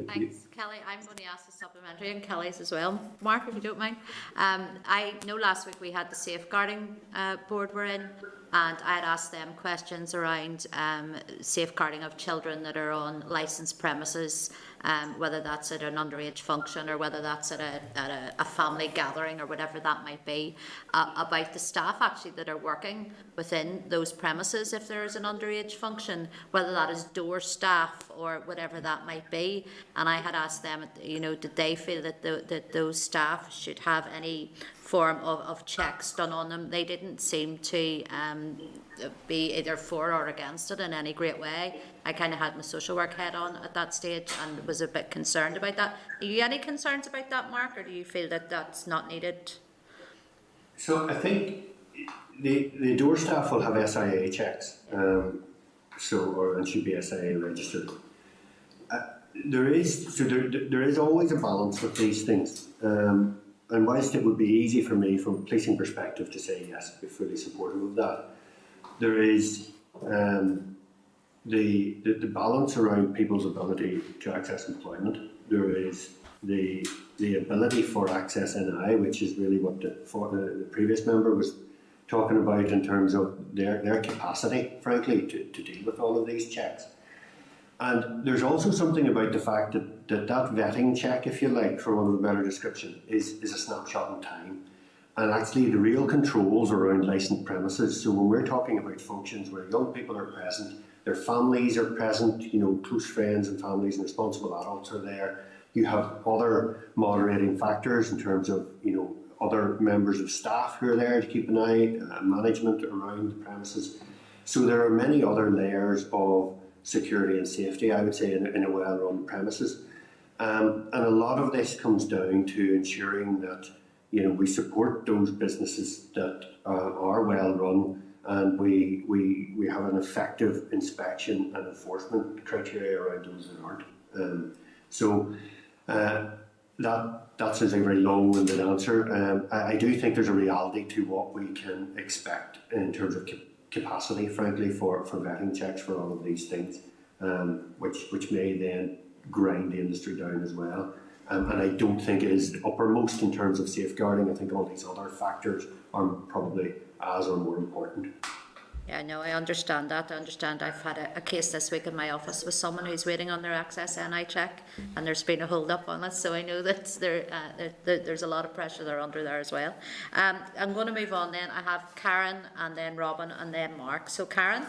Thanks, Kelly. I'm going to ask a supplementary, and Kelly's as well. Mark, if you don't mind. I know last week we had the safeguarding board we're in, and I had asked them questions around safeguarding of children that are on licensed premises, whether that's at an underage function or whether that's at a family gathering or whatever that might be, about the staff actually that are working within those premises if there is an underage function, whether that is door staff or whatever that might be. And I had asked them, did they feel that those staff should have any form of checks done on them. They didn't seem to be either for or against it in any great way. I kind of had my social work head on at that stage and was a bit concerned about that. Are you any concerns about that, Mark, or do you feel that that's not needed? So I think the door staff will have SIA checks, and should be SIA registered. There is always a balance with these things, and whilst it would be easy for me from a policing perspective to say yes, be fully supportive of that, there is the balance around people's ability to access employment. There is the ability for access NI, which is really what the previous member was talking about in terms of their capacity, frankly, to deal with all of these checks. And there's also something about the fact that vetting check, if you like, for want of a better description, is a snapshot in time. And actually the real controls around licensed premises. So when we're talking about functions where young people are present, their families are present, close friends and families and responsible adults are there. You have other moderating factors in terms of, other members of staff who are there to keep an eye, management around the premises. So there are many other layers of security and safety, I would say, in a well-run premises. And a lot of this comes down to ensuring that, we support those businesses that are well-run, and we have an effective inspection and enforcement criteria around those that aren't. That's a very long-winded answer. I do think there's a reality to what we can expect in terms of capacity, frankly, for vetting checks for all of these things, which may then grind the industry down as well. And I don't think it is uppermost in terms of safeguarding. I think all these other factors are probably as or more important. Yeah, no, I understand that. I've had a case this week in my office with someone who's waiting on their access NI check, and there's been a hold up on it, so I know that there's a lot of pressure they're under there as well. I'm going to move on then. I have Karen and then Robin and then Mark. So Karen?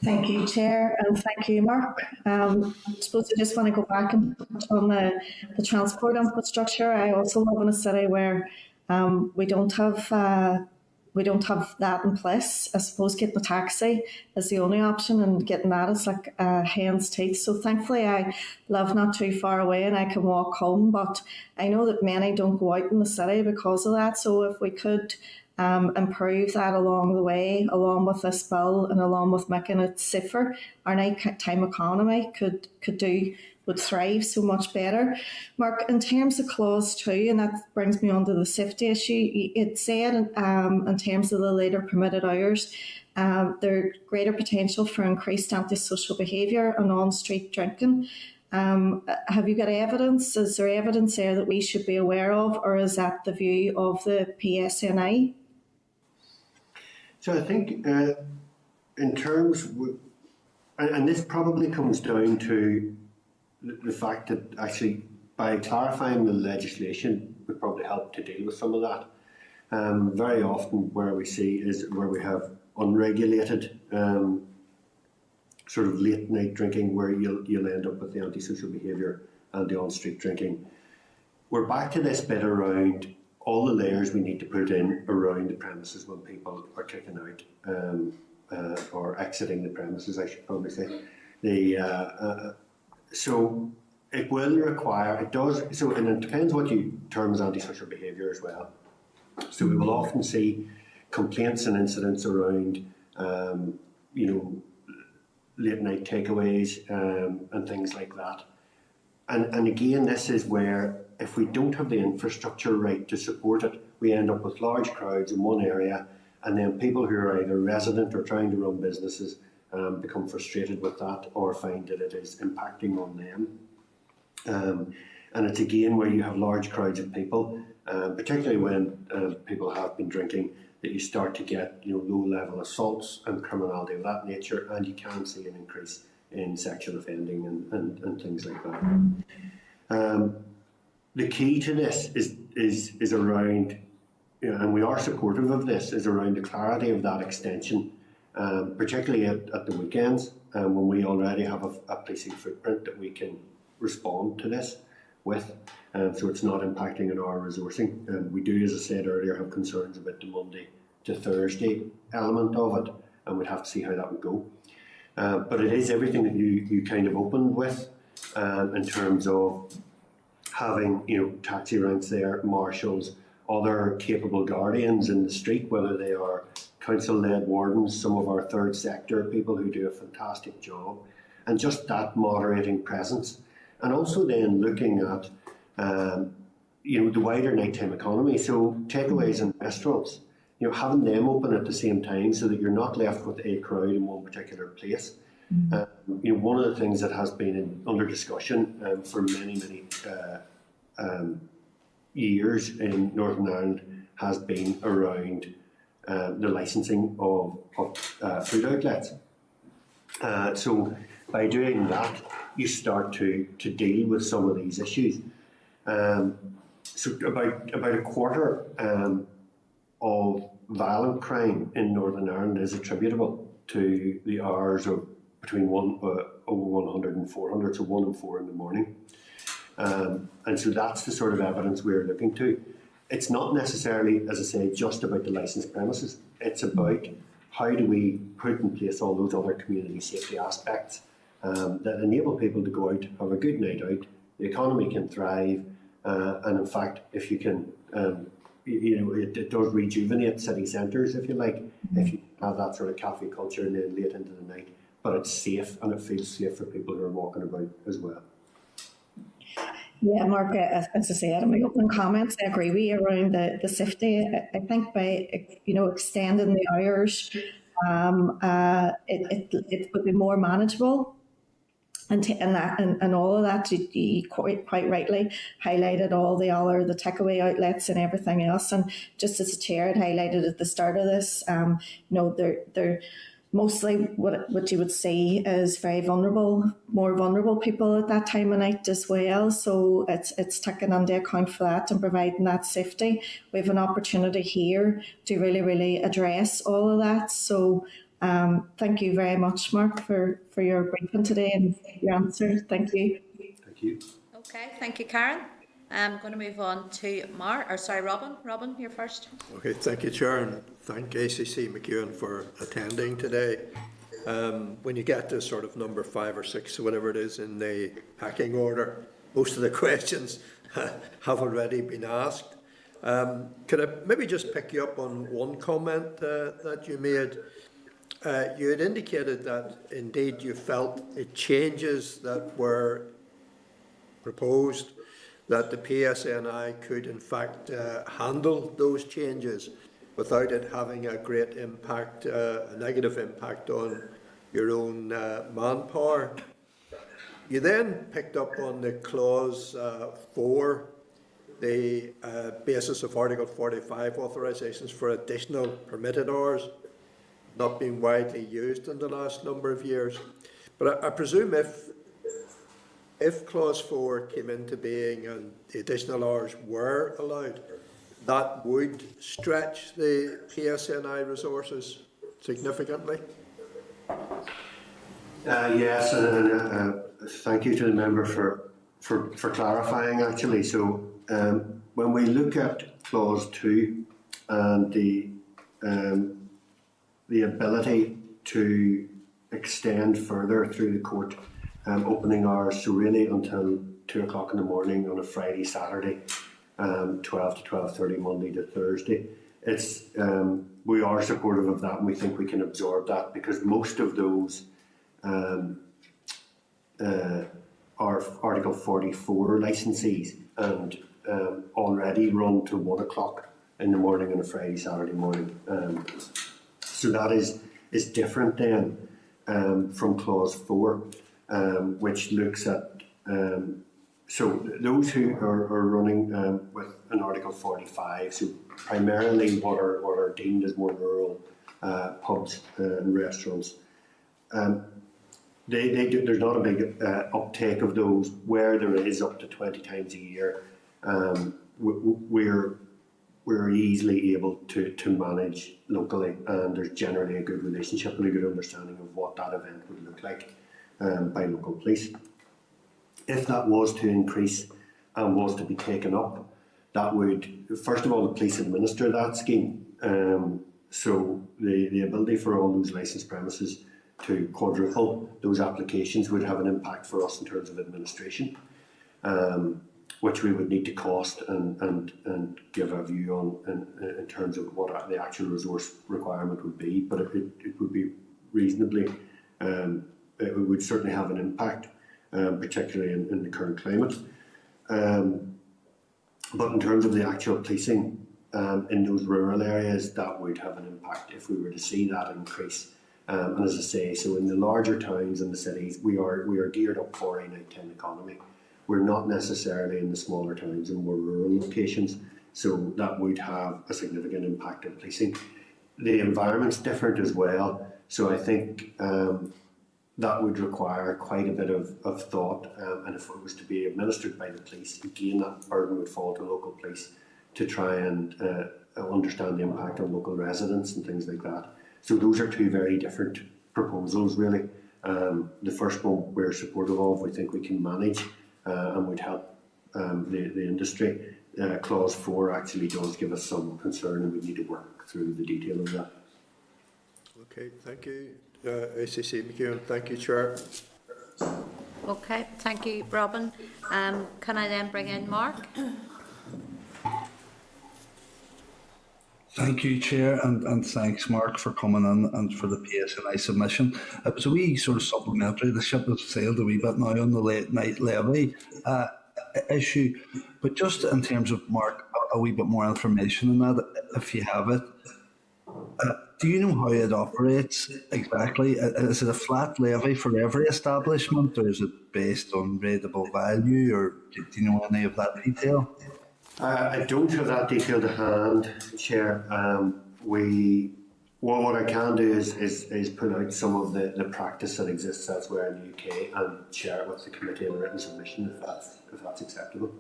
Thank you, Chair, and thank you, Mark. I suppose I just want to go back on the transport infrastructure. I also live in a city where we don't have that in place. I suppose getting a taxi is the only option, and getting that is like hen's teeth. So thankfully I live not too far away and I can walk home, but I know that many don't go out in the city because of that. So if we could improve that along the way, along with this bill and along with making it safer, our nighttime economy would thrive so much better. Mark, in terms of clause 2, and that brings me on to the safety issue, it said in terms of the later permitted hours, there's greater potential for increased antisocial behaviour and on-street drinking. Have you got evidence? Is there evidence there that we should be aware of, or is that the view of the PSNI? So I think in terms, and this probably comes down to the fact that actually by clarifying the legislation would probably help to deal with some of that. Very often where we see is where we have unregulated sort of late night drinking, where you'll end up with the antisocial behaviour and the on-street drinking. We're back to this bit around all the layers we need to put in around the premises when people are kicking out or exiting the premises, I should probably say. So it will require, it does, so, and it depends what you term as antisocial behaviour as well. So we will often see complaints and incidents around, late night takeaways and things like that. And again, this is where if we don't have the infrastructure right to support it, we end up with large crowds in one area, and then people who are either resident or trying to run businesses become frustrated with that or find that it is impacting on them. And it's again where you have large crowds of people, particularly when people have been drinking, that you start to get low-level assaults and criminality of that nature, and you can see an increase in sexual offending and things like that. The key to this is around, and we are supportive of this, is around the clarity of that extension, particularly at the weekends, when we already have a policing footprint that we can respond to this. with. So it's not impacting on our resourcing. We do, as I said earlier, have concerns about the Monday to Thursday element of it, and we'd have to see how that would go. But it is everything that you kind of opened with, in terms of having, you know, taxi ranks there, marshals, other capable guardians in the street, whether they are council-led wardens, some of our third sector people who do a fantastic job, and just that moderating presence. And also then looking at, you know, the wider nighttime economy. So takeaways and restaurants, you know, having them open at the same time so that you're not left with a crowd in one particular place. You know, one of the things that has been under discussion for many years in Northern Ireland has been around the licensing of food outlets. So by doing that, you start to deal with some of these issues. So about a quarter of violent crime in Northern Ireland is attributable to the hours of between over 100 and 400, so 1 and 4 in the morning. And so that's the sort of evidence we're looking to. It's not necessarily, as I say, just about the licensed premises. It's about how do we put in place all those other community safety aspects that enable people to go out, have a good night out, the economy can thrive, and in fact, if you can, you know, it does rejuvenate city centres, if you like, if you have that sort of cafe culture and then late into the night, but it's safe and it feels safe for people who are walking about as well. Yeah, Mark, as I said in my opening comments, I agree with you around the safety. I think by, you know, extending the hours, it would be more manageable. And all of that, you quite rightly highlighted all the takeaway outlets and everything else. And just as the chair had highlighted at the start of this, you know, they're mostly what you would see is more vulnerable people at that time of night as well. So it's taken into account for that and providing that safety. We have an opportunity here to really address all of that. So thank you very much, Mark, for your briefing today and your answer. Thank you. Thank you. Okay, thank you, Karen. I'm going to move on to Robin. Robin, you're first. Okay, thank you, Chair, and thank ACC McEwan for attending today. When you get to sort of number 5 or 6, whatever it is in the packing order, most of the questions have already been asked. Could I maybe just pick you up on one comment that you made? You had indicated that indeed you felt the changes that were proposed, that the PSNI could in fact handle those changes without it having a great impact, a negative impact on your own manpower. You then picked up on the clause 4, the basis of Article 45 authorisations for additional permitted hours, not being widely used in the last number of years. But I presume if clause 4 came into being and the additional hours were allowed, that would stretch the PSNI resources significantly? Yes, and thank you to the member for clarifying actually. So when we look at clause 2 and the ability to extend further through the court opening hours, so really until 2 o'clock in the morning on a Friday, Saturday, 12 to 12:30 Monday to Thursday. It's we are supportive of that, and we think we can absorb that because most of those are Article 44 licensees and already run to 1 o'clock in the morning on a Friday, Saturday morning. So that is different then from clause 4. Which looks at so those who are running with an Article 45, so primarily what are deemed as more rural pubs and restaurants. There's not a big uptake of those. Where there is up to 20 times a year, we're easily able to manage locally, and there's generally a good relationship and a good understanding of what that event would look like by local police. If that was to increase and was to be taken up, that would, first of all, the police administer that scheme. So the ability for all those licensed premises to quadruple those applications would have an impact for us in terms of administration, which we would need to cost and give a view on in terms of what the actual resource requirement would be. But it would be reasonably, it would certainly have an impact, particularly in the current climate. But in terms of the actual policing in those rural areas, that would have an impact if we were to see that increase. And as I say, so in the larger towns and the cities, we are geared up for a nighttime economy. We're not necessarily in the smaller towns and more rural locations, so that would have a significant impact on policing. The environment's different as well, so I think that would require quite a bit of thought, and if it was to be administered by the police, again, that burden would fall to local police to try and understand the impact on local residents and things like that. So those are two very different proposals, really. The first one we're supportive of, we think we can manage and would help the industry. Clause 4 actually does give us some concern, and we need to work through the detail of that. Okay, thank you. ACC McEwan, thank you, Chair. Okay, thank you, Robin. Can I then bring in Mark? Thank you, Chair, and thanks, Mark, for coming in and for the PSNI submission. It was a wee sort of supplementary. The ship has sailed a wee bit now on the late night levy issue, but just in terms of, Mark, a wee bit more information on that, if you have it. Do you know how it operates exactly? Is it a flat levy for every establishment, or is it based on rateable value, or do you know any of that detail? I don't have that detail to hand, Chair. What I can do is pull out some of the practice that exists elsewhere in the UK and share it with the committee in a written submission, if that's acceptable.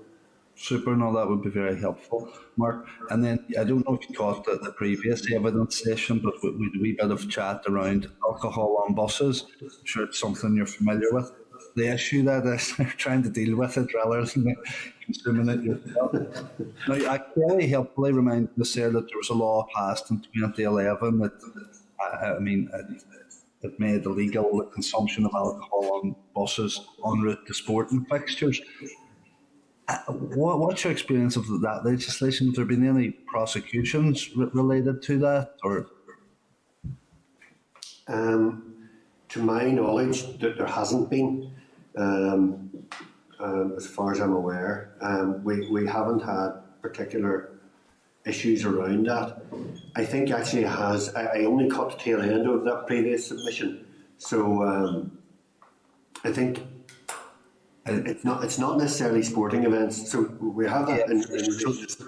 Super, no, that would be very helpful, Mark. And then, I don't know if you caught the previous evidence session, but we had a wee bit of chat around alcohol on buses. I'm sure it's something you're familiar with. The issue that is, they're trying to deal with it rather than consuming it yourself. Now, I clearly helpfully remind us there that there was a law passed in 2011 that, it made illegal the consumption of alcohol on buses en route to sporting fixtures. What's your experience of that legislation? Have there been any prosecutions related to that, or? To my knowledge, there hasn't been. As far as I'm aware, we haven't had particular issues around that. I think actually it has. I only caught the tail end of that previous submission, so I think it's not necessarily sporting events. So we have that.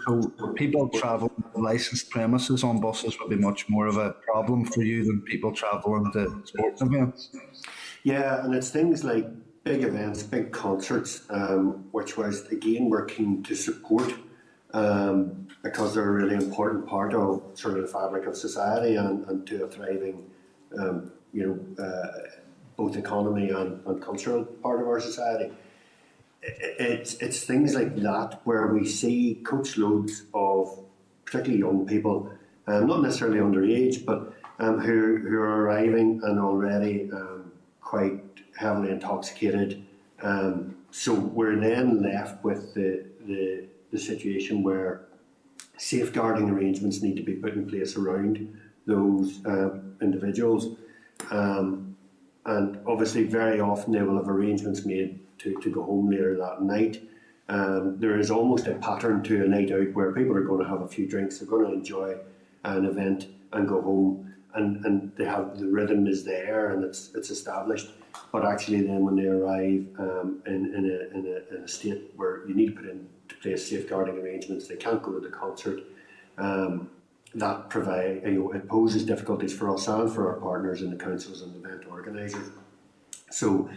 So people travel licensed premises on buses would be much more of a problem for you than people travelling to sports events. Yeah, and it's things like big events, big concerts, which was again we're keen to support because they're a really important part of sort of the fabric of society and to a thriving, both economy and cultural part of our society. It's things like that where we see coach loads of particularly young people, not necessarily underage, but who are arriving and already quite heavily intoxicated. So we're then left with the situation where safeguarding arrangements need to be put in place around those individuals. And obviously very often they will have arrangements made to go home later that night. There is almost a pattern to a night out where people are going to have a few drinks, they're going to enjoy an event and go home, and they have the rhythm is there and it's established. But actually then when they arrive in a state where you need to put into place safeguarding arrangements, they can't go to the concert. That it poses difficulties for us and for our partners in the councils and event organisers. So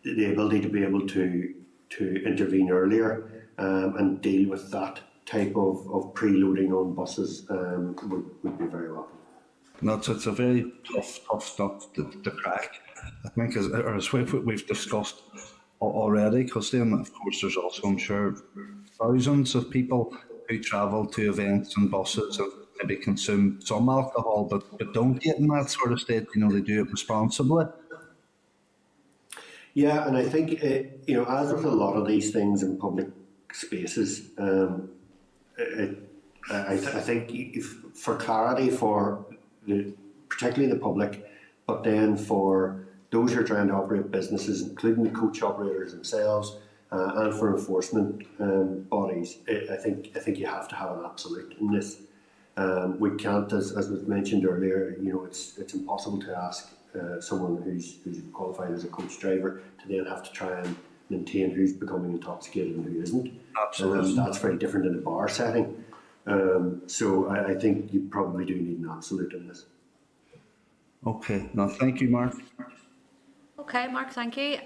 the ability to be able to intervene earlier and deal with that type of preloading on buses would be very welcome. No, it's a very tough stuff to crack. I think as we've discussed, already, because then, of course, there's also, I'm sure, thousands of people who travel to events and buses and maybe consume some alcohol, but don't get in that sort of state. They do it responsibly. Yeah, and I think, as with a lot of these things in public spaces, I think for clarity for particularly the public, but then for those who are trying to operate businesses, including the coach operators themselves, and for enforcement bodies, I think you have to have an absolute in this. We can't, as was mentioned earlier, it's impossible to ask someone who's qualified as a coach driver to then have to try and maintain who's becoming intoxicated and who isn't. Absolutely. That's very different in a bar setting. So I think you probably do need an absolute in this. Okay. No, thank you, Mark. Okay, Mark, thank you.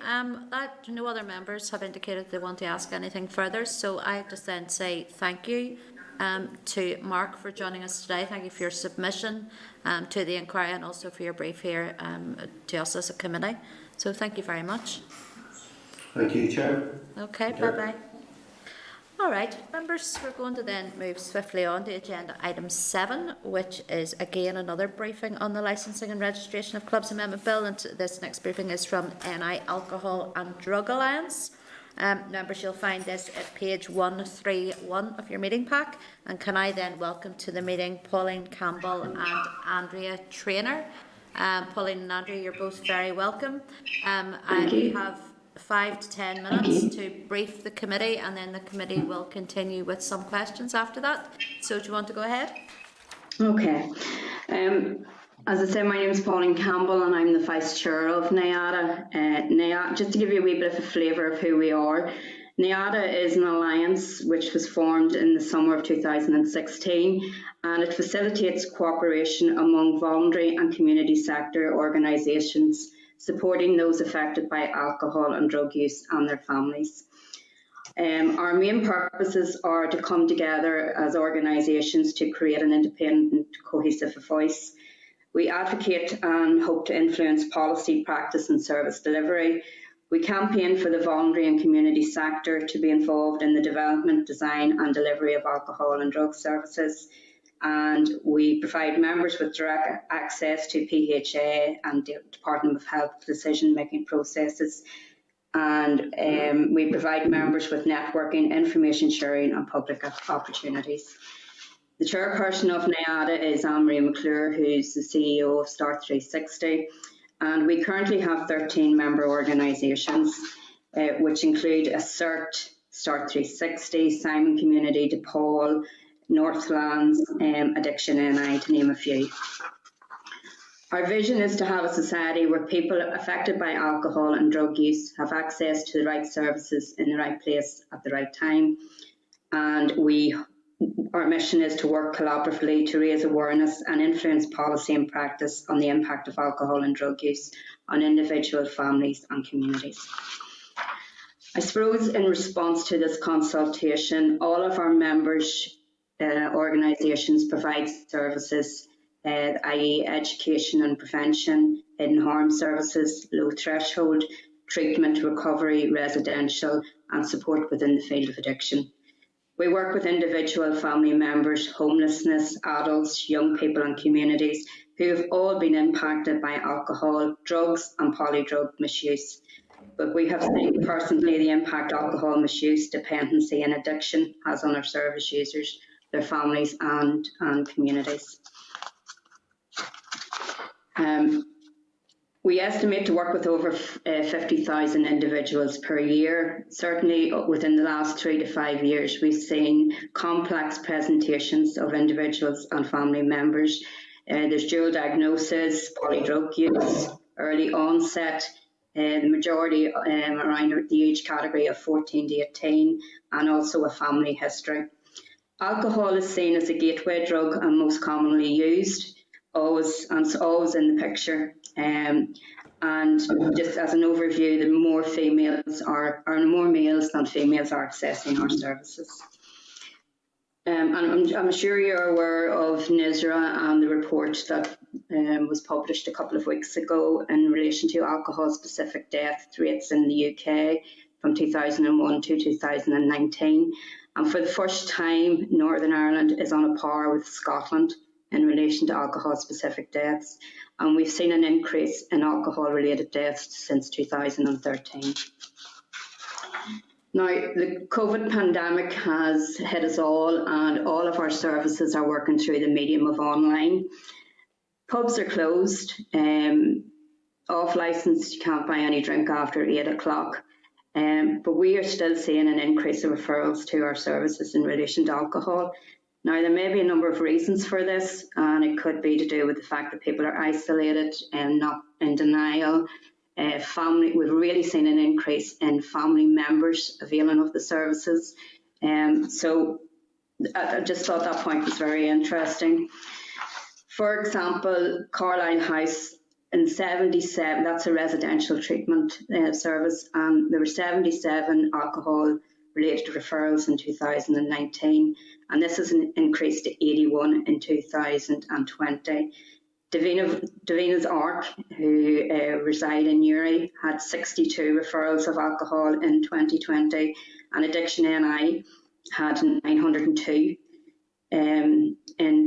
No other members have indicated they want to ask anything further, so I just then say thank you to Mark for joining us today. Thank you for your submission to the inquiry and also for your brief here to us as a committee. So thank you very much. Thank you, Chair. Okay, bye-bye. All right, members, we're going to then move swiftly on to agenda item 7, which is again another briefing on the Licensing and Registration of Clubs Amendment Bill, and this next briefing is from NI Alcohol and Drug Alliance. Members, you'll find this at page 131 of your meeting pack, and can I then welcome to the meeting Pauline, Campbell and Andrea Trainor. Pauline and Andrea, you're both very welcome. You have 5 to 10 minutes to brief the committee, and then the committee will continue with some questions after that. So do you want to go ahead? Okay. As I said, my name is Pauline Campbell and I'm the Vice Chair of NIADA. Just to give you a wee bit of a flavour of who we are, NIADA is an alliance which was formed in the summer of 2016, and it facilitates cooperation among voluntary and community sector organisations supporting those affected by alcohol and drug use and their families. Our main purposes are to come together as organisations to create an independent, cohesive voice. We advocate and hope to influence policy, practice and service delivery. We campaign for the voluntary and community sector to be involved in the development, design and delivery of alcohol and drug services. And we provide members with direct access to PHA and the Department of Health decision-making processes. And we provide members with networking, information sharing and public opportunities. The chairperson of NIADA is Anne-Marie McClure, who's the CEO of Start 360. And we currently have 13 member organisations, which include Assert, Start 360, Simon Community, DePaul, Northlands, Addiction NI, to name a few. Our vision is to have a society where people affected by alcohol and drug use have access to the right services in the right place at the right time. And our mission is to work collaboratively to raise awareness and influence policy and practice on the impact of alcohol and drug use on individual families and communities. I suppose in response to this consultation, all of our members organisations provide services, i.e. education and prevention, hidden harm services, low threshold, treatment, recovery, residential and support within the field of addiction. We work with individual family members, homelessness, adults, young people and communities who have all been impacted by alcohol, drugs and polydrug misuse. But we have seen personally the impact alcohol misuse, dependency and addiction has on our service users, their families and communities. We estimate to work with over 50,000 individuals per year. Certainly within the last 3 to 5 years, we've seen complex presentations of individuals and family members. There's dual diagnosis, polydrug use, early onset, the majority around the age category of 14 to 18, and also a family history. Alcohol is seen as a gateway drug and most commonly used, always in the picture. And just as an overview, the more females are more males than females are accessing our services. And I'm sure you're aware of NISRA and the report that was published a couple of weeks ago in relation to alcohol-specific death rates in the UK. from 2001 to 2019. And for the first time, Northern Ireland is on a par with Scotland in relation to alcohol-specific deaths. And we've seen an increase in alcohol-related deaths since 2013. Now, the COVID pandemic has hit us all, and all of our services are working through the medium of online. Pubs are closed. Off licence, you can't buy any drink after 8 o'clock. But we are still seeing an increase of referrals to our services in relation to alcohol. Now, there may be a number of reasons for this, and it could be to do with the fact that people are isolated and not in denial. We've really seen an increase in family members availing of the services. So I just thought that point was very interesting. For example, Carlisle House in 77, that's a residential treatment service, and there were 77 alcohol-related referrals in 2019, and this has increased to 81 in 2020. Davina's Ark, who reside in Newry, had 62 referrals of alcohol in 2020, and Addiction NI had 902 in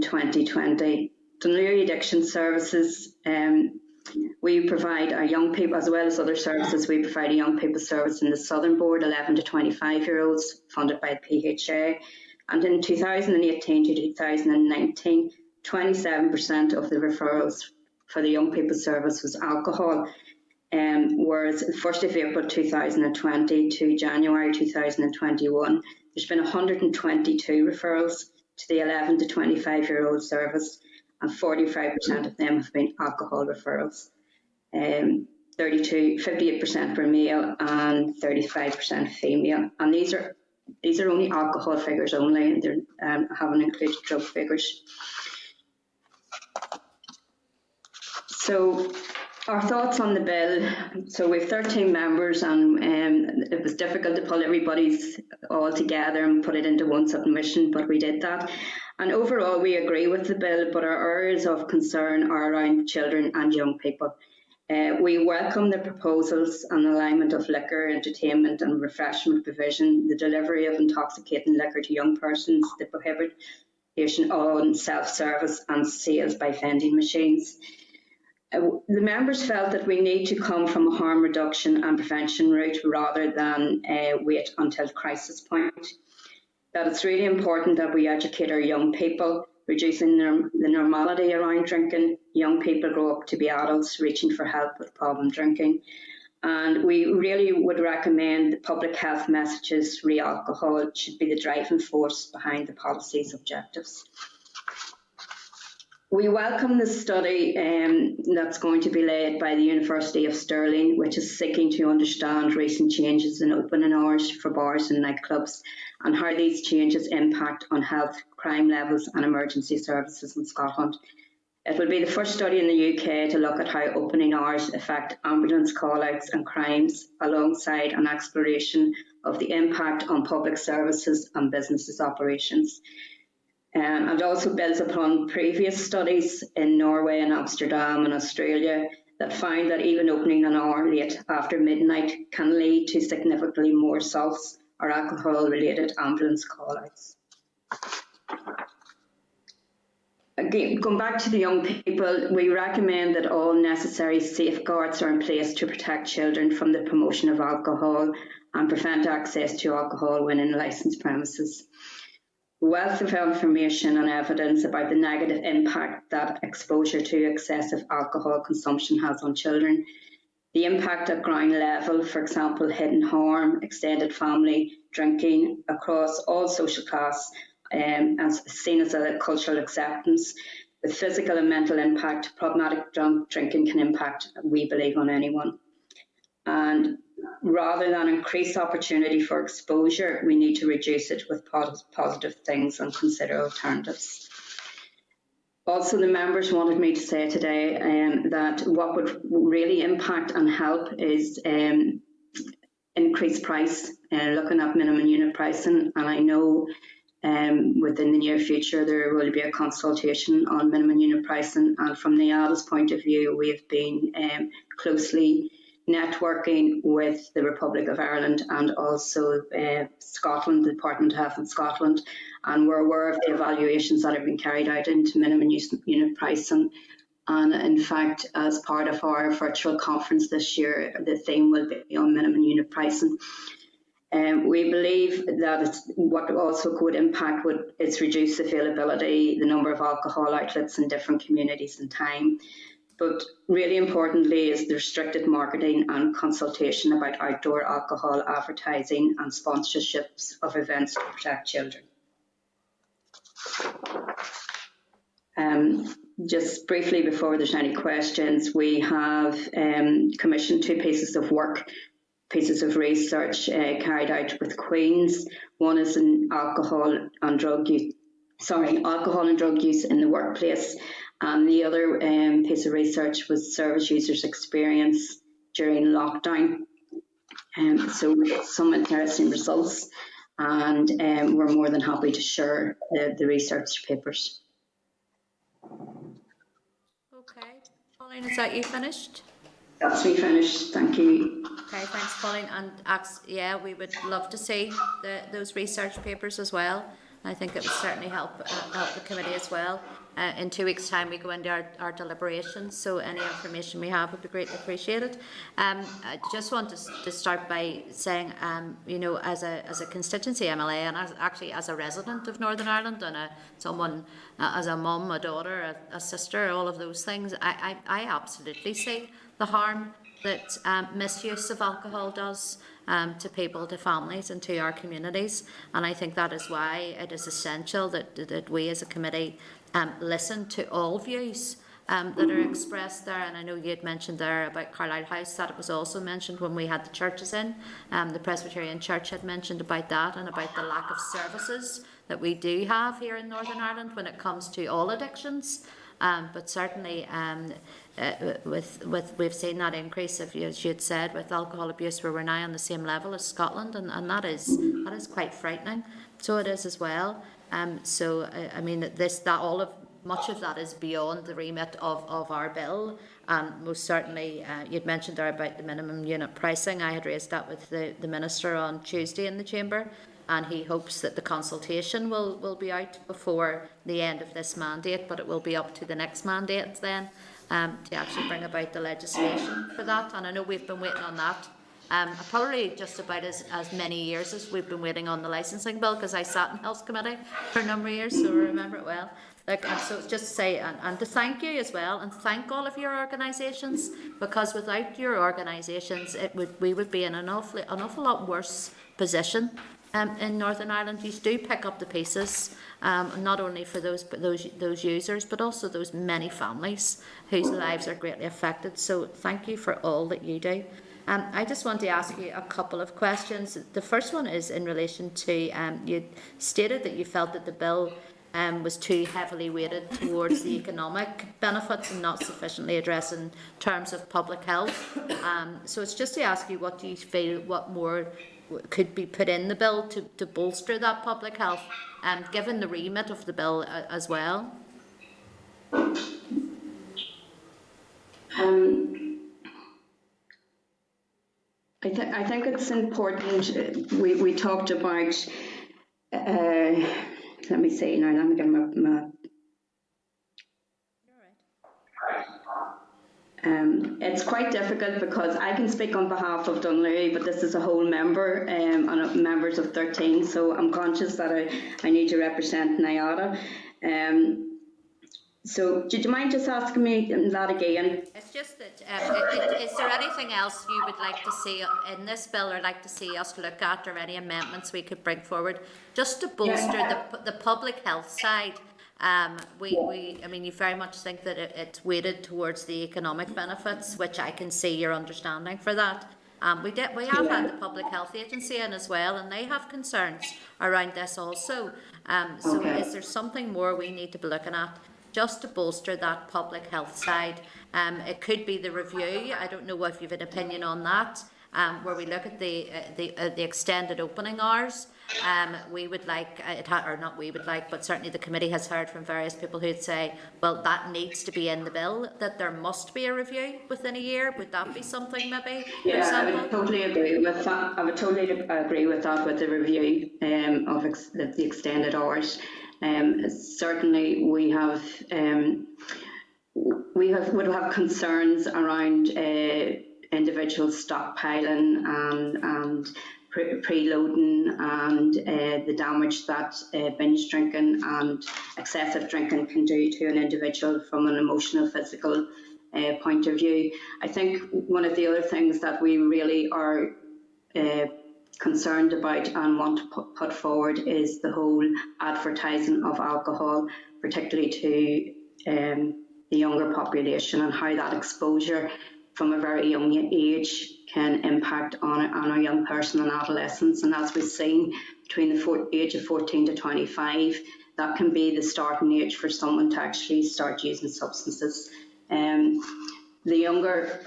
2020. Dunleary Addiction Services, we provide our young people, as well as other services, we provide a young people service in the Southern Board, 11 to 25-year-olds, funded by the PHA. And in 2018 to 2019, 27% of the referrals for the young people service was alcohol, whereas 1st of April 2020 to January 2021, there's been 122 referrals to the 11 to 25-year-old service, and 45% of them have been alcohol referrals. 58% were male and 35% female, and these are only alcohol figures only, and they haven't included drug figures. So our thoughts on the bill. So we have 13 members, and it was difficult to pull everybody's all together and put it into one submission, but we did that. And overall, we agree with the bill, but our areas of concern are around children and young people. We welcome the proposals on alignment of liquor, entertainment and refreshment provision, the delivery of intoxicating liquor to young persons, the prohibition on self-service and sales by vending machines. The members felt that we need to come from a harm reduction and prevention route rather than wait until crisis point. That it's really important that we educate our young people, reducing the normality around drinking. Young people grow up to be adults reaching for help with problem drinking. And we really would recommend that public health messages re alcohol should be the driving force behind the policy's objectives. We welcome the study that's going to be led by the University of Stirling, which is seeking to understand recent changes in opening hours for bars and nightclubs and how these changes impact on health, crime levels and emergency services in Scotland. It will be the first study in the UK to look at how opening hours affect ambulance call-outs and crimes, alongside an exploration of the impact on public services and businesses' operations. And also builds upon previous studies in Norway and Amsterdam and Australia that found that even opening an hour late after midnight can lead to significantly more assaults or alcohol-related ambulance call-outs. Again, going back to the young people, we recommend that all necessary safeguards are in place to protect children from the promotion of alcohol and prevent access to alcohol when in licensed premises. Wealth of information and evidence about the negative impact that exposure to excessive alcohol consumption has on children. The impact at ground level, for example, hidden harm, extended family drinking across all social class, as seen as a cultural acceptance. The physical and mental impact problematic drunk drinking can impact, we believe, on anyone. And rather than increase opportunity for exposure, we need to reduce it with positive things and consider alternatives. Also, the members wanted me to say today that what would really impact and help is increased price, looking at minimum unit pricing. And I know within the near future there will be a consultation on minimum unit pricing. And from NIADA's point of view, we have been closely networking with the Republic of Ireland and also Scotland, the Department of Health in Scotland, and we're aware of the evaluations that have been carried out into minimum unit pricing. And in fact, as part of our virtual conference this year, the theme will be on minimum unit pricing. We believe that what also could impact is reduce availability, the number of alcohol outlets in different communities and time. But really importantly is the restricted marketing and consultation about outdoor alcohol advertising and sponsorships of events to protect children. Just briefly before there's any questions, we have commissioned 2 pieces of research carried out with Queen's. One is in alcohol and drug use in the workplace, and the other piece of research was service users' experience during lockdown. So we got some interesting results, and we're more than happy to share the research papers. Okay, Pauline, is that you finished? That's me finished, thank you. Okay, thanks, Pauline. And yeah, we would love to see those research papers as well. I think it would certainly help the committee as well. In 2 weeks' time, we go into our deliberations, so any information we have would be greatly appreciated. I just want to start by saying, you know, as a constituency MLA and as a resident of Northern Ireland and as a mum, a daughter, a sister, all of those things, I absolutely see the harm that misuse of alcohol does to people, to families and to our communities. And I think that is why it is essential that we as a committee listen to all views that are expressed there. And I know you had mentioned there about Carlisle House, that it was also mentioned when we had the churches in. The Presbyterian Church had mentioned about that and about the lack of services that we do have here in Northern Ireland when it comes to all addictions. But certainly we've seen that increase, as you had said, with alcohol abuse, where we're now on the same level as Scotland, and that is quite frightening. So it is as well. So I mean much of that is beyond the remit of our bill. Most certainly, you'd mentioned there about the minimum unit pricing. I had raised that with the Minister on Tuesday in the Chamber, and he hopes that the consultation will be out before the end of this mandate, but it will be up to the next mandate then to actually bring about the legislation for that. And I know we've been waiting on that probably just about as many years as we've been waiting on the licensing bill, because I sat in Health Committee for a number of years, so I remember it well. So it's just to say, and to thank you as well, and thank all of your organisations, because without your organisations, we would be in an awful lot worse position. In Northern Ireland, you do pick up the pieces, not only for those users, but also those many families whose lives are greatly affected. So thank you for all that you do. I just want to ask you a couple of questions. The first one is in relation to, you stated that you felt that the bill was too heavily weighted towards the economic benefits and not sufficiently addressed in terms of public health. So it's just to ask you, what do you feel, what more could be put in the bill to bolster that public health, given the remit of the bill as well? I think it's important. We talked about. Let me see now. Let me get my. It's quite difficult because I can speak on behalf of Dunleary, but this is a whole member and members of 13, so I'm conscious that I need to represent NIADA. So do you mind just asking me that again? It's just that, is there anything else you would like to see in this bill, or like to see us look at, or any amendments we could bring forward just to bolster the public health side? I mean, you very much think that it's weighted towards the economic benefits, which I can see your understanding for that. We have had the Public Health Agency in as well, and they have concerns around this also. So is there something more we need to be looking at just to bolster that public health side? It could be the review. I don't know if you have an opinion on that, where we look at the extended opening hours. we would like, or not we would like, but certainly the committee has heard from various people who'd say, well, that needs to be in the bill, that there must be a review within a year. Would that be something maybe, for example? I would totally agree with that. I would totally agree with that, with the review of the extended hours. Certainly we would have concerns around individuals stockpiling and preloading and the damage that binge drinking and excessive drinking can do to an individual from an emotional, physical point of view. I think one of the other things that we really are concerned about and want to put forward is the whole advertising of alcohol, particularly to the younger population, and how that exposure from a very young age can impact on a young person and adolescents. And as we've seen, between the age of 14 to 25, that can be the starting age for someone to actually start using substances. The younger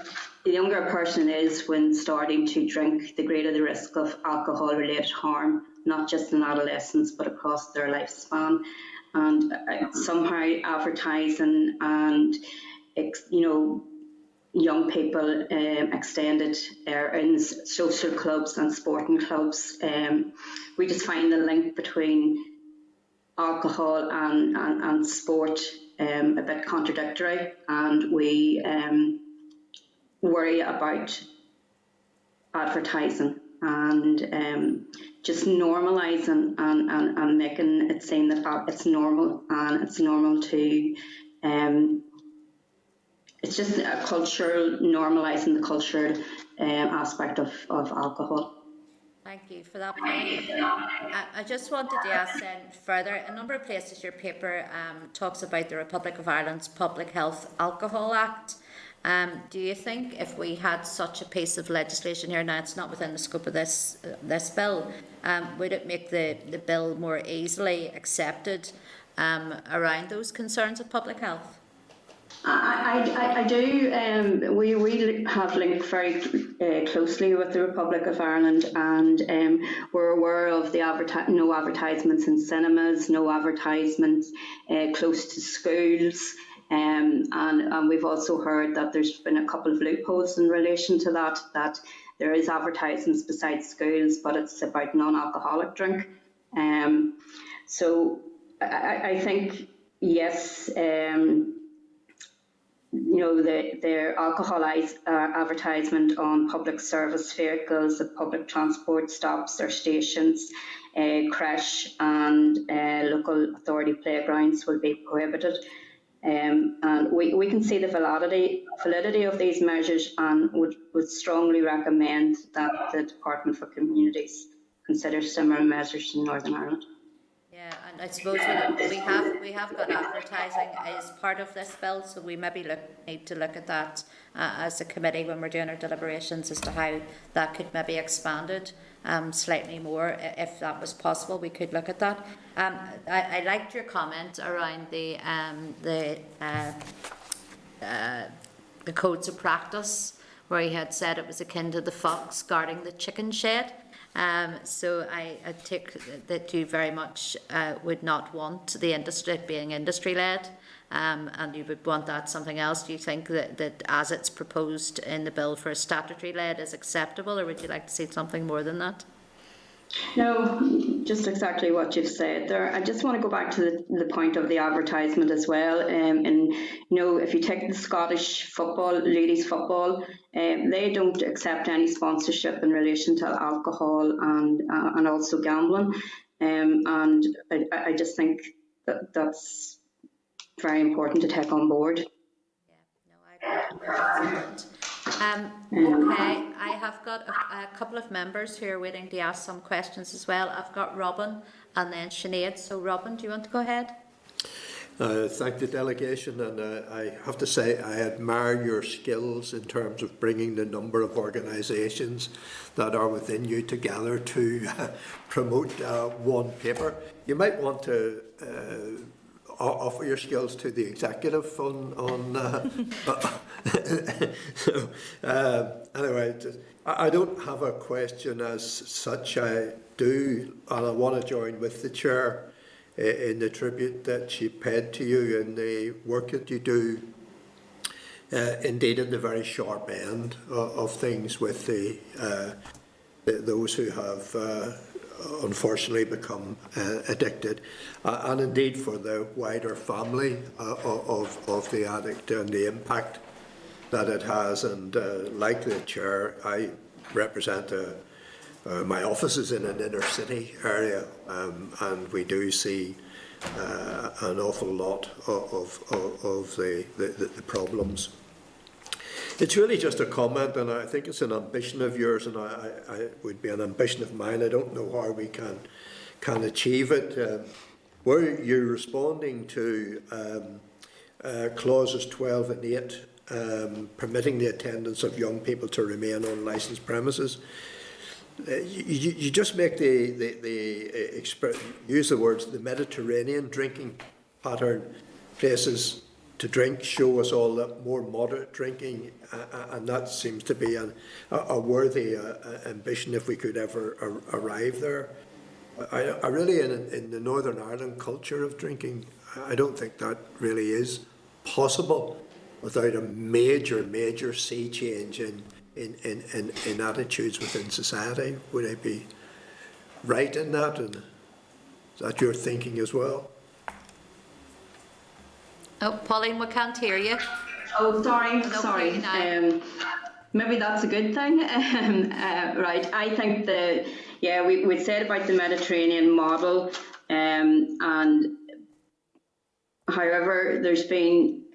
a person is when starting to drink, the greater the risk of alcohol-related harm, not just in adolescence, but across their lifespan. And somehow advertising and, young people extended in social clubs and sporting clubs, we just find the link between alcohol and sport a bit contradictory, and we worry about advertising and just normalising and making it seem that it's normal, and it's normal to it's just a cultural, normalising the cultural aspect of alcohol. Thank you for that, Pauline. I just wanted to ask then further, a number of places your paper talks about the Republic of Ireland's Public Health Alcohol Act. Do you think if we had such a piece of legislation here, now it's not within the scope of this bill, would it make the bill more easily accepted around those concerns of public health? I do. We have linked very closely with the Republic of Ireland, and we're aware of the no advertisements in cinemas, no advertisements close to schools, and we've also heard that there's been a couple of loopholes in relation to that there is advertisements besides schools, but it's about non-alcoholic drink. So I think, yes, their alcohol advertisement on public service vehicles, at public transport stops or stations, creche and local authority playgrounds will be prohibited. And we can see the validity of these measures, and would strongly recommend that the Department for Communities consider similar measures in Northern Ireland. Yeah, and I suppose we have got advertising as part of this bill, so we maybe need to look at that as a committee when we're doing our deliberations as to how that could maybe expanded slightly more. If that was possible, we could look at that. I liked your comment around the codes of practice, where he had said it was akin to the fox guarding the chicken shed. So I take that you very much would not want the industry being industry-led, and you would want that something else. Do you think that as it's proposed in the bill for a statutory-led is acceptable, or would you like to see something more than that? No, just exactly what you've said there. I just want to go back to the point of the advertisement as well. And if you take the Scottish football, ladies football, they don't accept any sponsorship in relation to alcohol and also gambling. And I just think that's very important to take on board. Yeah, no, I agree. Okay, I have got a couple of members who are waiting to ask some questions as well. I've got Robin and then Sinead. So Robin, do you want to go ahead? Thank the delegation, and I have to say I admire your skills in terms of bringing the number of organisations that are within you together to promote one paper. You might want to offer your skills to the executive on so, anyway, I don't have a question as such. I do, and I want to join with the chair in the tribute that she paid to you and the work that you do, indeed at the very sharp end of things with those who have unfortunately become addicted, and indeed for the wider family of the addict and the impact that it has. And like the chair, I represent my office is in an inner city area, and we do see an awful lot of the problems. It's really just a comment, and I think it's an ambition of yours, and I would be an ambition of mine. I don't know how we can achieve it. Were you responding to clauses 12 and 8, permitting the attendance of young people to remain on licensed premises? You just make use the words the Mediterranean drinking pattern, places to drink, show us all that more moderate drinking, and that seems to be a worthy ambition if we could ever arrive there. I really, in the Northern Ireland culture of drinking, I don't think that really is possible without a major sea change in attitudes within society. Would I be right in that? And is that your thinking as well? Oh, Pauline, we can't hear you. Oh, sorry. Maybe that's a good thing. Right. I think we said about the Mediterranean model, and however, there's been.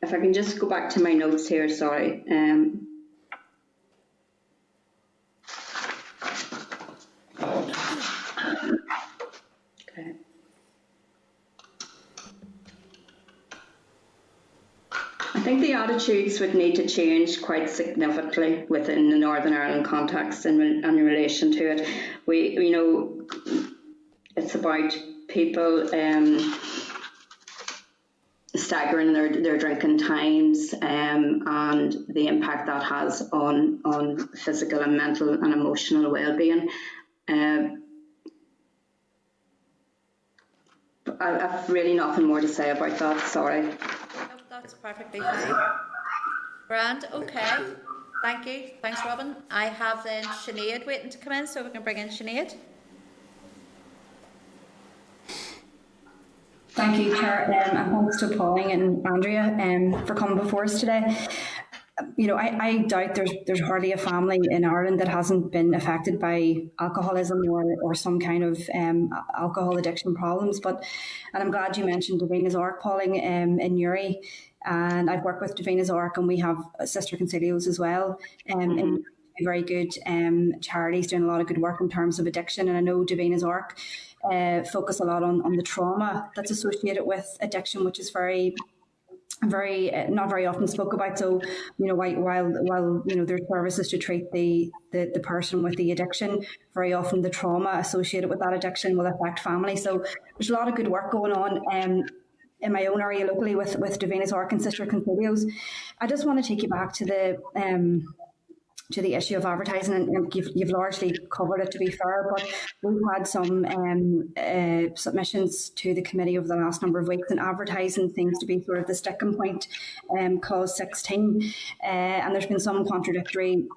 If I can just go back to my notes here, sorry. Okay. I think the attitudes would need to change quite significantly within the Northern Ireland context in relation to it. It's about people staggering their drinking times, and the impact that has on physical and mental and emotional well-being. I've really nothing more to say about that, sorry. No, that's perfectly fine. Grand, okay. Thank you. Thanks, Robin. I have then Sinead waiting to come in, so we can bring in Sinead. Thank you, Chair, and thanks to Pauline and Andrea for coming before us today. I doubt there's hardly a family in Ireland that hasn't been affected by alcoholism or some kind of alcohol addiction problems. And I'm glad you mentioned Davina's Ark, Pauline, in Uri. And I've worked with Davina's Ark, and we have Sister Concilios as well. In very good charities doing a lot of good work in terms of addiction. And I know Davina's Ark focus a lot on the trauma that's associated with addiction, which is very not very often spoke about. So while there's services to treat the person with the addiction, very often the trauma associated with that addiction will affect family. So there's a lot of good work going on in my own area locally with Davina's Ark and Sister Concilios. I just want to take you back to the issue of advertising, and you've largely covered it, to be fair, but we've had some submissions to the committee over the last number of weeks, and advertising seems to be sort of the sticking point, clause 16, and there's been some contradictory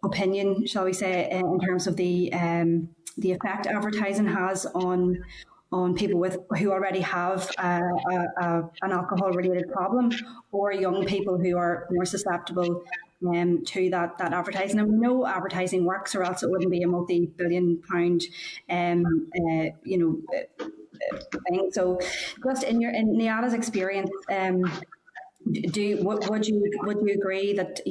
opinion, shall we say, in terms of the effect advertising has on people who already have an alcohol-related problem, or young people who are more susceptible to that advertising. And we know advertising works, or else it wouldn't be a multi-billion-pound thing. So just in Niamh's experience, would you agree that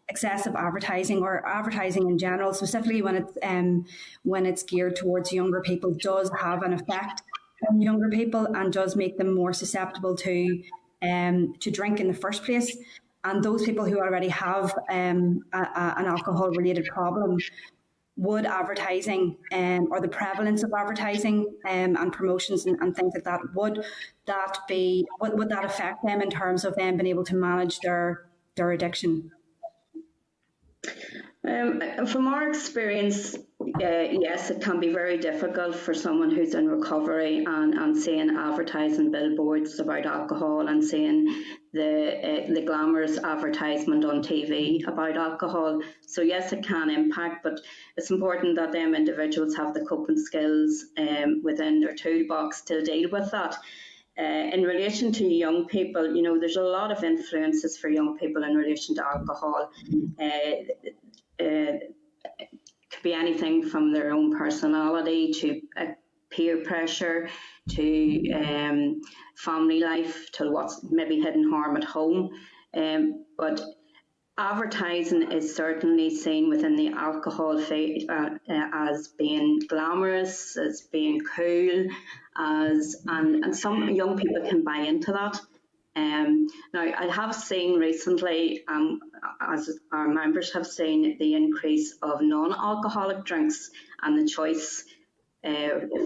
excessive advertising, or advertising in general, specifically when it's geared towards younger people, does have an effect on younger people and does make them more susceptible to drink in the first place? And those people who already have an alcohol-related problem, would advertising or the prevalence of advertising and promotions and things like that, would that affect them in terms of them being able to manage their addiction? From our experience, yes, it can be very difficult for someone who's in recovery and seeing advertising billboards about alcohol and seeing the glamorous advertisement on TV about alcohol. So yes, it can impact, but it's important that them individuals have the coping skills within their toolbox to deal with that. In relation to young people, you know, there's a lot of influences for young people in relation to alcohol. Could be anything from their own personality to peer pressure to family life to what's maybe hidden harm at home. But advertising is certainly seen within the alcohol as being glamorous, as being cool, and some young people can buy into that. Now, I have seen recently, as our members have seen, the increase of non-alcoholic drinks and the choice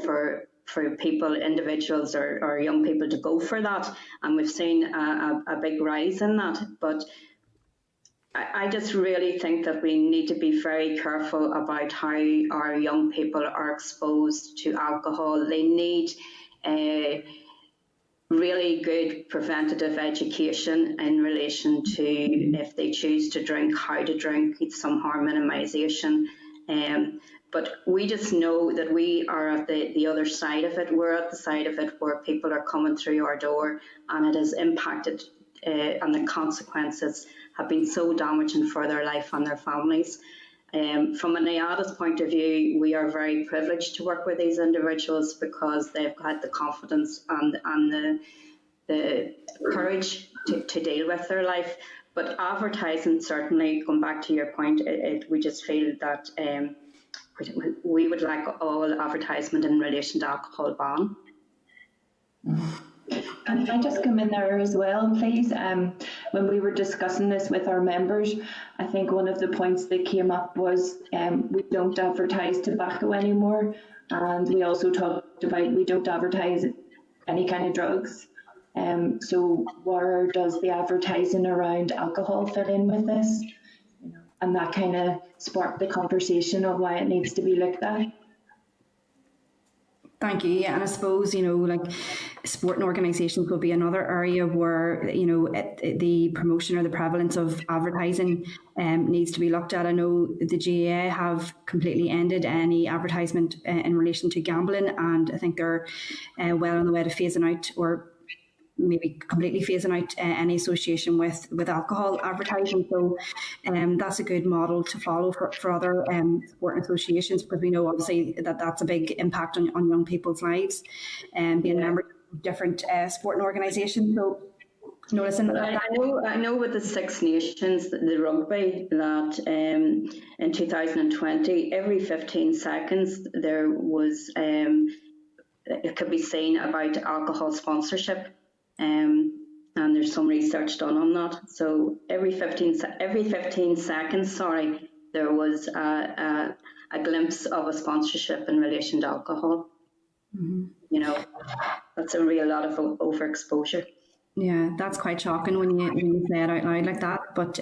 for people, individuals or young people to go for that. And we've seen a big rise in that. But I just really think that we need to be very careful about how our young people are exposed to alcohol. They need really good preventative education in relation to if they choose to drink, how to drink, some harm minimisation. But we just know that we are at the other side of it. We're at the side of it where people are coming through our door and it has impacted and the consequences have been so damaging for their life and their families. From a NIADA's point of view, we are very privileged to work with these individuals because they've had the confidence and the courage to deal with their life. But advertising, certainly, going back to your point, we just feel that we would like all advertisement in relation to alcohol ban. And can I just come in there as well, please? When we were discussing this with our members, I think one of the points that came up was we don't advertise tobacco anymore, and we also talked about we don't advertise any kind of drugs. So where does the advertising around alcohol fit in with this? And that kind of sparked the conversation of why it needs to be looked at. Thank you. Yeah, and I suppose, like sporting organisations will be another area where, the promotion or the prevalence of advertising needs to be looked at. I know the GAA have completely ended any advertisement in relation to gambling, and I think they're well on the way to phasing out or maybe completely phasing out any association with alcohol advertising. So that's a good model to follow for other sporting associations, because we know obviously that that's a big impact on young people's lives and being members of different sporting organisations. So I know with the Six Nations, the rugby, that in 2020, every 15 seconds there was, it could be seen about alcohol sponsorship. And there's some research done on that. So every 15 seconds, there was a glimpse of a sponsorship in relation to alcohol. Mm-hmm. That's a real lot of overexposure. Yeah, that's quite shocking when you say it out loud like that. But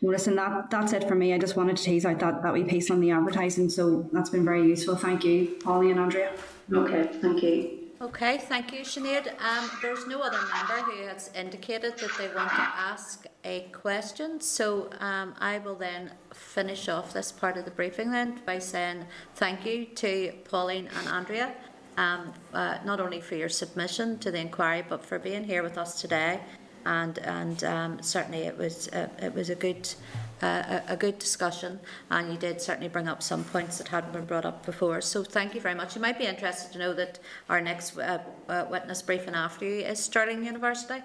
listen, that's it for me. I just wanted to tease out that wee piece on the advertising. So that's been very useful. Thank you, Pauline and Andrea. Okay, thank you. Okay, thank you, Sinead. There's no other member who has indicated that they want to ask a question, so I will then finish off this part of the briefing then by saying thank you to Pauline and Andrea, not only for your submission to the inquiry, but for being here with us today. And certainly it was a good discussion, and you did certainly bring up some points that hadn't been brought up before. So thank you very much. You might be interested to know that our next witness briefing after you is Stirling University.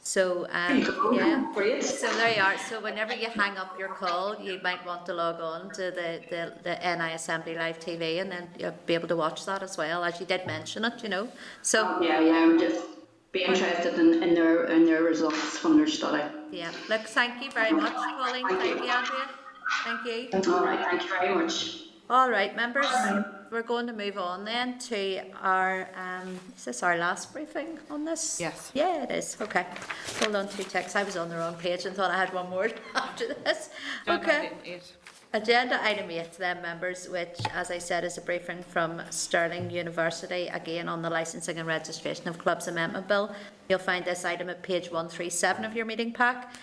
So yeah, great. So there you are. So whenever you hang up your call, you might want to log on to the NI Assembly Live TV, and then you'll be able to watch that as well, as you did mention it. So yeah, I'm just be interested in their results from their study. Yeah. Look, thank you very much, Pauline. Thank you, Andrea. Thank you. All right. Thank you very much. All right, members, we're going to move on then to our, is this our last briefing on this? Yes. Yeah, it is. Okay. Hold on 2 ticks. I was on the wrong page and thought I had one more after this. Okay. Agenda item 8 then, members, which, as I said, is a briefing from Stirling University, again on the Licensing and Registration of Clubs Amendment Bill. You'll find this item at page 137 of your meeting pack.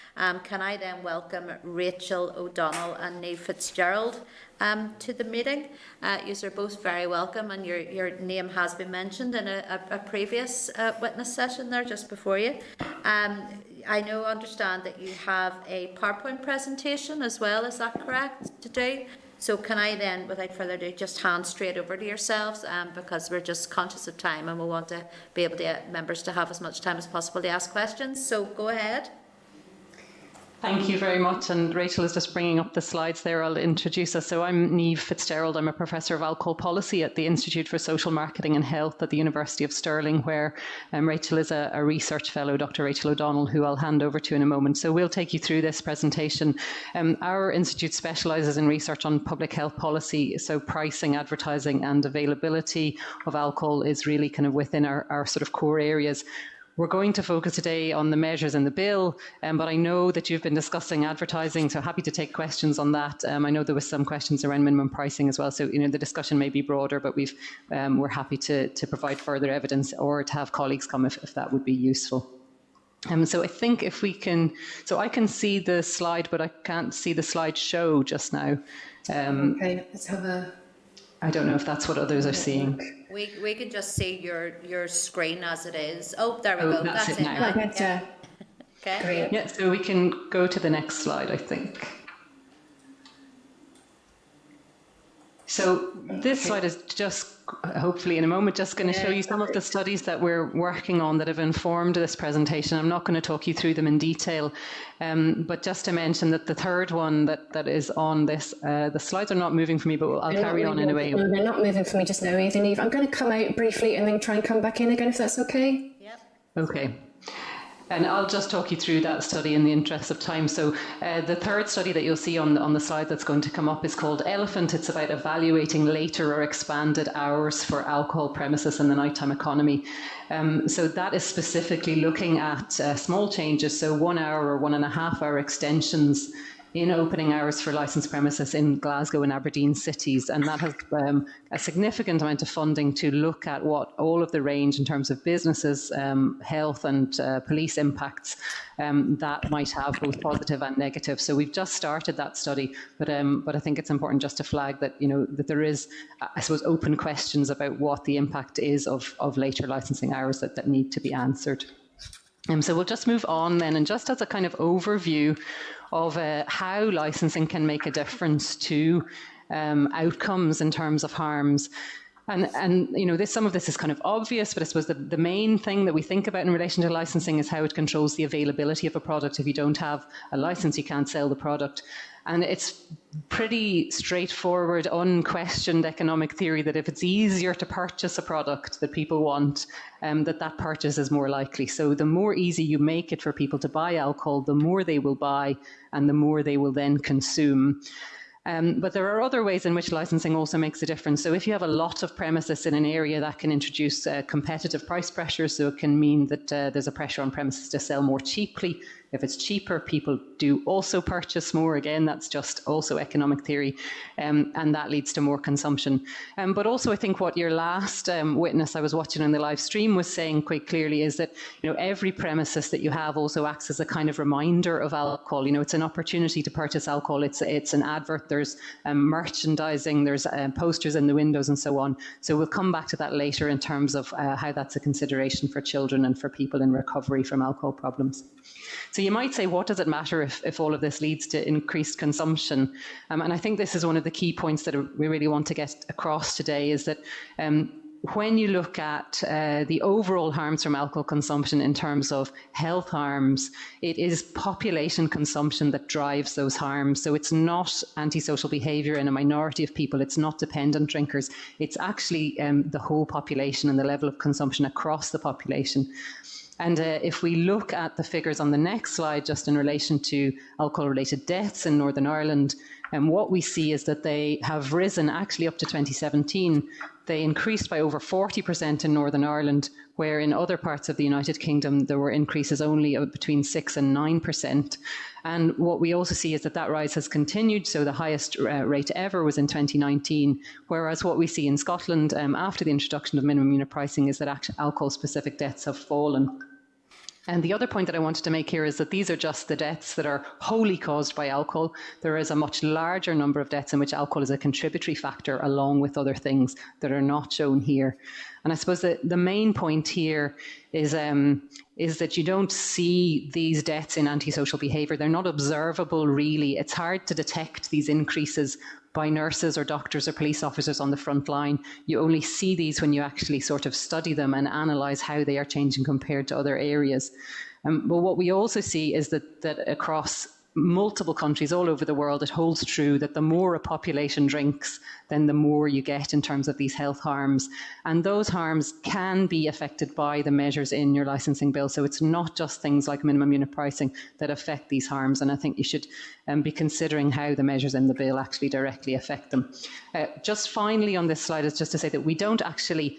Can I then welcome Rachel O'Donnell and Niamh Fitzgerald to the meeting? You are both very welcome, and your name has been mentioned in a previous witness session there just before you. I understand that you have a PowerPoint presentation as well, is that correct, to do? So can I then, without further ado, just hand straight over to yourselves, because we're just conscious of time and we want to be able to get members to have as much time as possible to ask questions. So go ahead. Thank you very much, and Rachel is just bringing up the slides there. I'll introduce us. So I'm Niamh Fitzgerald. I'm a Professor of Alcohol Policy at the Institute for Social Marketing and Health at the University of Stirling, where Rachel is a research fellow, Dr. Rachel O'Donnell, who I'll hand over to in a moment. So we'll take you through this presentation. Our institute specialises in research on public health policy, so pricing, advertising and availability of alcohol is really kind of within our sort of core areas. We're going to focus today on the measures in the bill, but I know that you've been discussing advertising, so happy to take questions on that. I know there was some questions around minimum pricing as well, so the discussion may be broader, but we're happy to provide further evidence or to have colleagues come if that would be useful. So I think if we can, so I can see the slide, but I can't see the slide show just now. Okay, let's have a... I don't know if that's what others are seeing. We can just see your screen as it is. Oh, there we go. That's it now. Yeah. Okay. Great. Yeah, so we can go to the next slide, I think. So this slide is just, hopefully in a moment, just going to show you some of the studies that we're working on that have informed this presentation. I'm not going to talk you through them in detail, but just to mention that the third one that is on this, the slides are not moving for me, but I'll carry on in a way. No, they're not moving for me just now either, Niamh. I'm going to come out briefly and then try and come back in again, if that's okay. Yep. Okay. And I'll just talk you through that study in the interest of time. So the third study that you'll see on the slide that's going to come up is called Elephant. It's about evaluating later or expanded hours for alcohol premises in the nighttime economy. So that is specifically looking at small changes, so 1 hour or 1.5 hour extensions in opening hours for licensed premises in Glasgow and Aberdeen cities, and that has a significant amount of funding to look at what all of the range in terms of businesses, health and police impacts that might have, both positive and negative. So we've just started that study, but I think it's important just to flag that that there is, I suppose, open questions about what the impact is of later licensing hours that need to be answered. So we'll just move on then, and just as a kind of overview of how licensing can make a difference to outcomes in terms of harms. And some of this is kind of obvious, but I suppose the main thing that we think about in relation to licensing is how it controls the availability of a product. If you don't have a license, you can't sell the product. And it's pretty straightforward, unquestioned economic theory that if it's easier to purchase a product that people want, that purchase is more likely. So the more easy you make it for people to buy alcohol, the more they will buy and the more they will then consume. But there are other ways in which licensing also makes a difference. So if you have a lot of premises in an area, that can introduce competitive price pressures. So it can mean that there's a pressure on premises to sell more cheaply. If it's cheaper, people do also purchase more. Again, that's just also economic theory, and that leads to more consumption. But also, I think what your last witness I was watching on the live stream was saying quite clearly is that every premises that you have also acts as a kind of reminder of alcohol. It's an opportunity to purchase alcohol. It's an advert. There's merchandising. There's posters in the windows and so on. So we'll come back to that later in terms of how that's a consideration for children and for people in recovery from alcohol problems. So you might say, what does it matter if all of this leads to increased consumption? And I think this is one of the key points that we really want to get across today, is that when you look at the overall harms from alcohol consumption in terms of health harms, it is population consumption that drives those harms. So it's not antisocial behaviour in a minority of people. It's not dependent drinkers. It's actually the whole population and the level of consumption across the population. And if we look at the figures on the next slide, just in relation to alcohol-related deaths in Northern Ireland, And what we see is that they have risen actually up to 2017. They increased by over 40% in Northern Ireland, where in other parts of the United Kingdom there were increases only of between 6 and 9%. And what we also see is that that rise has continued. So the highest rate ever was in 2019, whereas what we see in Scotland after the introduction of minimum unit pricing is that alcohol-specific deaths have fallen. And the other point that I wanted to make here is that these are just the deaths that are wholly caused by alcohol. There is a much larger number of deaths in which alcohol is a contributory factor, along with other things that are not shown here. And I suppose that the main point here is that you don't see these deaths in antisocial behaviour. They're not observable, really. It's hard to detect these increases by nurses or doctors or police officers on the front line. You only see these when you actually sort of study them and analyse how they are changing compared to other areas. But what we also see is that across multiple countries all over the world, it holds true that the more a population drinks, then the more you get in terms of these health harms. And those harms can be affected by the measures in your licensing bill. So it's not just things like minimum unit pricing that affect these harms. And I think you should be considering how the measures in the bill actually directly affect them. Just finally on this slide is just to say that we don't actually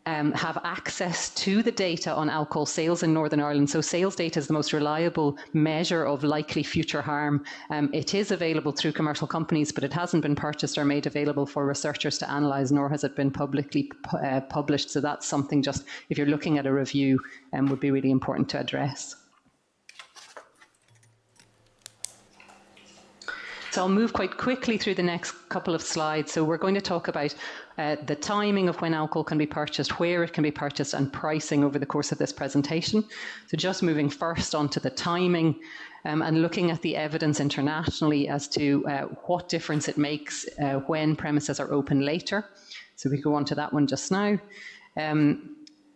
have access to the data on alcohol sales in Northern Ireland. So sales data is the most reliable measure of likely future harm. It is available through commercial companies, but it hasn't been purchased or made available for researchers to analyse, nor has it been publicly published. So that's something, just if you're looking at a review, would be really important to address. So I'll move quite quickly through the next couple of slides. So we're going to talk about the timing of when alcohol can be purchased, where it can be purchased, and pricing over the course of this presentation. So just moving first onto the timing and looking at the evidence internationally as to what difference it makes when premises are open later. So we go on to that one just now.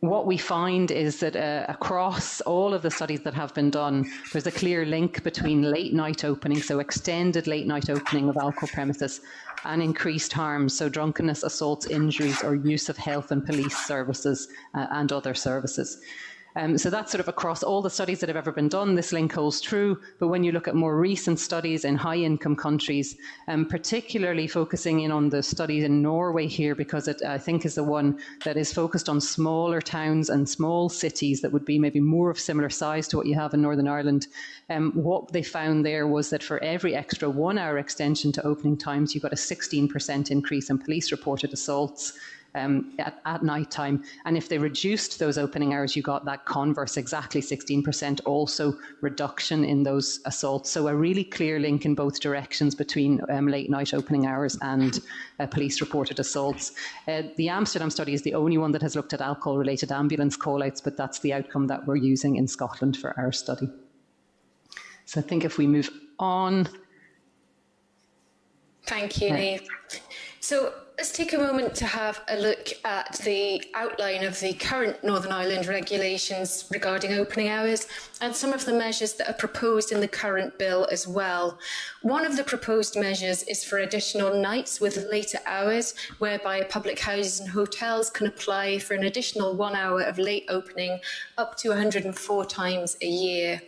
What we find is that across all of the studies that have been done, there's a clear link between late night opening, so extended late night opening of alcohol premises, and increased harms, so drunkenness, assaults, injuries, or use of health and police services and other services. So that's sort of across all the studies that have ever been done, this link holds true. But when you look at more recent studies in high income countries, particularly focusing in on the study in Norway here, because it, I think, is the one that is focused on smaller towns and small cities that would be maybe more of similar size to what you have in Northern Ireland. What they found there was that for every extra 1 hour extension to opening times, you got a 16% increase in police reported assaults at night time. And if they reduced those opening hours, you got that converse, exactly 16% also reduction in those assaults. So a really clear link in both directions between late night opening hours and police reported assaults. The Amsterdam study is the only one that has looked at alcohol related ambulance call-outs, but that's the outcome that we're using in Scotland for our study. So I think if we move on. Thank you, Niamh. So let's take a moment to have a look at the outline of the current Northern Ireland regulations regarding opening hours and some of the measures that are proposed in the current bill as well. One of the proposed measures is for additional nights with later hours, whereby public houses and hotels can apply for an additional 1 hour of late opening up to 104 times a year.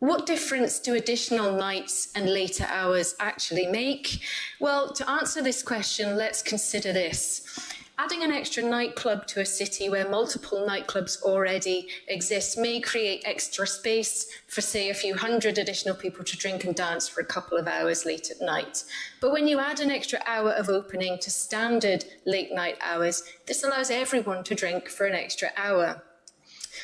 What difference do additional nights and later hours actually make? Well, to answer this question, let's consider this. Adding an extra nightclub to a city where multiple nightclubs already exist may create extra space for, say, a few hundred additional people to drink and dance for a couple of hours late at night. But when you add an extra hour of opening to standard late night hours, this allows everyone to drink for an extra hour.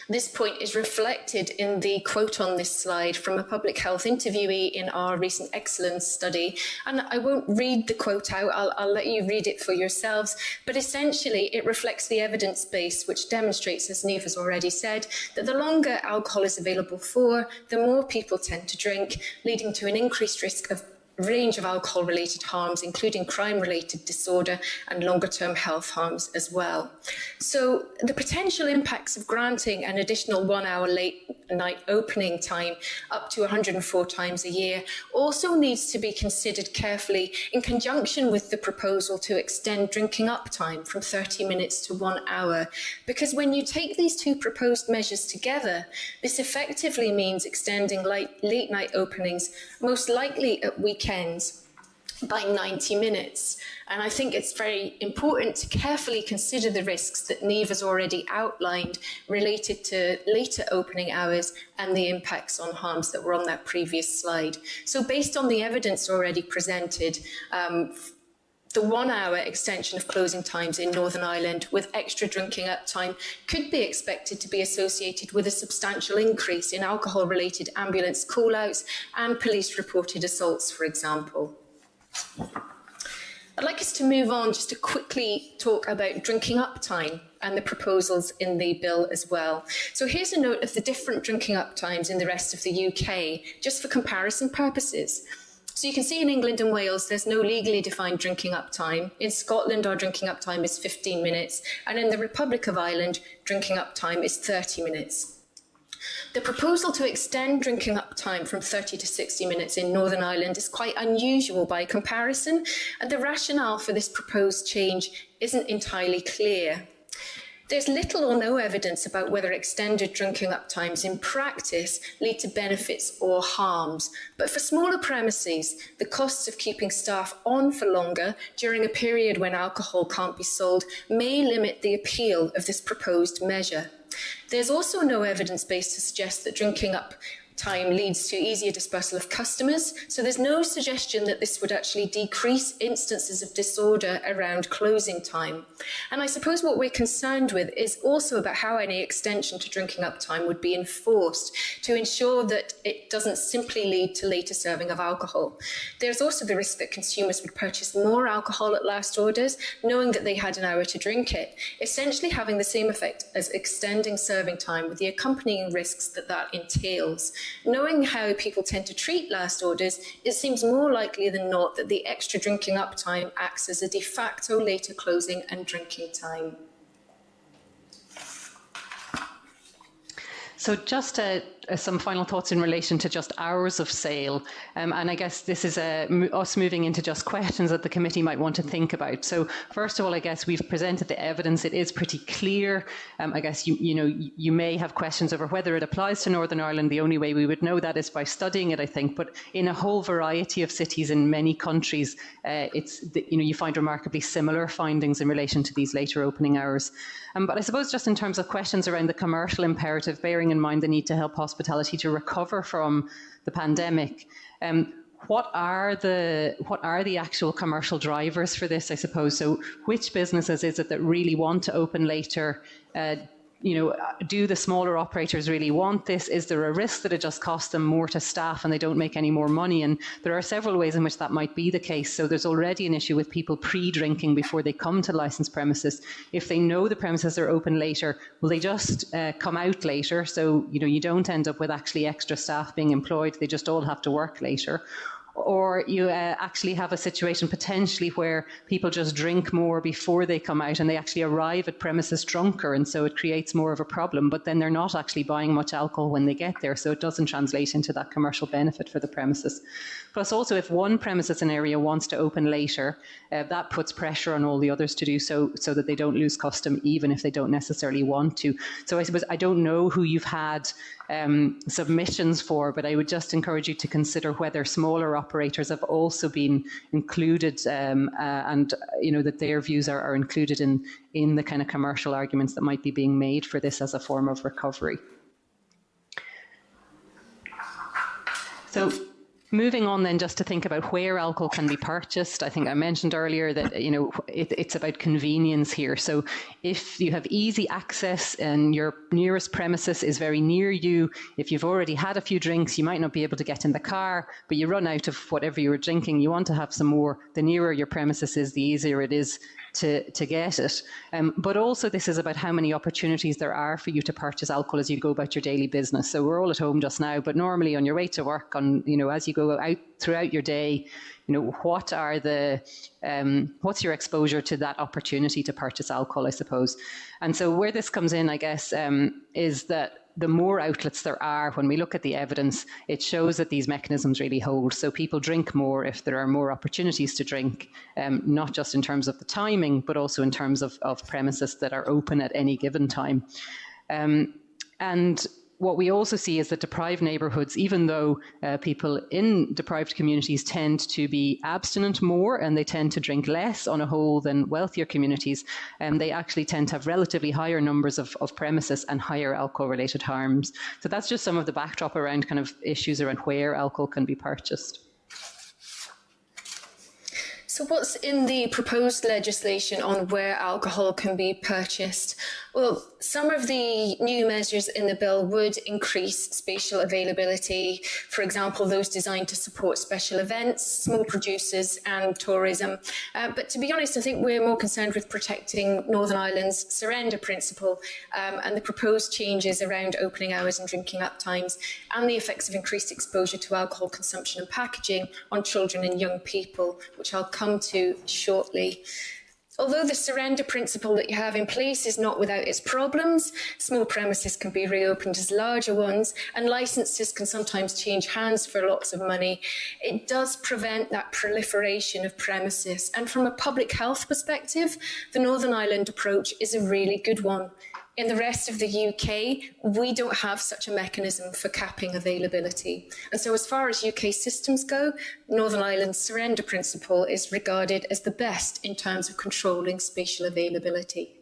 This point is reflected in the quote on this slide from a public health interviewee in our recent excellence study. And I won't read the quote out, I'll let you read it for yourselves. But essentially, it reflects the evidence base, which demonstrates, as Niamh has already said, that the longer alcohol is available for, the more people tend to drink, leading to an increased risk of range of alcohol-related harms, including crime-related disorder and longer-term health harms as well. So the potential impacts of granting an additional 1 hour late night opening time up to 104 times a year also needs to be considered carefully in conjunction with the proposal to extend drinking up time from 30 minutes to 1 hour. Because when you take these two proposed measures together, this effectively means extending late night openings, most likely at weekends, by 90 minutes. And I think it's very important to carefully consider the risks that Niamh has already outlined related to later opening hours and the impacts on harms that were on that previous slide. So based on the evidence already presented, the 1 hour extension of closing times in Northern Ireland with extra drinking up time could be expected to be associated with a substantial increase in alcohol-related ambulance call-outs and police-reported assaults, for example. I'd like us to move on just to quickly talk about drinking up time and the proposals in the bill as well. So here's a note of the different drinking up times in the rest of the UK, just for comparison purposes. So you can see in England and Wales, there's no legally defined drinking up time. In Scotland, our drinking up time is 15 minutes. And in the Republic of Ireland, drinking up time is 30 minutes. The proposal to extend drinking up time from 30 to 60 minutes in Northern Ireland is quite unusual by comparison, and the rationale for this proposed change isn't entirely clear. There's little or no evidence about whether extended drinking up times in practice lead to benefits or harms, but for smaller premises, the costs of keeping staff on for longer during a period when alcohol can't be sold may limit the appeal of this proposed measure. There's also no evidence base to suggest that drinking up time leads to easier dispersal of customers, so there's no suggestion that this would actually decrease instances of disorder around closing time. And I suppose what we're concerned with is also about how any extension to drinking up time would be enforced to ensure that it doesn't simply lead to later serving of alcohol. There's also the risk that consumers would purchase more alcohol at last orders, knowing that they had an hour to drink it, essentially having the same effect as extending serving time with the accompanying risks that that entails. Knowing how people tend to treat last orders, it seems more likely than not that the extra drinking up time acts as a de facto later closing and drinking time. So just some final thoughts in relation to just hours of sale. And I guess this is us moving into just questions that the committee might want to think about. So first of all, I guess we've presented the evidence. It is pretty clear. I guess you may have questions over whether it applies to Northern Ireland. The only way we would know that is by studying it, I think. But in a whole variety of cities in many countries, you find remarkably similar findings in relation to these later opening hours. But I suppose just in terms of questions around the commercial imperative, bearing in mind the need to help hospitality to recover from the pandemic, what are the actual commercial drivers for this, I suppose? So which businesses is it that really want to open later? Do the smaller operators really want this? Is there a risk that it just costs them more to staff and they don't make any more money? And there are several ways in which that might be the case. So there's already an issue with people pre-drinking before they come to licensed premises. If they know the premises are open later, will they just come out later? So, you don't end up with actually extra staff being employed. They just all have to work later. Or you actually have a situation potentially where people just drink more before they come out and they actually arrive at premises drunker, and so it creates more of a problem, but then they're not actually buying much alcohol when they get there, so it doesn't translate into that commercial benefit for the premises. Plus also, if one premises in an area wants to open later, that puts pressure on all the others to do so that they don't lose custom even if they don't necessarily want to. So I suppose I don't know who you've had submissions for, but I would just encourage you to consider whether smaller operators have also been included, and that their views are included in the kind of commercial arguments that might be being made for this as a form of recovery. So moving on then just to think about where alcohol can be purchased. I think I mentioned earlier that, it's about convenience here. So if you have easy access and your nearest premises is very near you, if you've already had a few drinks, you might not be able to get in the car, but you run out of whatever you were drinking, you want to have some more. The nearer your premises is, the easier it is to get it. But also this is about how many opportunities there are for you to purchase alcohol as you go about your daily business. So we're all at home just now, but normally on your way to work, as you go out throughout your day, what are what's your exposure to that opportunity to purchase alcohol, I suppose. And so where this comes in, I guess, is that the more outlets there are, when we look at the evidence, it shows that these mechanisms really hold. So people drink more if there are more opportunities to drink, not just in terms of the timing, but also in terms of premises that are open at any given time. And what we also see is that deprived neighbourhoods, even though people in deprived communities tend to be abstinent more and they tend to drink less on a whole than wealthier communities, they actually tend to have relatively higher numbers of premises and higher alcohol-related harms. So that's just some of the backdrop around kind of issues around where alcohol can be purchased. So what's in the proposed legislation on where alcohol can be purchased? Well, some of the new measures in the bill would increase spatial availability, for example, those designed to support special events, small producers and tourism. But to be honest, I think we're more concerned with protecting Northern Ireland's surrender principle and the proposed changes around opening hours and drinking up times and the effects of increased exposure to alcohol consumption and packaging on children and young people, which I'll come to shortly. Although the surrender principle that you have in place is not without its problems, small premises can be reopened as larger ones, and licences can sometimes change hands for lots of money. It does prevent that proliferation of premises, and from a public health perspective, the Northern Ireland approach is a really good one. In the rest of the UK, we don't have such a mechanism for capping availability. And so as far as UK systems go, Northern Ireland's surrender principle is regarded as the best in terms of controlling spatial availability.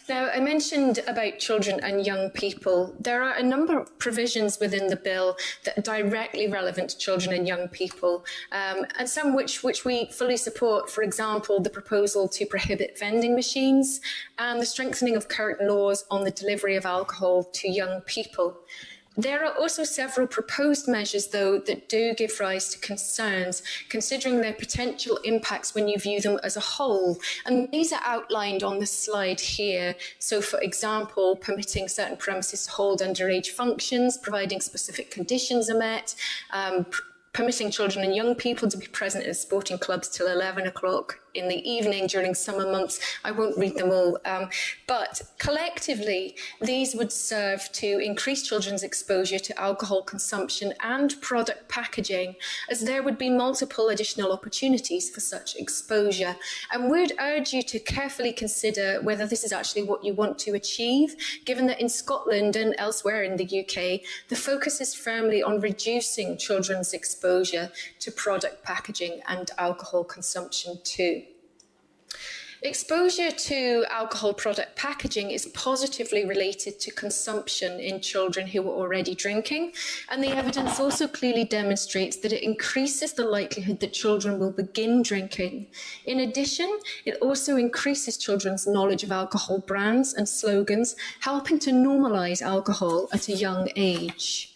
Now, I mentioned about children and young people. There are a number of provisions within the bill that are directly relevant to children and young people, and some which we fully support. For example, the proposal to prohibit vending machines and the strengthening of current laws on the delivery of alcohol to young people. There are also several proposed measures, though, that do give rise to concerns, considering their potential impacts when you view them as a whole. And these are outlined on the slide here. So, for example, permitting certain premises to hold underage functions, providing specific conditions are met, permitting children and young people to be present at sporting clubs till 11 o'clock in the evening during summer months. I won't read them all, but collectively, these would serve to increase children's exposure to alcohol consumption and product packaging, as there would be multiple additional opportunities for such exposure. And we'd urge you to carefully consider whether this is actually what you want to achieve, given that in Scotland and elsewhere in the UK, the focus is firmly on reducing children's exposure to product packaging and alcohol consumption too. Exposure to alcohol product packaging is positively related to consumption in children who are already drinking, and the evidence also clearly demonstrates that it increases the likelihood that children will begin drinking. In addition, it also increases children's knowledge of alcohol brands and slogans, helping to normalise alcohol at a young age.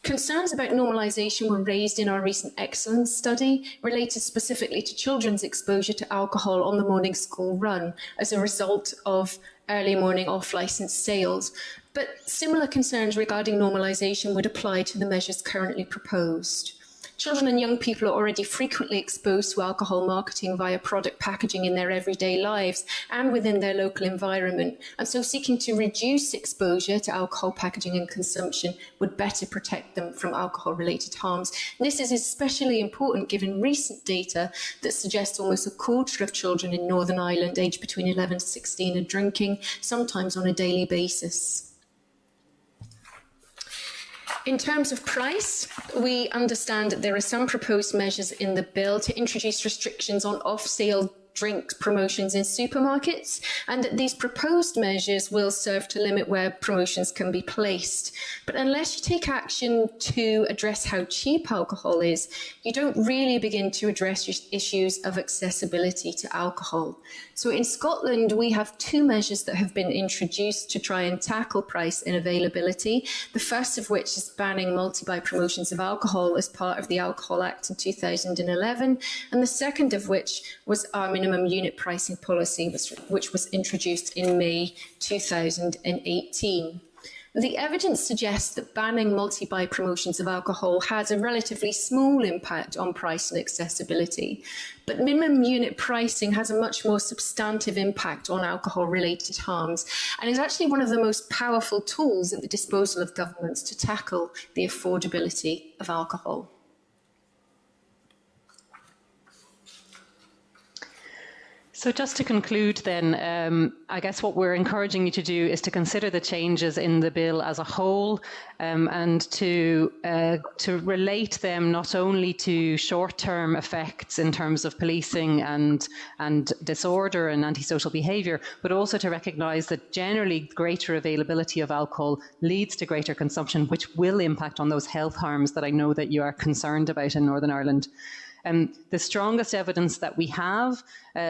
Concerns about normalisation were raised in our recent excellence study related specifically to children's exposure to alcohol on the morning school run as a result of early morning off-licence sales. But similar concerns regarding normalisation would apply to the measures currently proposed. Children and young people are already frequently exposed to alcohol marketing via product packaging in their everyday lives and within their local environment. And so seeking to reduce exposure to alcohol packaging and consumption would better protect them from alcohol-related harms. This is especially important given recent data that suggests almost a quarter of children in Northern Ireland aged between 11 and 16 are drinking, sometimes on a daily basis. In terms of price, we understand that there are some proposed measures in the bill to introduce restrictions on off-sale drink promotions in supermarkets, and that these proposed measures will serve to limit where promotions can be placed. But unless you take action to address how cheap alcohol is, you don't really begin to address issues of accessibility to alcohol. So in Scotland, we have two measures that have been introduced to try and tackle price and availability. The first of which is banning multi-buy promotions of alcohol as part of the Alcohol Act in 2011, and the second of which was our minimum unit pricing policy, which was introduced in May 2018. The evidence suggests that banning multi-buy promotions of alcohol has a relatively small impact on price and accessibility, but minimum unit pricing has a much more substantive impact on alcohol-related harms and is actually one of the most powerful tools at the disposal of governments to tackle the affordability of alcohol. So just to conclude then, I guess what we're encouraging you to do is to consider the changes in the bill as a whole, and to relate them not only to short-term effects in terms of policing and disorder and antisocial behaviour, but also to recognise that generally greater availability of alcohol leads to greater consumption, which will impact on those health harms that I know that you are concerned about in Northern Ireland. The strongest evidence that we have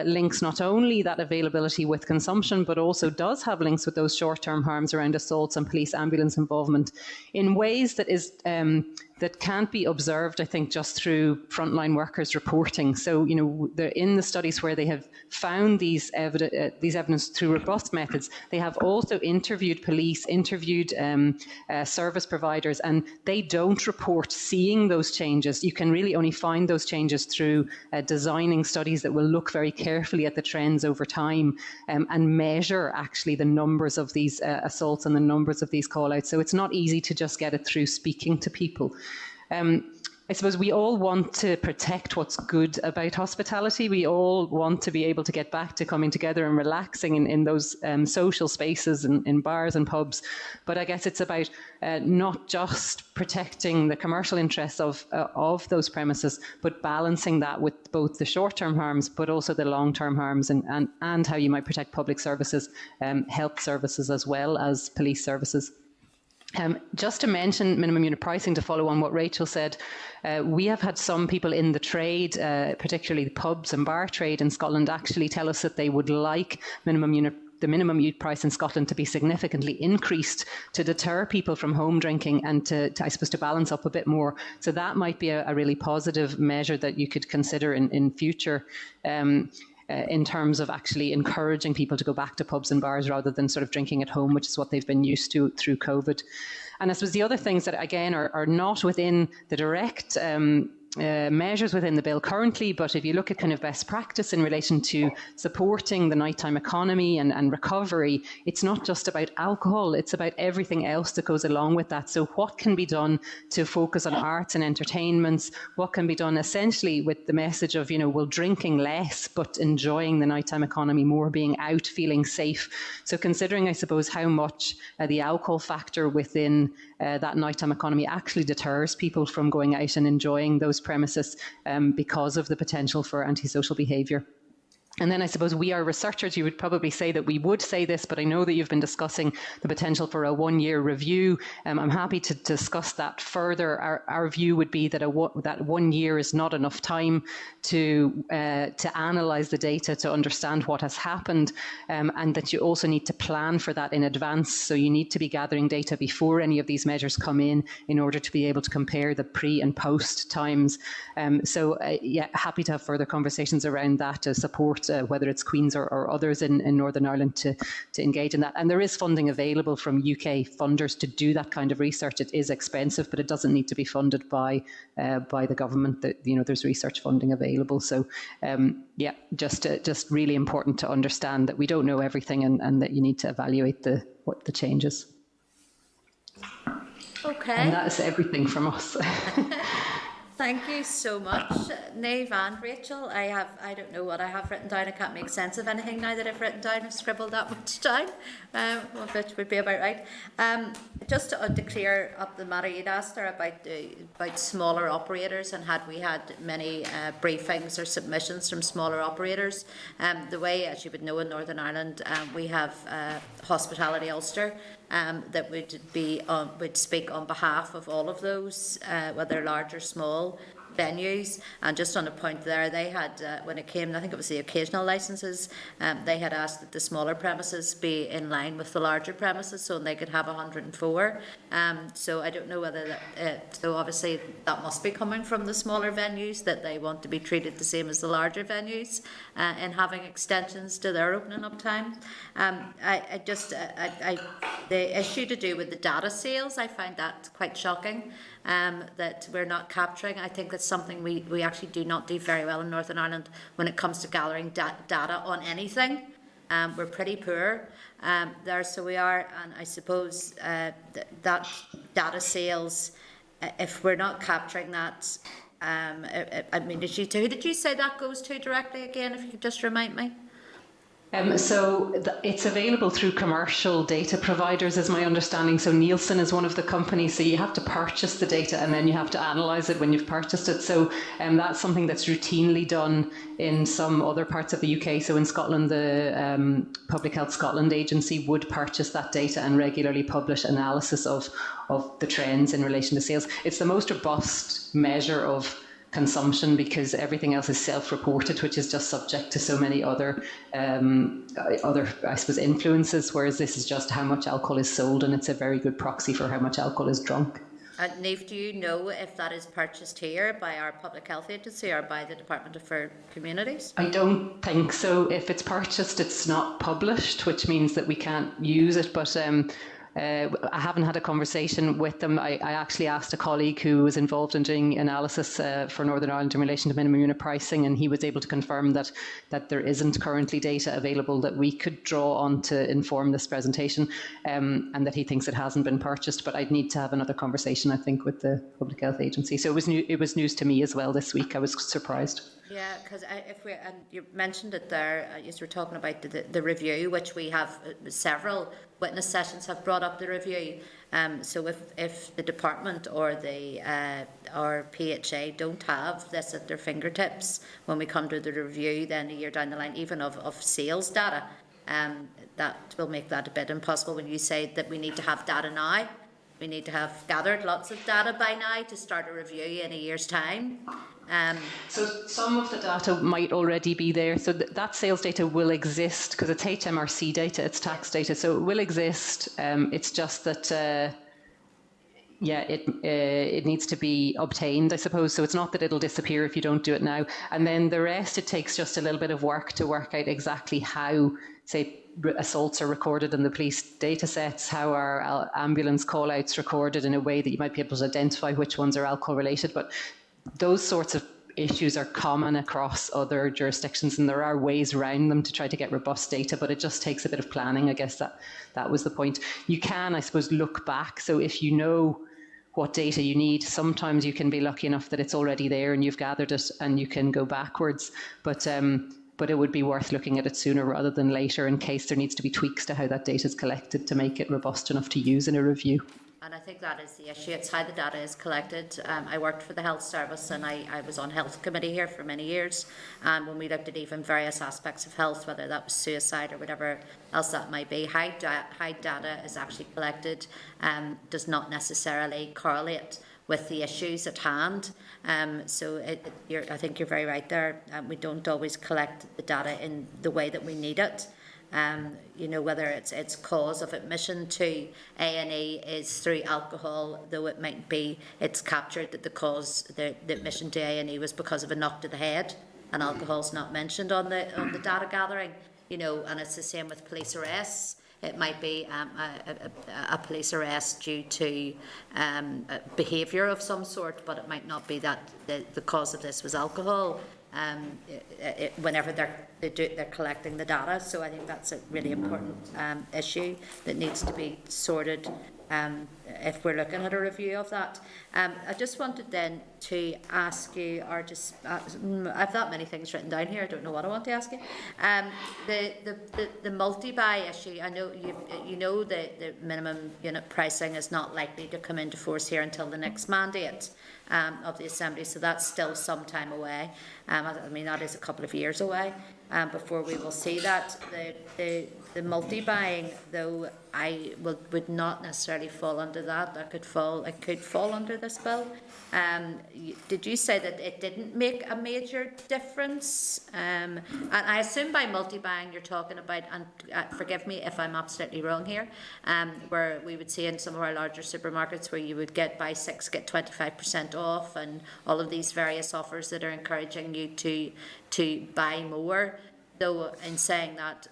links not only that availability with consumption, but also does have links with those short-term harms around assaults and police ambulance involvement in ways that is that can't be observed, I think, just through frontline workers reporting. So, you know, in the studies where they have found these evidence through robust methods, they have also interviewed police, interviewed service providers, and they don't report seeing those changes. You can really only find those changes through designing studies that will look very carefully at the trends over time and measure actually the numbers of these assaults and the numbers of these call-outs. So it's not easy to just get it through speaking to people. I suppose we all want to protect what's good about hospitality. We all want to be able to get back to coming together and relaxing in those social spaces and in bars and pubs. But I guess it's about not just protecting the commercial interests of those premises, but balancing that with both the short-term harms, but also the long-term harms, and how you might protect public services, health services, as well as police services. Just to mention minimum unit pricing, to follow on what Rachel said, we have had some people in the trade, particularly the pubs and bar trade in Scotland, actually tell us that they would like the minimum unit price in Scotland to be significantly increased to deter people from home drinking and to I suppose, to balance up a bit more. So that might be a really positive measure that you could consider in future. In terms of actually encouraging people to go back to pubs and bars rather than sort of drinking at home, which is what they've been used to through COVID. And I suppose the other things that, again, are not within the direct measures within the bill currently, but if you look at kind of best practice in relation to supporting the nighttime economy and recovery, it's not just about alcohol, it's about everything else that goes along with that. So what can be done to focus on arts and entertainments? What can be done essentially with the message of, you know, well, drinking less, but enjoying the nighttime economy more, being out, feeling safe. So considering, I suppose, how much the alcohol factor within that nighttime economy actually deters people from going out and enjoying those premises because of the potential for antisocial behaviour. And then I suppose we are researchers, you would probably say that we would say this, but I know that you've been discussing the potential for a one-year review. I'm happy to discuss that further. Our view would be that that 1 year is not enough time to analyse the data, to understand what has happened, and that you also need to plan for that in advance. So you need to be gathering data before any of these measures come in order to be able to compare the pre and post times. Yeah, happy to have further conversations around that to support whether it's Queen's or others in Northern Ireland to engage in that. And there is funding available from UK funders to do that kind of research. It is expensive, but it doesn't need to be funded by the government. That, you know, there's research funding available. So yeah, just really important to understand that we don't know everything and that you need to evaluate the changes. Okay. And that is everything from us. Thank you so much, Niamh and Rachel. I don't know what I have written down. I can't make sense of anything now that I've written down. I've scribbled that much down, which would be about right. Just to clear up the matter, you'd asked her about smaller operators and had we had many briefings or submissions from smaller operators. The way, as you would know, in Northern Ireland, we have Hospitality Ulster, that would speak on behalf of all of those, whether large or small venues. And just on a point there, they had, when it came, I think it was the occasional licences, they had asked that the smaller premises be in line with the larger premises, so they could have 104. So I don't know whether that, so obviously that must be coming from the smaller venues, that they want to be treated the same as the larger venues in having extensions to their opening up time. The issue to do with the data sales, I find that quite shocking. That we're not capturing. I think that's something we actually do not do very well in Northern Ireland when it comes to gathering data on anything. We're pretty poor there, so we are, and I suppose that data sales, if we're not capturing that, I mean, who did you say that goes to directly again, if you could just remind me? It's available through commercial data providers, is my understanding. So Nielsen is one of the companies. So you have to purchase the data and then you have to analyse it when you've purchased it. So that's something that's routinely done in some other parts of the UK. So in Scotland, the Public Health Scotland Agency would purchase that data and regularly publish analysis of the trends in relation to sales. It's the most robust measure of consumption because everything else is self-reported, which is just subject to so many other I suppose influences, whereas this is just how much alcohol is sold, and it's a very good proxy for how much alcohol is drunk. Niamh, do you know if that is purchased here by our Public Health Agency or by the Department for Communities? I don't think so. If it's purchased, it's not published, which means that we can't use it, but I haven't had a conversation with them. I actually asked a colleague who was involved in doing analysis for Northern Ireland in relation to minimum unit pricing, and he was able to confirm that there isn't currently data available that we could draw on to inform this presentation, and that he thinks it hasn't been purchased. But I'd need to have another conversation, I think, with the Public Health Agency. So it was news to me as well this week. I was surprised. Yeah, because and you mentioned it there, you were talking about the review, which we have several witness sessions have brought up the review. So if the department or the or PHA don't have this at their fingertips when we come to the review, then a year down the line, even of sales data, that will make that a bit impossible. When you say that we need to have data now, we need to have gathered lots of data by now to start a review in a year's time. So some of the data might already be there. So that sales data will exist because it's HMRC data, it's tax data. So it will exist. It's just that, it needs to be obtained, I suppose. So it's not that it'll disappear if you don't do it now. And then the rest, it takes just a little bit of work to work out exactly how, say, assaults are recorded in the police data sets, how are ambulance call-outs recorded in a way that you might be able to identify which ones are alcohol related. But those sorts of issues are common across other jurisdictions, and there are ways around them to try to get robust data, but it just takes a bit of planning. I guess that was the point. You can, I suppose, look back. So if you know what data you need, sometimes you can be lucky enough that it's already there and you've gathered it and you can go backwards. But it would be worth looking at it sooner rather than later in case there needs to be tweaks to how that data is collected to make it robust enough to use in a review. And I think that is the issue. It's how the data is collected. I worked for the Health Service and I was on Health Committee here for many years. And when we looked at even various aspects of health, whether that was suicide or whatever else that might be, how data is actually collected does not necessarily correlate with the issues at hand. So I think you're very right there. We don't always collect the data in the way that we need it. Whether it's cause of admission to A&E is through alcohol, though it might be it's captured that the admission to A&E was because of a knock to the head, and alcohol's not mentioned on the data gathering. And it's the same with police arrests. It might be a police arrest due to behaviour of some sort, but it might not be that the cause of this was alcohol. Whenever they're collecting the data, so I think that's a really important issue that needs to be sorted if we're looking at a review of that. I just wanted then to ask you, or just I've that many things written down here. I don't know what I want to ask you. The multi-buy issue. I know the minimum unit pricing is not likely to come into force here until the next mandate of the Assembly, so that's still some time away. I mean, that is a couple of years away before we will see that. The multi-buying, though, would not necessarily fall under that. It could fall under this bill. Did you say that it didn't make a major difference? And I assume by multi-buying you're talking about, and forgive me if I'm absolutely wrong here, where we would see in some of our larger supermarkets where you would buy 6, get 25% off, and all of these various offers that are encouraging you to buy more. Though in saying that,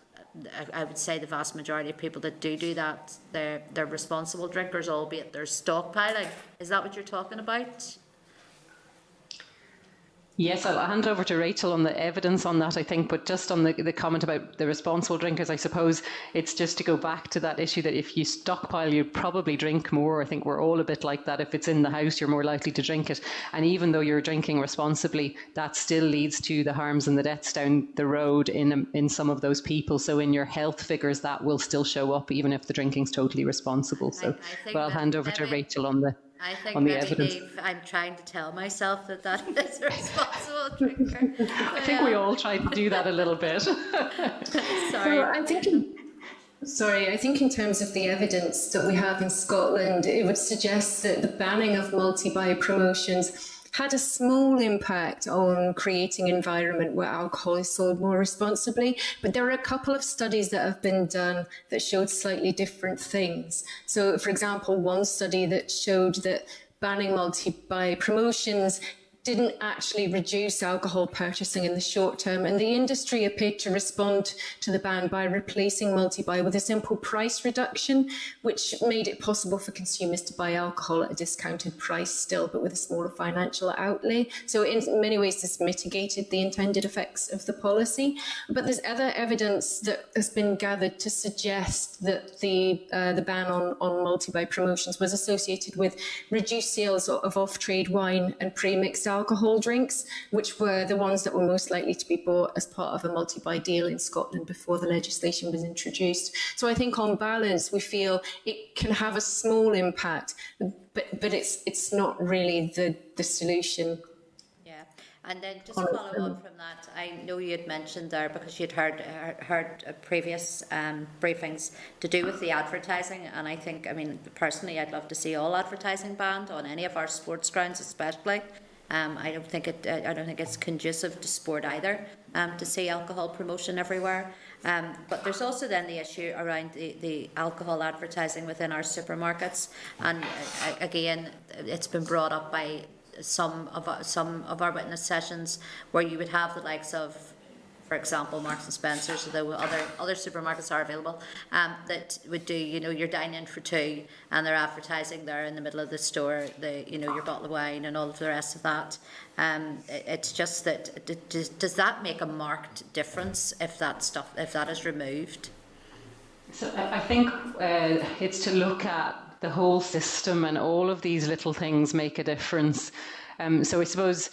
I would say the vast majority of people that do that, they're responsible drinkers, albeit they're stockpiling. Is that what you're talking about? Yes, I'll hand over to Rachel on the evidence on that, I think, but just on the comment about the responsible drinkers, I suppose it's just to go back to that issue that if you stockpile, you'd probably drink more. I think we're all a bit like that. If it's in the house, you're more likely to drink it. And even though you're drinking responsibly, that still leads to the harms and the deaths down the road in some of those people. So in your health figures, that will still show up, even if the drinking's totally responsible. So I'll hand over to Rachel on the I think on the maybe evidence. Dave, I'm trying to tell myself that is a responsible drinker. I think we all try to do that a little bit. Sorry. So I think in terms of the evidence that we have in Scotland, it would suggest that the banning of multi-buy promotions had a small impact on creating an environment where alcohol is sold more responsibly. But there are a couple of studies that have been done that showed slightly different things. So, for example, one study that showed that banning multi-buy promotions didn't actually reduce alcohol purchasing in the short term, and the industry appeared to respond to the ban by replacing multi-buy with a simple price reduction, which made it possible for consumers to buy alcohol at a discounted price still, but with a smaller financial outlay. So in many ways, this mitigated the intended effects of the policy. But there's other evidence that has been gathered to suggest that the ban on multi-buy promotions was associated with reduced sales of off-trade wine and pre-mixed alcohol drinks, which were the ones that were most likely to be bought as part of a multi-buy deal in Scotland before the legislation was introduced. So I think on balance, we feel it can have a small impact, but it's not really the solution. Yeah, and then just to follow on from that, I know you had mentioned there, because you'd heard previous briefings to do with the advertising, and I think, I mean, personally, I'd love to see all advertising banned on any of our sports grounds, especially. I don't think it's conducive to sport either, to see alcohol promotion everywhere. But there's also then the issue around the alcohol advertising within our supermarkets, and again, it's been brought up by some of our witness sessions, where you would have the likes of, for example, Marks and Spencer's, although other supermarkets are available, that would do, your dine in for two, and they're advertising there in the middle of the store, your bottle of wine and all of the rest of that. It's just that, does that make a marked difference if that is removed? So I think it's to look at the whole system, and all of these little things make a difference. So I suppose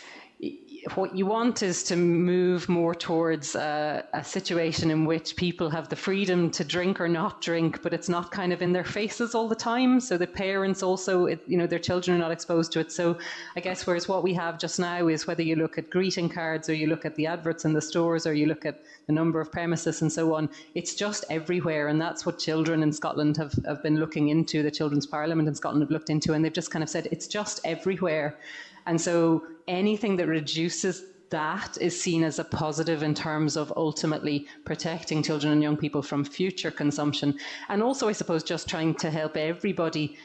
what you want is to move more towards a situation in which people have the freedom to drink or not drink, but it's not kind of in their faces all the time. So the parents also, their children are not exposed to it. So I guess whereas what we have just now is, whether you look at greeting cards or you look at the adverts in the stores or you look at the number of premises and so on, it's just everywhere. And that's what children in Scotland have been looking into, the Children's Parliament in Scotland have looked into, and they've just kind of said it's just everywhere. And so anything that reduces that is seen as a positive in terms of ultimately protecting children and young people from future consumption. And also, I suppose, just trying to help everybody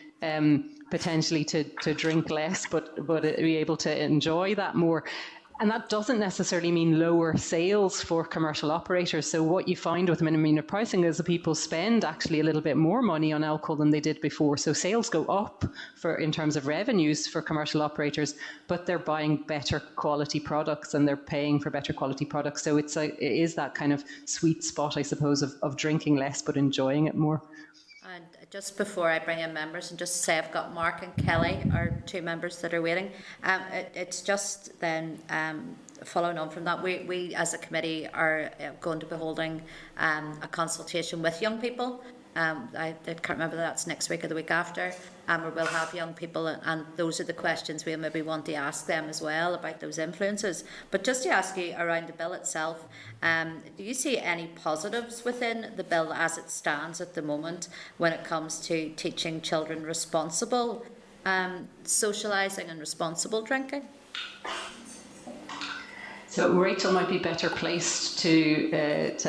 potentially to drink less, but be able to enjoy that more. And that doesn't necessarily mean lower sales for commercial operators. So what you find with minimum unit pricing is that people spend actually a little bit more money on alcohol than they did before. So sales go up in terms of revenues for commercial operators, but they're buying better quality products and they're paying for better quality products. So it is that kind of sweet spot, I suppose, of drinking less but enjoying it more. And just before I bring in members, and just say I've got Mark and Kelly, our two members that are waiting. It's just then following on from that, we as a committee are going to be holding a consultation with young people. I can't remember if that's next week or the week after, where we'll have young people, and those are the questions we'll maybe want to ask them as well about those influences. But just to ask you around the bill itself, do you see any positives within the bill as it stands at the moment when it comes to teaching children responsible socialising and responsible drinking? So Rachel might be better placed to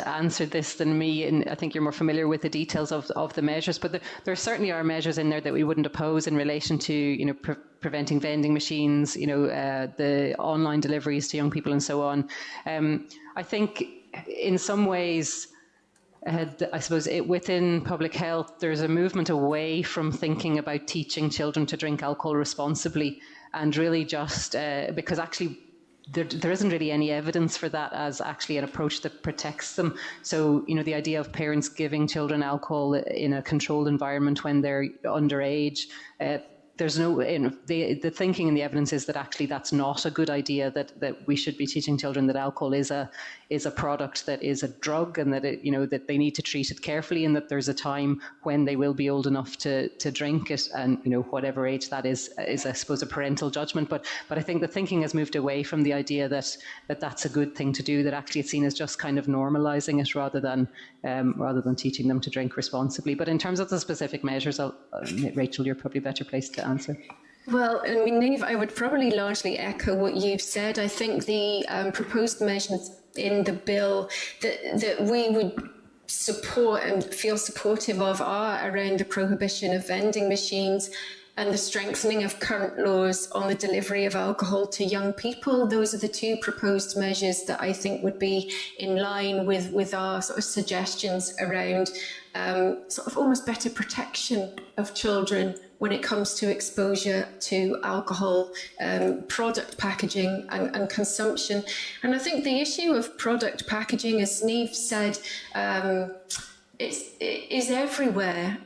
answer this than me, and I think you're more familiar with the details of the measures. But there certainly are measures in there that we wouldn't oppose in relation to preventing vending machines, the online deliveries to young people and so on. I think in some ways, I suppose within public health, there's a movement away from thinking about teaching children to drink alcohol responsibly, and really just because actually there isn't really any evidence for that as actually an approach that protects them. So, you know, the idea of parents giving children alcohol in a controlled environment when they're underage, there's no, you know, the thinking and the evidence is that actually that's not a good idea, that we should be teaching children that alcohol is a product that is a drug, and that it, you know, that they need to treat it carefully, and that there's a time when they will be old enough to drink it, and, you know, whatever age that is I suppose a parental judgment. But I think the thinking has moved away from the idea that that's a good thing to do, that actually it's seen as just kind of normalising it rather than teaching them to drink responsibly. But in terms of the specific measures, Rachel, you're probably better placed to answer. Well, I mean, Niamh, I would probably largely echo what you've said. I think the proposed measures in the bill that we would support and feel supportive of are around the prohibition of vending machines and the strengthening of current laws on the delivery of alcohol to young people. Those are the two proposed measures that I think would be in line with our sort of suggestions around sort of almost better protection of children when it comes to exposure to alcohol, product packaging and consumption. And I think the issue of product packaging, as Niamh said, is everywhere.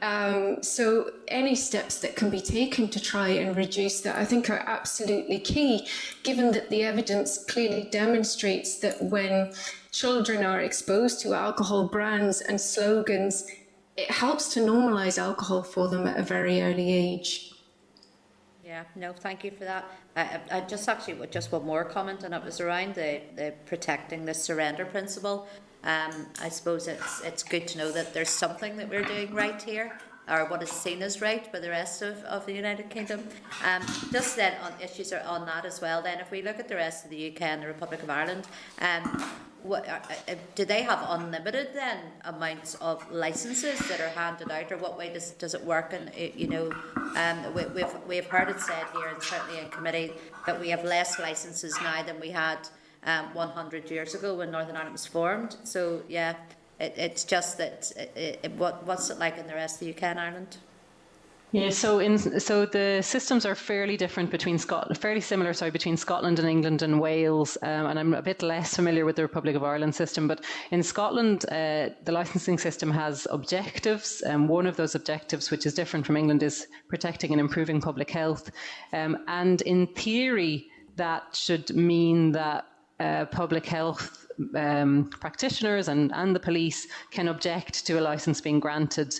So any steps that can be taken to try and reduce that, I think, are absolutely key, given that the evidence clearly demonstrates that when children are exposed to alcohol brands and slogans, it helps to normalise alcohol for them at a very early age. Yeah, no, thank you for that. I just actually with just one more comment, and it was around the protecting the surrender principle. I suppose it's good to know that there's something that we're doing right here, or what is seen as right by the rest of the United Kingdom. Just then on issues on that as well, then if we look at the rest of the UK and the Republic of Ireland, do they have unlimited then amounts of licences that are handed out, or what way does it work? And you know, we've heard it said here, and certainly in committee, that we have less licences now than we had 100 years ago when Northern Ireland was formed. So yeah, it's just that what's it like in the rest of the UK and Ireland? Yeah, so the systems are fairly different between fairly similar between Scotland and England and Wales, and I'm a bit less familiar with the Republic of Ireland system. But in Scotland, the licensing system has objectives, and one of those objectives, which is different from England, is protecting and improving public health. And in theory, that should mean that public health practitioners and the police can object to a licence being granted,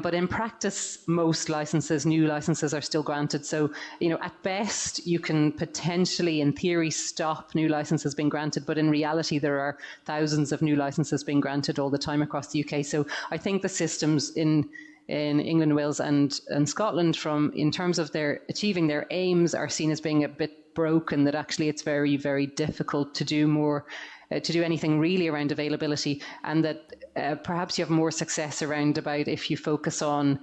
but in practice most new licences are still granted. So, you know, at best you can potentially in theory stop new licences being granted, but in reality there are thousands of new licences being granted all the time across the UK. So I think the systems in England, Wales and Scotland, in terms of their achieving their aims, are seen as being a bit broken, that actually it's very, very difficult to do anything really around availability, and that perhaps you have more success about if you focus on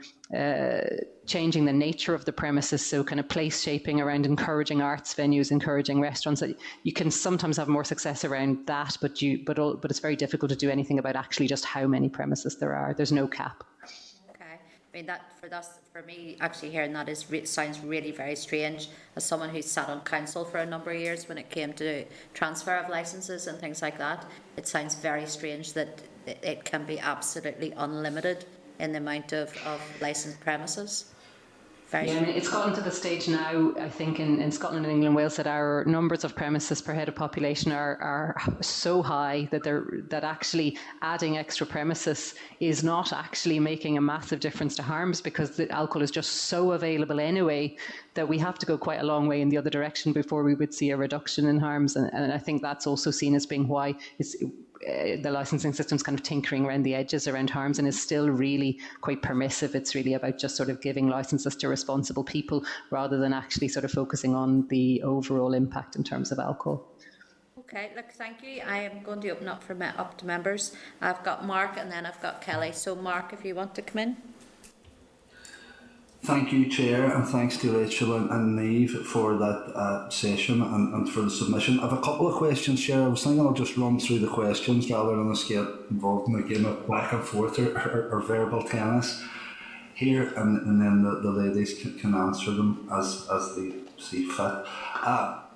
changing the nature of the premises, so kind of place shaping around encouraging arts venues, encouraging restaurants. You can sometimes have more success around that, but it's very difficult to do anything about actually just how many premises there are. There's no cap. I mean, that for me, actually hearing that sounds really very strange, as someone who's sat on council for a number of years when it came to transfer of licences and things like that. It sounds very strange that it can be absolutely unlimited in the amount of licensed premises. I mean, it's gotten to the stage now, I think, in Scotland and England and Wales, that our numbers of premises per head of population are so high that actually adding extra premises is not actually making a massive difference to harms, because the alcohol is just so available anyway that we have to go quite a long way in the other direction before we would see a reduction in harms. And I think that's also seen as being why the licensing system's kind of tinkering around the edges around harms and is still really quite permissive. It's really about just sort of giving licenses to responsible people rather than actually sort of focusing on the overall impact in terms of alcohol. Okay, look, thank you. I am going to open up to members. I've got Mark and then I've got Kelly. So Mark, if you want to come in. Thank you, Chair, and thanks to Rachel and Niamh for that session and for the submission. I have a couple of questions, Chair. I was thinking I'll just run through the questions rather than us get involved in a game of back and forth or verbal tennis here, and then the ladies can answer them as they see fit.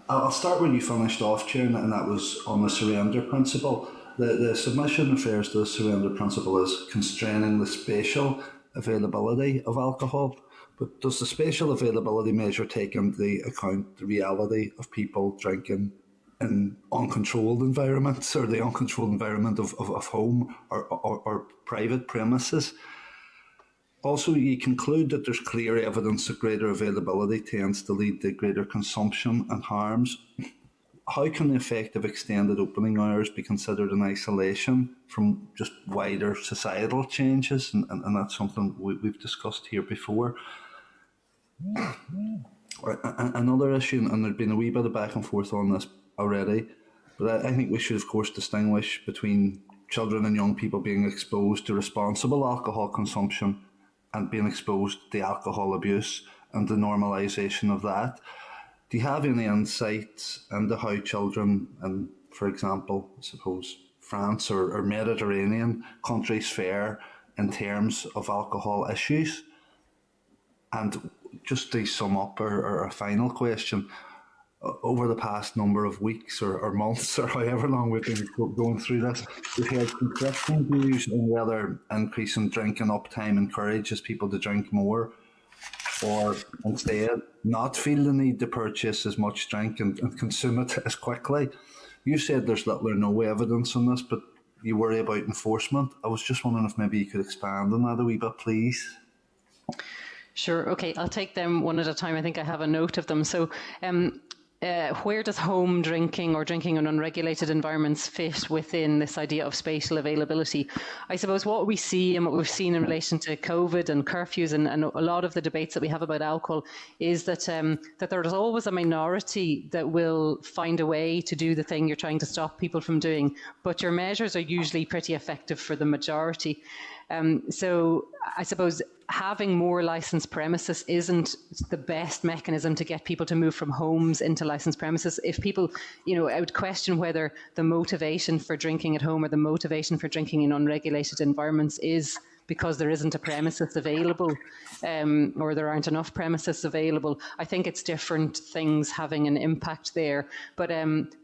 I'll start where you finished off, Chair, and that was on the surrender principle. The submission refers to the surrender principle as constraining the spatial availability of alcohol. But does the spatial availability measure take into account the reality of people drinking in uncontrolled environments, or the uncontrolled environment of home or private premises? Also, you conclude that there's clear evidence that greater availability tends to lead to greater consumption and harms. How can the effect of extended opening hours be considered in isolation from just wider societal changes? And that's something we've discussed here before. Another issue, and there's been a wee bit of back and forth on this already, but I think we should, of course, distinguish between children and young people being exposed to responsible alcohol consumption and being exposed to alcohol abuse and the normalisation of that. Do you have any insights into how children in, for example, I suppose, France or Mediterranean countries fare in terms of alcohol issues? And just to sum up, or a final question, over the past number of weeks or months or however long we've been going through this, we've had conflicting views on whether increasing drinking uptime encourages people to drink more, or instead not feel the need to purchase as much drink and consume it as quickly. You said there's little or no evidence on this, but you worry about enforcement. I was just wondering if maybe you could expand on that a wee bit, please. Sure. Okay, I'll take them one at a time. I think I have a note of them. So where does home drinking or drinking in unregulated environments fit within this idea of spatial availability? I suppose what we see and what we've seen in relation to COVID and curfews and a lot of the debates that we have about alcohol is that that there's always a minority that will find a way to do the thing you're trying to stop people from doing, but your measures are usually pretty effective for the majority. So I suppose having more licensed premises isn't the best mechanism to get people to move from homes into licensed premises. If people, I would question whether the motivation for drinking at home or the motivation for drinking in unregulated environments is because there isn't a premises available or there aren't enough premises available. I think it's different things having an impact there. But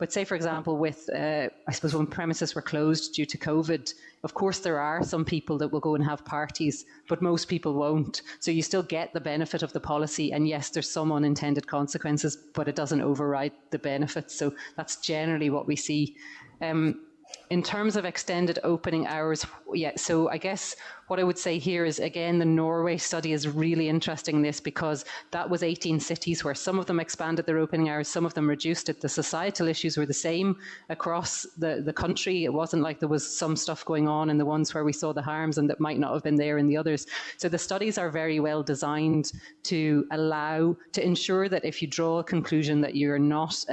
say, for example, with, I suppose when premises were closed due to COVID, of course there are some people that will go and have parties, but most people won't. So you still get the benefit of the policy. And yes, there's some unintended consequences, but it doesn't override the benefits. So that's generally what we see. In terms of extended opening hours, yeah, so I guess what I would say here is, again, the Norway study is really interesting in this because that was 18 cities where some of them expanded their opening hours, some of them reduced it. The societal issues were the same across the country. It wasn't like there was some stuff going on in the ones where we saw the harms and that might not have been there in the others. So the studies are very well designed to ensure that if you draw a conclusion that you're not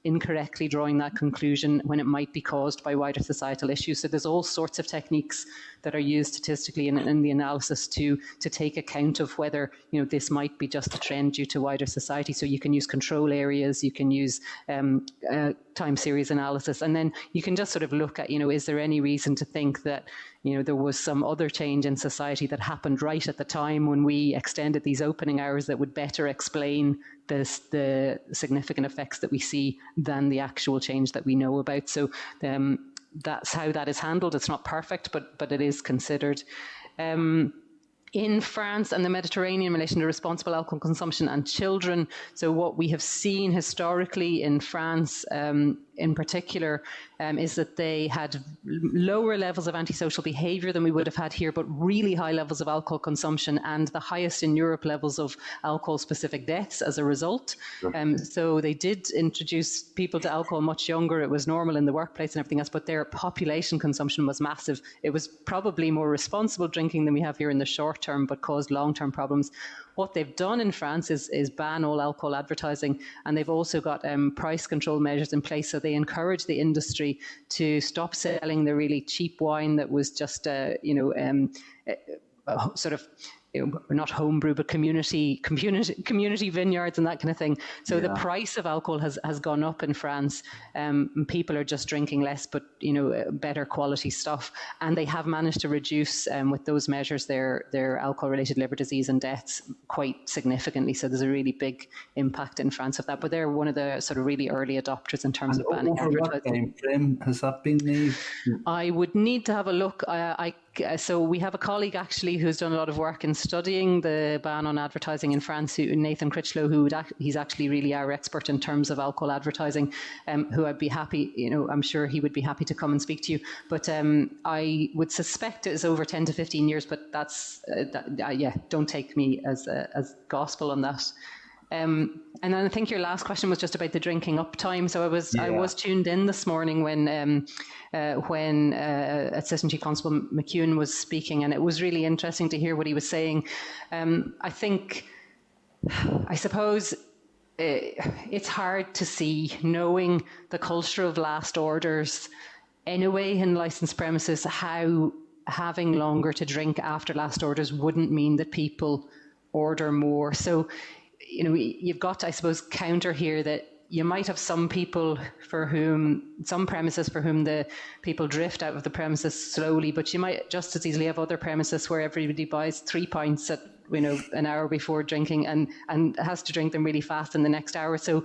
incorrectly drawing that conclusion when it might be caused by wider societal issues. So there's all sorts of techniques that are used statistically in the analysis to take account of whether this might be just a trend due to wider society. So you can use control areas, you can use time series analysis, and then you can just sort of look at is there any reason to think that there was some other change in society that happened right at the time when we extended these opening hours that would better explain the significant effects that we see than the actual change that we know about. So that's how that is handled. It's not perfect, but it is considered. In France and the Mediterranean in relation to responsible alcohol consumption and children, so what we have seen historically in France in particular is that they had lower levels of antisocial behaviour than we would have had here, but really high levels of alcohol consumption and the highest in Europe levels of alcohol-specific deaths as a result. So they did introduce people to alcohol much younger. It was normal in the workplace and everything else, but their population consumption was massive. It was probably more responsible drinking than we have here in the short term, but caused long-term problems. What they've done in France is ban all alcohol advertising, and they've also got price control measures in place. So they encourage the industry to stop selling the really cheap wine that was just, not homebrew, but community vineyards and that kind of thing. So the price of alcohol has gone up in France. People are just drinking less, but better quality stuff, and they have managed to reduce with those measures their alcohol-related liver disease and deaths quite significantly. So there's a really big impact in France of that. But they're one of the sort of really early adopters in terms of banning advertising. What time frame has that been, Niamh? I would need to have a look. So we have a colleague actually who's done a lot of work in studying the ban on advertising in France, Nathan Critchlow, he's actually really our expert in terms of alcohol advertising, who I'd be happy, I'm sure he would be happy to come and speak to you. But I would suspect it's over 10 to 15 years, but that's, don't take me as gospel on that. And then I think your last question was just about the drinking up time. So I was tuned in this morning when Assistant Chief Constable McEwan was speaking, and it was really interesting to hear what he was saying. I suppose it's hard to see, knowing the culture of last orders anyway in licensed premises, how having longer to drink after last orders wouldn't mean that people order more. So you've got to, I suppose, counter here that you might have some premises for whom the people drift out of the premises slowly, but you might just as easily have other premises where everybody buys 3 pints at an hour before drinking and has to drink them really fast in the next hour. So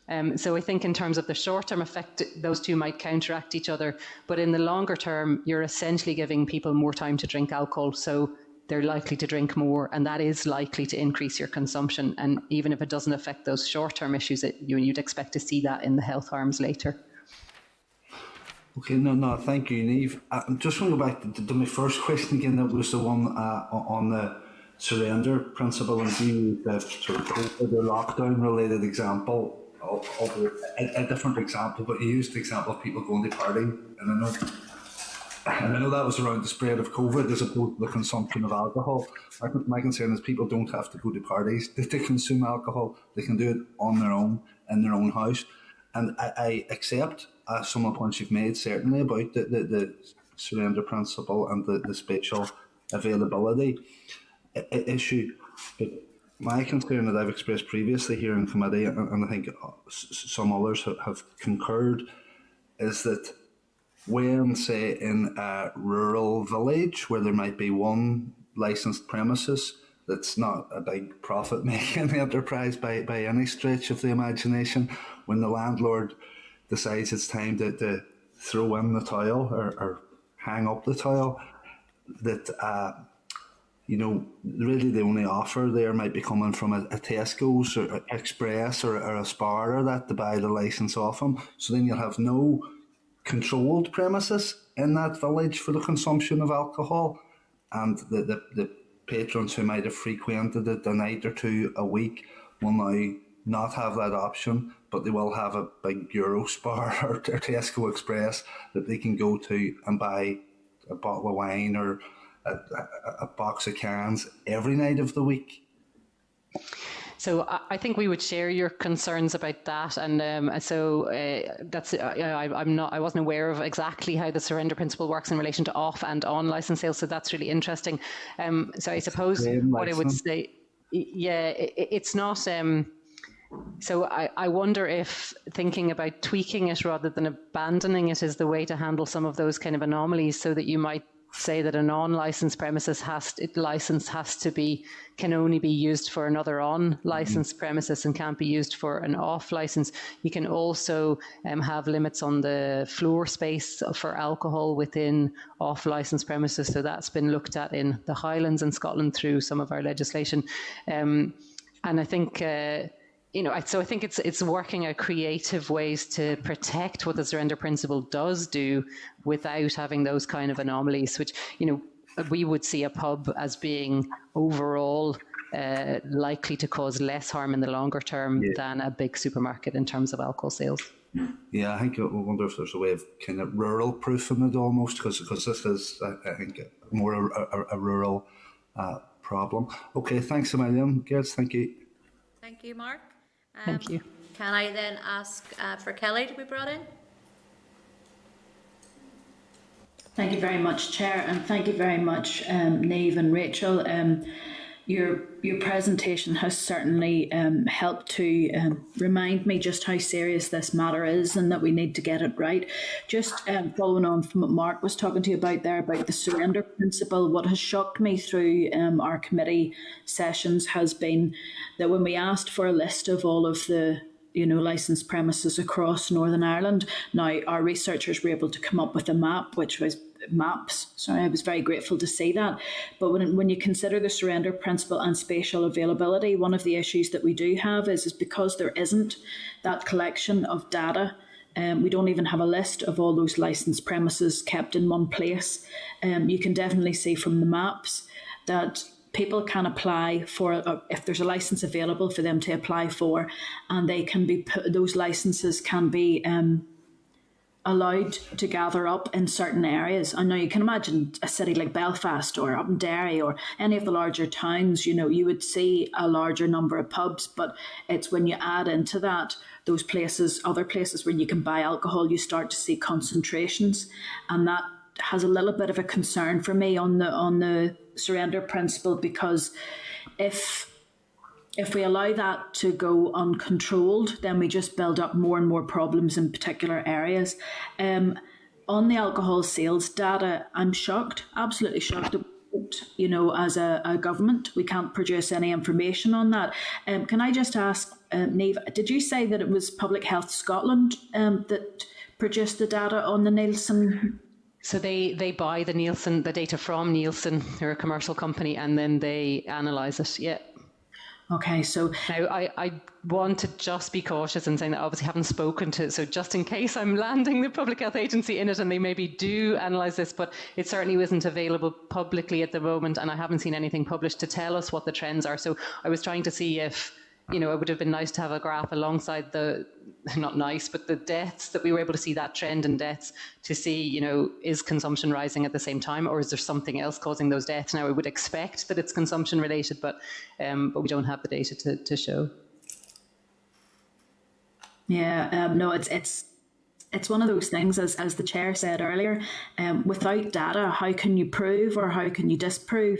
I think in terms of the short-term effect, those two might counteract each other, but in the longer term, you're essentially giving people more time to drink alcohol, so they're likely to drink more, and that is likely to increase your consumption. And even if it doesn't affect those short-term issues, you'd expect to see that in the health harms later. Okay, no, thank you, Niamh. I just want to go back to my first question again. That was the one on the surrender principle, and you the sort of COVID or lockdown-related example of a different example, but you used the example of people going to partying, and I know that was around the spread of COVID as opposed to the consumption of alcohol. My concern is people don't have to go to parties to consume alcohol. They can do it on their own, in their own house. And I accept some of the points you've made, certainly, about the surrender principle and the spatial availability issue. But my concern that I've expressed previously here in committee, and I think some others have concurred, is that when, say, in a rural village where there might be one licensed premises that's not a big profit-making enterprise by any stretch of the imagination, when the landlord decides it's time to throw in the towel or hang up the towel, that really the only offer there might be coming from a Tesco's or a Express or a Spar or that to buy the licence off them. So then you'll have no controlled premises in that village for the consumption of alcohol, and the patrons who might have frequented it a night or two a week will now not have that option, but they will have a big Eurospar or Tesco Express that they can go to and buy a bottle of wine or a box of cans every night of the week. So I think we would share your concerns about that, and that's I wasn't aware of exactly how the surrender principle works in relation to off and on license sales. So that's really interesting. So I suppose what I would say, it's not. So I wonder if thinking about tweaking it rather than abandoning it is the way to handle some of those kind of anomalies, so that you might say that a non-licensed premises can only be used for another on-licensed premises and can't be used for an off-license. You can also have limits on the floor space for alcohol within off-licensed premises. So that's been looked at in the Highlands in Scotland through some of our legislation. And I think so I think it's working out creative ways to protect what the surrender principle does do without having those kind of anomalies, which, we would see a pub as being overall likely to cause less harm in the longer term than a big supermarket in terms of alcohol sales. Yeah, I wonder if there's a way of kind of rural proofing it almost, because this is, I think, more a rural problem. Okay, thanks a million, girls. Thank you. Thank you, Mark. Thank you. Can I then ask for Kelly to be brought in? Thank you very much, Chair, and thank you very much, Niamh and Rachel. your presentation has certainly helped to remind me just how serious this matter is and that we need to get it right. Just following on from what Mark was talking to you about there about the surrender principle, what has shocked me through our committee sessions has been that when we asked for a list of all of the licensed premises across Northern Ireland, now our researchers were able to come up with a map, which was maps. Sorry, I was very grateful to see that. But when you consider the surrender principle and spatial availability, one of the issues that we do have is because there isn't that collection of data. We don't even have a list of all those licensed premises kept in one place. You can definitely see from the maps that people can apply for, if there's a license available for them to apply for, and they can be those licenses can be allowed to gather up in certain areas. I know you can imagine a city like Belfast or up in Derry or any of the larger towns, you would see a larger number of pubs, but it's when you add into that those places, other places where you can buy alcohol, you start to see concentrations, and that has a little bit of a concern for me on the surrender principle, because if we allow that to go uncontrolled, then we just build up more and more problems in particular areas. On the alcohol sales data, I'm shocked, absolutely shocked. As a government, we can't produce any information on that. Can I just ask, Niamh, did you say that it was Public Health Scotland that produced the data on the Nielsen? So they buy the data from Nielsen, they're a commercial company, and then they analyse it, yeah. Okay, so now I want to just be cautious in saying that I obviously haven't spoken to, so just in case I'm landing the Public Health Agency in it and they maybe do analyse this, but it certainly isn't available publicly at the moment, and I haven't seen anything published to tell us what the trends are. So I was trying to see if, it would have been nice to have a graph alongside not nice, but the deaths, that we were able to see that trend in deaths to see, is consumption rising at the same time, or is there something else causing those deaths? Now, I would expect that it's consumption related, but we don't have the data to show. Yeah, no, it's one of those things, as the chair said earlier, without data, how can you prove or how can you disprove,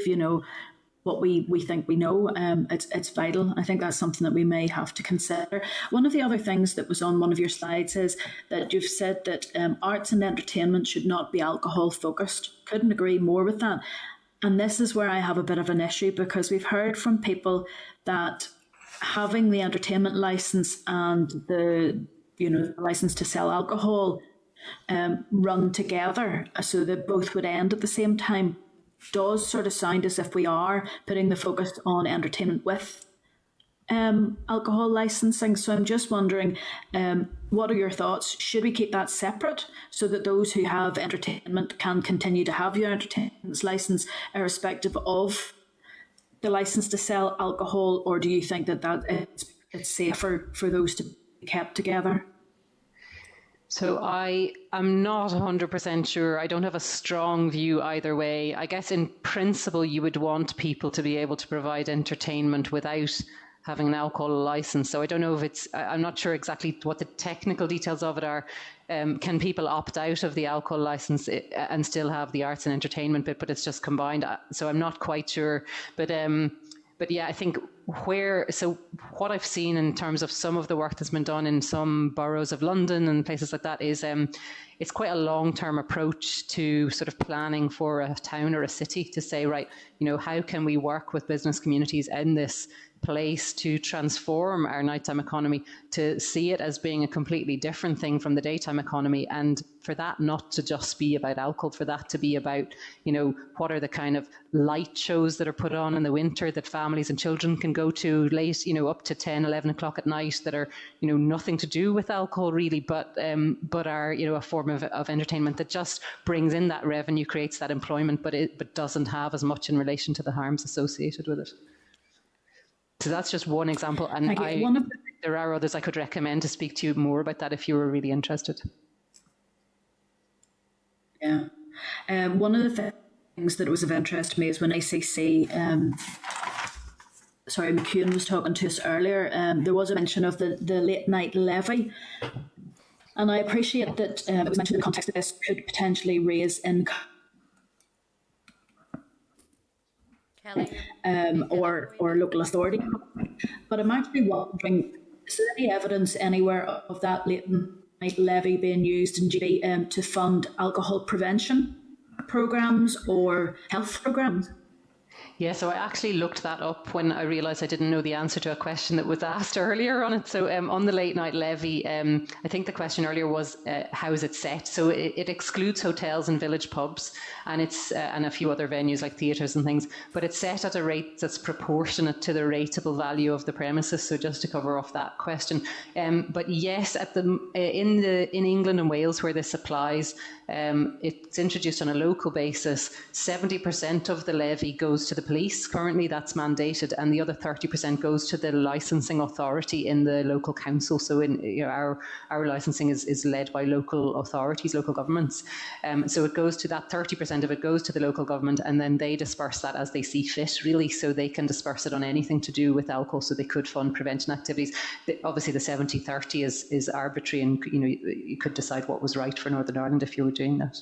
what we think we know? It's vital. I think that's something that we may have to consider. One of the other things that was on one of your slides is that you've said that arts and entertainment should not be alcohol focused. Couldn't agree more with that. And this is where I have a bit of an issue, because we've heard from people that having the entertainment license and the license to sell alcohol run together so that both would end at the same time does sort of sound as if we are putting the focus on entertainment with alcohol licensing. So I'm just wondering, what are your thoughts? Should we keep that separate so that those who have entertainment can continue to have your entertainment license irrespective of the license to sell alcohol, or do you think that it's safer for those to be kept together? So I am not 100% sure. I don't have a strong view either way. I guess in principle, you would want people to be able to provide entertainment without having an alcohol license. So I don't know if I'm not sure exactly what the technical details of it are. Can people opt out of the alcohol license and still have the arts and entertainment bit, but it's just combined? So I'm not quite sure. But yeah, I think what I've seen in terms of some of the work that's been done in some boroughs of London and places like that is it's quite a long-term approach to sort of planning for a town or a city to say, right, how can we work with business communities in this place to transform our nighttime economy, to see it as being a completely different thing from the daytime economy, and for that not to just be about alcohol, for that to be about, what are the kind of light shows that are put on in the winter that families and children can go to late, up to 10, 11 o'clock at night, that are, nothing to do with alcohol really, but are, a form of entertainment that just brings in that revenue, creates that employment, but doesn't have as much in relation to the harms associated with it. So that's just one example, and there are others I could recommend to speak to you more about that if you were really interested. Yeah. One of the things that was of interest to me is when ACC, McEwan was talking to us earlier, there was a mention of the late night levy. And I appreciate that it was mentioned in the context of this could potentially raise income. Kelly. or local authority. But I'm actually wondering, is there any evidence anywhere of that latent levy being used in GB to fund alcohol prevention programs or health programs? Yeah, so I actually looked that up when I realised I didn't know the answer to a question that was asked earlier on it. So on the late night levy, I think the question earlier was how is it set? So it excludes hotels and village pubs, and it's and a few other venues like theatres and things. But it's set at a rate that's proportionate to the rateable value of the premises. So just to cover off that question, but yes, in England and Wales where this applies, it's introduced on a local basis. 70% of the levy goes to the police. Currently that's mandated, and the other 30% goes to the licensing authority in the local council. So our licensing is led by local authorities, local governments. So it goes to that 30% of it goes to the local government, and then they disperse that as they see fit, really. So they can disperse it on anything to do with alcohol. So they could fund prevention activities. Obviously the 70-30 is arbitrary, and you could decide what was right for Northern Ireland if you were doing that.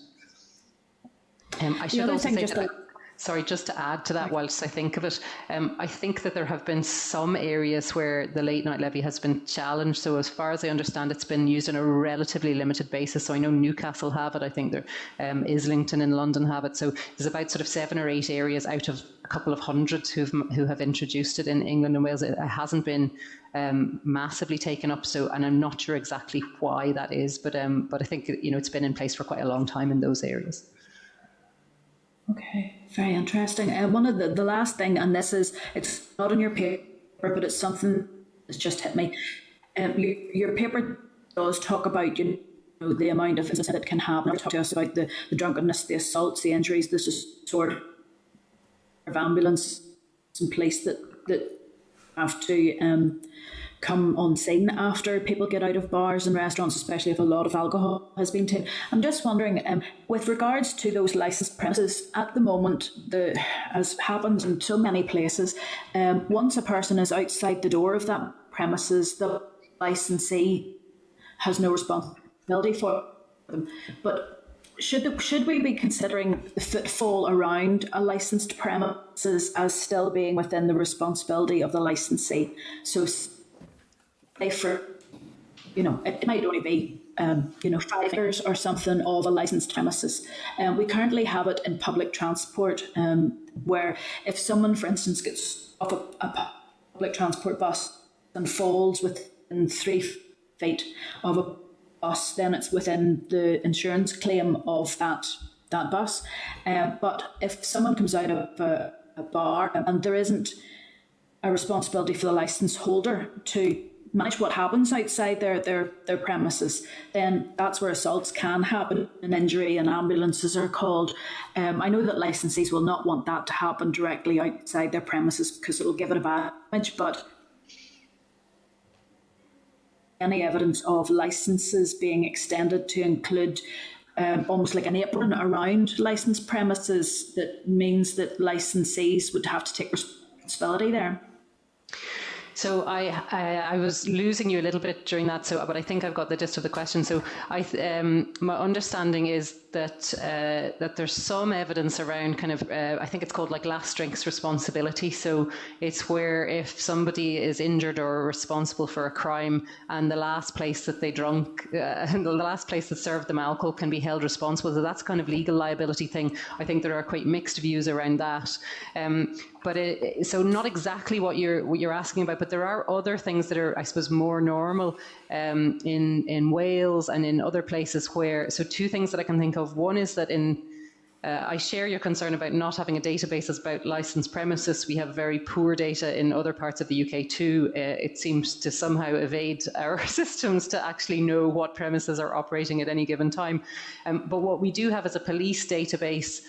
I should also say that, sorry, just to add to that whilst I think of it, I think that there have been some areas where the late night levy has been challenged. So as far as I understand, it's been used on a relatively limited basis. So I know Newcastle have it, I think Islington in London have it. So there's about sort of 7 or 8 areas out of a couple of hundred who have introduced it in England and Wales. It hasn't been massively taken up. So, and I'm not sure exactly why that is, but I think it's been in place for quite a long time in those areas. Okay, very interesting. One of the last thing, and it's not in your paper, but it's something that's just hit me. Your paper does talk about the amount of incidents that can happen. Talk to us about the drunkenness, the assaults, the injuries. This is sort of ambulance and police that have to come on scene after people get out of bars and restaurants, especially if a lot of alcohol has been taken. I'm just wondering, with regards to those licensed premises, at the moment, as happens in so many places, once a person is outside the door of that premises, the licensee has no responsibility for them. But should we be considering the footfall around a licensed premises as still being within the responsibility of the licensee? So for, it might only be, 5 acres or something of a licensed premises. We currently have it in public transport, where if someone, for instance, gets off a public transport bus and falls within 3 feet of a bus, then it's within the insurance claim of that bus. But if someone comes out of a bar and there isn't a responsibility for the licence holder to manage what happens outside their premises, then that's where assaults can happen, an injury, and ambulances are called. I know that licensees will not want that to happen directly outside their premises because it'll give it a bad image, but any evidence of licences being extended to include almost like an apron around licensed premises that means that licensees would have to take responsibility there? So I was losing you a little bit during that, but I think I've got the gist of the question. So my understanding is that there's some evidence around kind of I think it's called like last drinks responsibility. So it's where if somebody is injured or responsible for a crime and the last place that they drank, the last place that served them alcohol can be held responsible. So that's kind of legal liability thing. I think there are quite mixed views around that. But so not exactly what you're asking about, but there are other things that are, I suppose, more normal in Wales and in other places where. So 2 things that I can think of. One is that I share your concern about not having a database about licensed premises. We have very poor data in other parts of the UK too. It seems to somehow evade our systems to actually know what premises are operating at any given time. But what we do have is a police database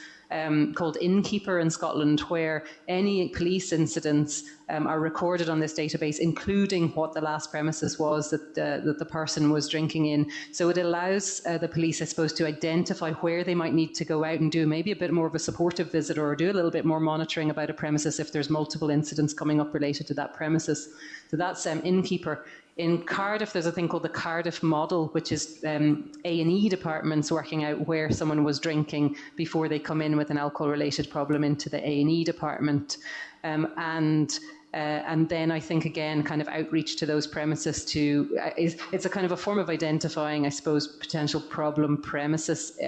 called Innkeeper in Scotland, where any police incidents are recorded on this database, including what the last premises was that the person was drinking in. So it allows the police, I suppose, to identify where they might need to go out and do maybe a bit more of a supportive visit or do a little bit more monitoring about a premises if there's multiple incidents coming up related to that premises. So that's Innkeeper. in Cardiff, there's a thing called the Cardiff model, which is A&E departments working out where someone was drinking before they come in with an alcohol-related problem into the A&E department. And then I think, again, kind of outreach to those premises it's a kind of a form of identifying, I suppose, potential problem premises.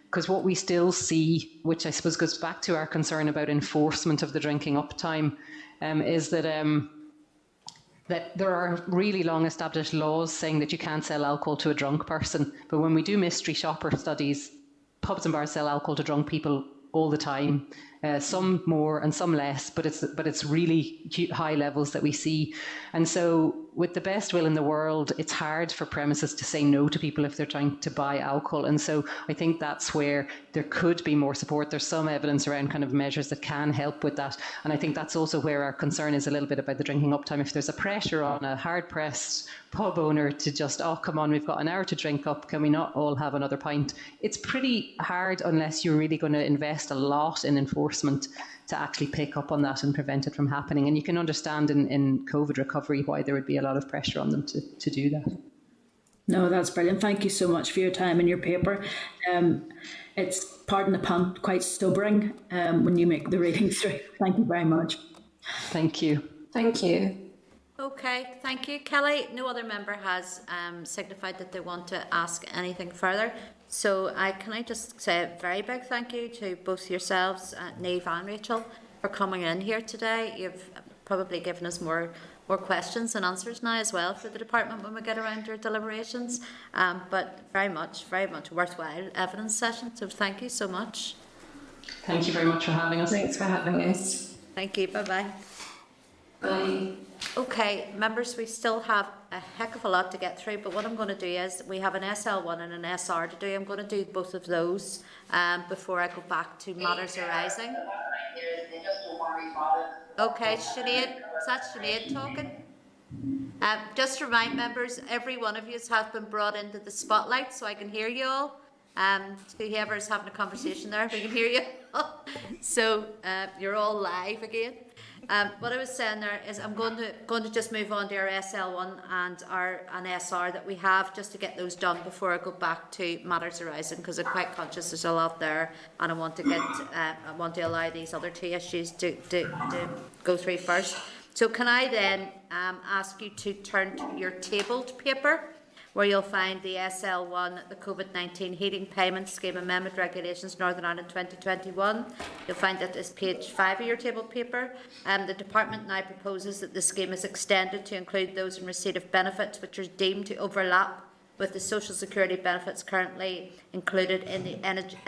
Because what we still see, which I suppose goes back to our concern about enforcement of the drinking up time, is that there are really long established laws saying that you can't sell alcohol to a drunk person. But when we do mystery shopper studies, pubs and bars sell alcohol to drunk people all the time. Some more and some less, but it's really high levels that we see. And so with the best will in the world, it's hard for premises to say no to people if they're trying to buy alcohol. And so I think that's where there could be more support. There's some evidence around kind of measures that can help with that. And I think that's also where our concern is a little bit about the drinking uptime. If there's a pressure on a hard-pressed pub owner to just, oh, come on, we've got an hour to drink up, can we not all have another pint? It's pretty hard unless you're really going to invest a lot in enforcement to actually pick up on that and prevent it from happening. And you can understand in COVID recovery why there would be a lot of pressure on them to do that. No, that's brilliant. Thank you so much for your time and your paper. It's, pardon the pun, quite sobering when you make the reading through. Thank you very much. Thank you. Thank you. Okay, thank you, Kelly. No other member has signified that they want to ask anything further. So can I just say a very big thank you to both yourselves, Niamh and Rachel, for coming in here today. You've probably given us more questions and answers now as well for the department when we get around to our deliberations. But very much worthwhile evidence session. So thank you so much. Thank you very much for having us. Thanks for having us. Thank you. Bye-bye. Bye. Okay, members, we still have a heck of a lot to get through, but what I'm going to do is we have an SL1 and an SR to do. I'm going to do both of those before I go back to matters arising. Okay, Sinead, is that Sinead talking? Just to remind members, every one of you has been brought into the spotlight so I can hear you all. Whoever's having a conversation there, we can hear you all. So you're all live again. What I was saying there is I'm going to just move on to our SL1 and an SR that we have, just to get those done before I go back to matters arising, because I'm quite conscious there's a lot there, and I want to allow these other two issues to go through first. So can I then ask you to turn to your tabled paper, where you'll find the SL1, the COVID-19 Heating Payment Scheme Amendment Regulations, Northern Ireland 2021. You'll find that is page 5 of your table paper. The department now proposes that the scheme is extended to include those in receipt of benefits which are deemed to overlap with the social security benefits currently included in the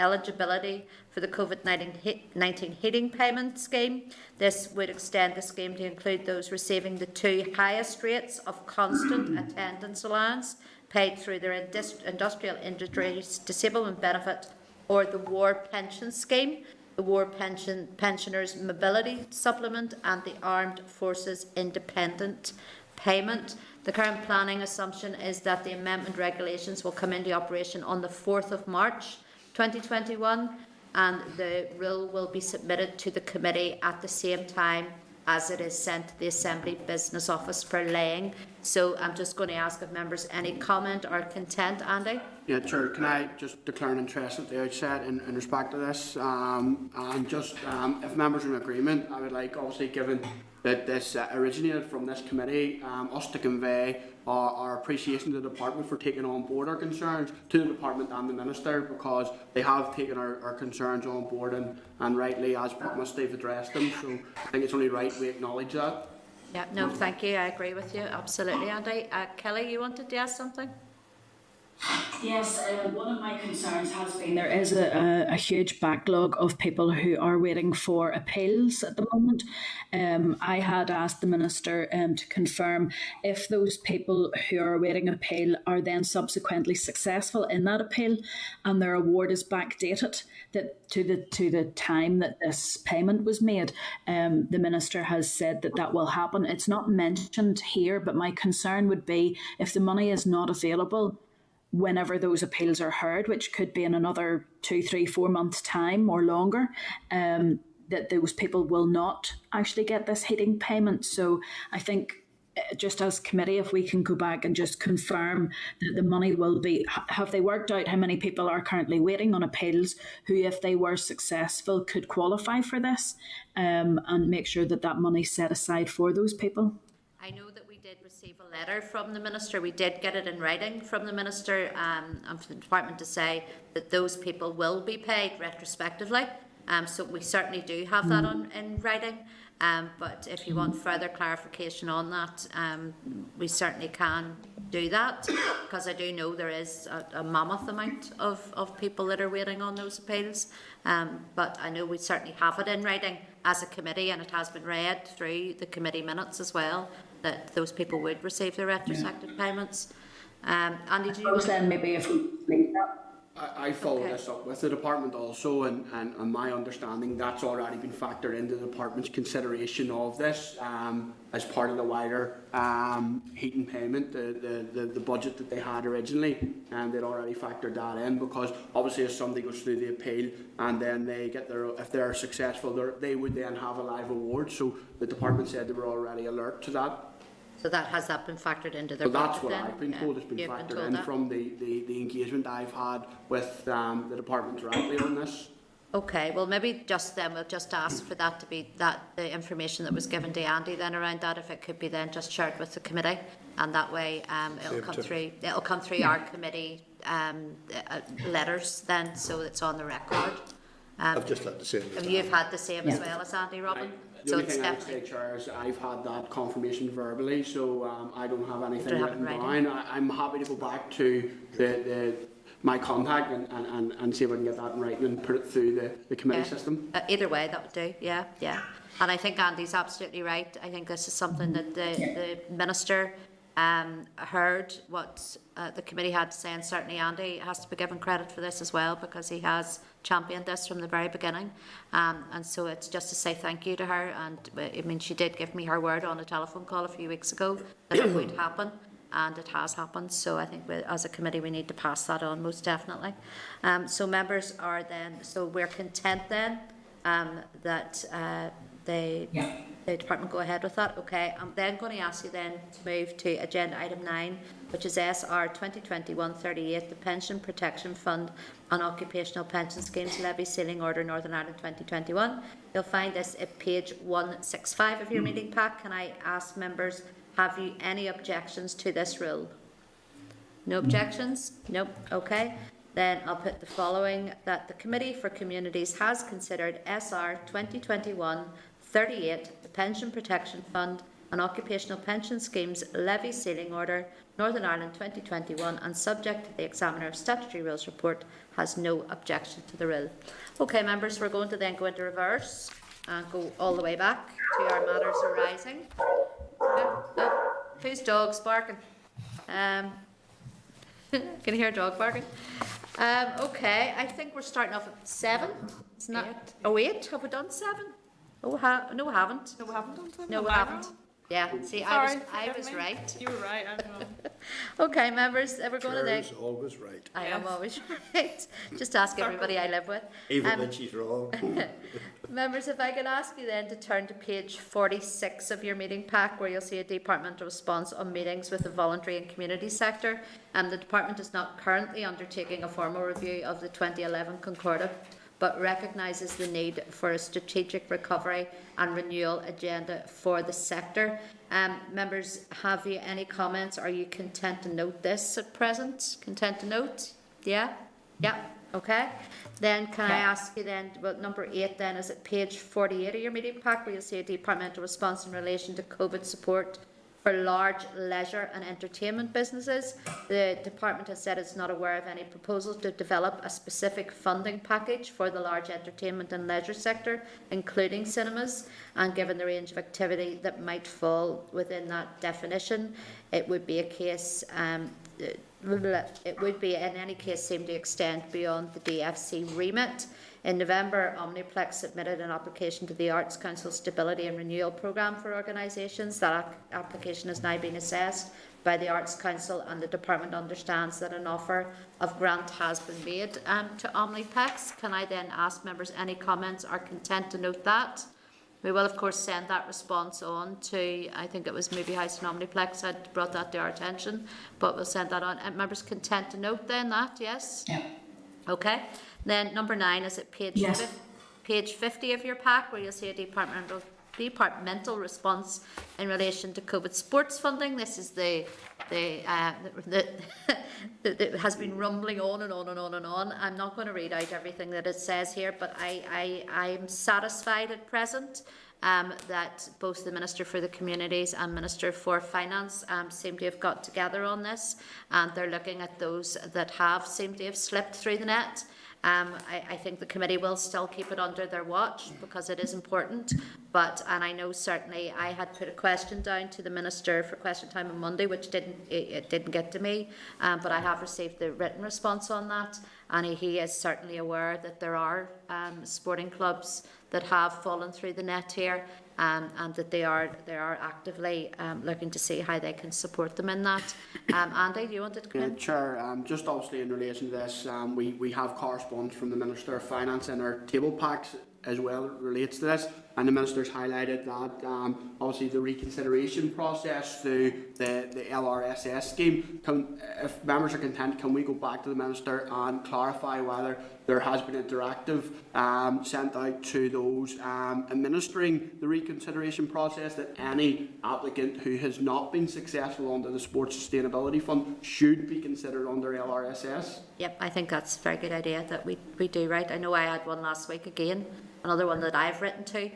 eligibility for the COVID-19 Heating Payment Scheme. This would extend the scheme to include those receiving the 2 highest rates of constant attendance allowance paid through their industrial injuries disablement benefit, or the War Pension Scheme, the War Pensioners Mobility Supplement, and the Armed Forces Independent Payment. The current planning assumption is that the amendment regulations will come into operation on the 4th of March 2021, and the rule will be submitted to the committee at the same time as it is sent to the Assembly Business Office for laying. So I'm just going to ask if members any comment or content. Andy? Yeah, Chair, can I just declare an interest at the outset in respect to this? And just, if members are in agreement, I would like, obviously, given that this originated from this committee, us to convey our appreciation to the department for taking on board our concerns, to the department and the minister, because they have taken our concerns on board and rightly, as promised, they've addressed them. So I think it's only right we acknowledge that. Yeah, no, thank you. I agree with you. Absolutely, Andy. Kelly, you wanted to ask something? Yes, one of my concerns has been there is a huge backlog of people who are waiting for appeals at the moment. I had asked the Minister to confirm if those people who are awaiting appeal are then subsequently successful in that appeal and their award is backdated to the time that this payment was made. The Minister has said that will happen. It's not mentioned here, but my concern would be if the money is not available whenever those appeals are heard, which could be in another 2, 3, 4 months' time or longer, that those people will not actually get this heating payment. So I think just as committee, if we can go back and just confirm that the money will be, have they worked out how many people are currently waiting on appeals who, if they were successful, could qualify for this, and make sure that that money's set aside for those people? I know that we did receive a letter from the Minister. We did get it in writing from the Minister and from the Department to say that those people will be paid retrospectively. So we certainly do have that in writing. But if you want further clarification on that, we certainly can do that, because I do know there is a mammoth amount of people that are waiting on those appeals. But I know we certainly have it in writing as a committee, and it has been read through the committee minutes as well, that those people would receive their retrospective payments. Andy, do you want then maybe if we I followed this up with the department also, and my understanding that's already been factored into the department's consideration of this as part of the wider heating payment, the budget that they had originally, and they'd already factored that in, because obviously if somebody goes through the appeal and then they get their, if they're successful, they would then have a live award. So the department said they were already alert to that. So has that been factored into their budget? That's what I've been told. It's been factored in from the engagement I've had with the department directly on this. Okay, well maybe just then we'll just ask for that to be the information that was given to Andy then around that, if it could be then just shared with the committee, and that way it'll come through our committee letters then, so it's on the record. I've just had the same. You've had the same as well as Andy, Robin? The only thing I would say, Chair, is I've had that confirmation verbally, so I don't have anything written down. I'm happy to go back to my contact and see if I can get that in writing and put it through the committee system. Either way, that would do, yeah. And I think Andy's absolutely right. I think this is something that the Minister heard what the committee had to say, and certainly Andy has to be given credit for this as well, because he has championed this from the very beginning, and so it's just to say thank you to her. And I mean, she did give me her word on a telephone call a few weeks ago that it would happen, and it has happened. So I think as a committee we need to pass that on, most definitely. So members are then, so we're content then that the department go ahead with that. Okay, I'm then going to ask you then to move to agenda item 9, which is SR 2021-38, the Pension Protection Fund on Occupational Pension Schemes Levy Ceiling Order Northern Ireland 2021. You'll find this at page 165 of your meeting pack. Can I ask members, have you any objections to this rule? No objections? Nope. Okay. Then I'll put the following: that the Committee for Communities has considered SR 2021-38, the Pension Protection Fund on Occupational Pension Schemes Levy Ceiling Order Northern Ireland 2021, and subject to the Examiner of Statutory Rules report, has no objection to the rule. Okay, members, we're going to then go into reverse and go all the way back to our matters arising. Whose dog's barking? Can you hear a dog barking? Okay, I think we're starting off at 7. It's not 8. Have we done 7? Oh, no, we haven't. No, we haven't done 7. No, we haven't. Yeah, see, I was right. You were right, I know. Okay, members, we're going to the... Chair's always right. I am always right. Just ask everybody I live with. Even when she's wrong. Members, if I could ask you then to turn to page 46 of your meeting pack, where you'll see a departmental response on meetings with the voluntary and community sector. The department is not currently undertaking a formal review of the 2011 Concordia, but recognises the need for a strategic recovery and renewal agenda for the sector. Members, have you any comments? Are you content to note this at present? Content to note? Yeah? Yeah. Okay. Then can I ask you then, well, number 8 then is at page 48 of your meeting pack, where you'll see a departmental response in relation to COVID support for large leisure and entertainment businesses. The department has said it's not aware of any proposals to develop a specific funding package for the large entertainment and leisure sector, including cinemas, and given the range of activity that might fall within that definition, it would be a case it would be in any case seem to extend beyond the DFC remit. In November, Omniplex submitted an application to the Arts Council Stability and Renewal Programme for organisations. That application has now been assessed by the Arts Council, and the department understands that an offer of grant has been made to Omniplex. Can I then ask members any comments or content to note that? We will, of course, send that response on to, I think it was maybe House and Omniplex had brought that to our attention, but we'll send that on. Members content to note then that, yes? Yeah. Okay. Then number 9 is at page, page 50 of your pack, where you'll see a departmental response in relation to COVID sports funding. This is the it has been rumbling on and on and on and on. I'm not going to read out everything that it says here, but I'm satisfied at present that both the Minister for the Communities and Minister for Finance seem to have got together on this, and they're looking at those that have seemed to have slipped through the net. I think the committee will still keep it under their watch because it is important, and I know certainly I had put a question down to the Minister for question time on Monday, which didn't get to me, but I have received the written response on that, and he is certainly aware that there are sporting clubs that have fallen through the net here, and that they are actively looking to see how they can support them in that. Andy, do you want to come in? Chair, just obviously in relation to this, we have correspondence from the Minister of Finance in our table packs as well relates to this, and the Minister's highlighted that obviously the reconsideration process through the LRSS scheme, if members are content, can we go back to the Minister and clarify whether there has been a directive sent out to those administering the reconsideration process that any applicant who has not been successful under the Sports Sustainability Fund should be considered under LRSS? Yep, I think that's a very good idea that we do, right. I know I had one last week again, another one that I've written to,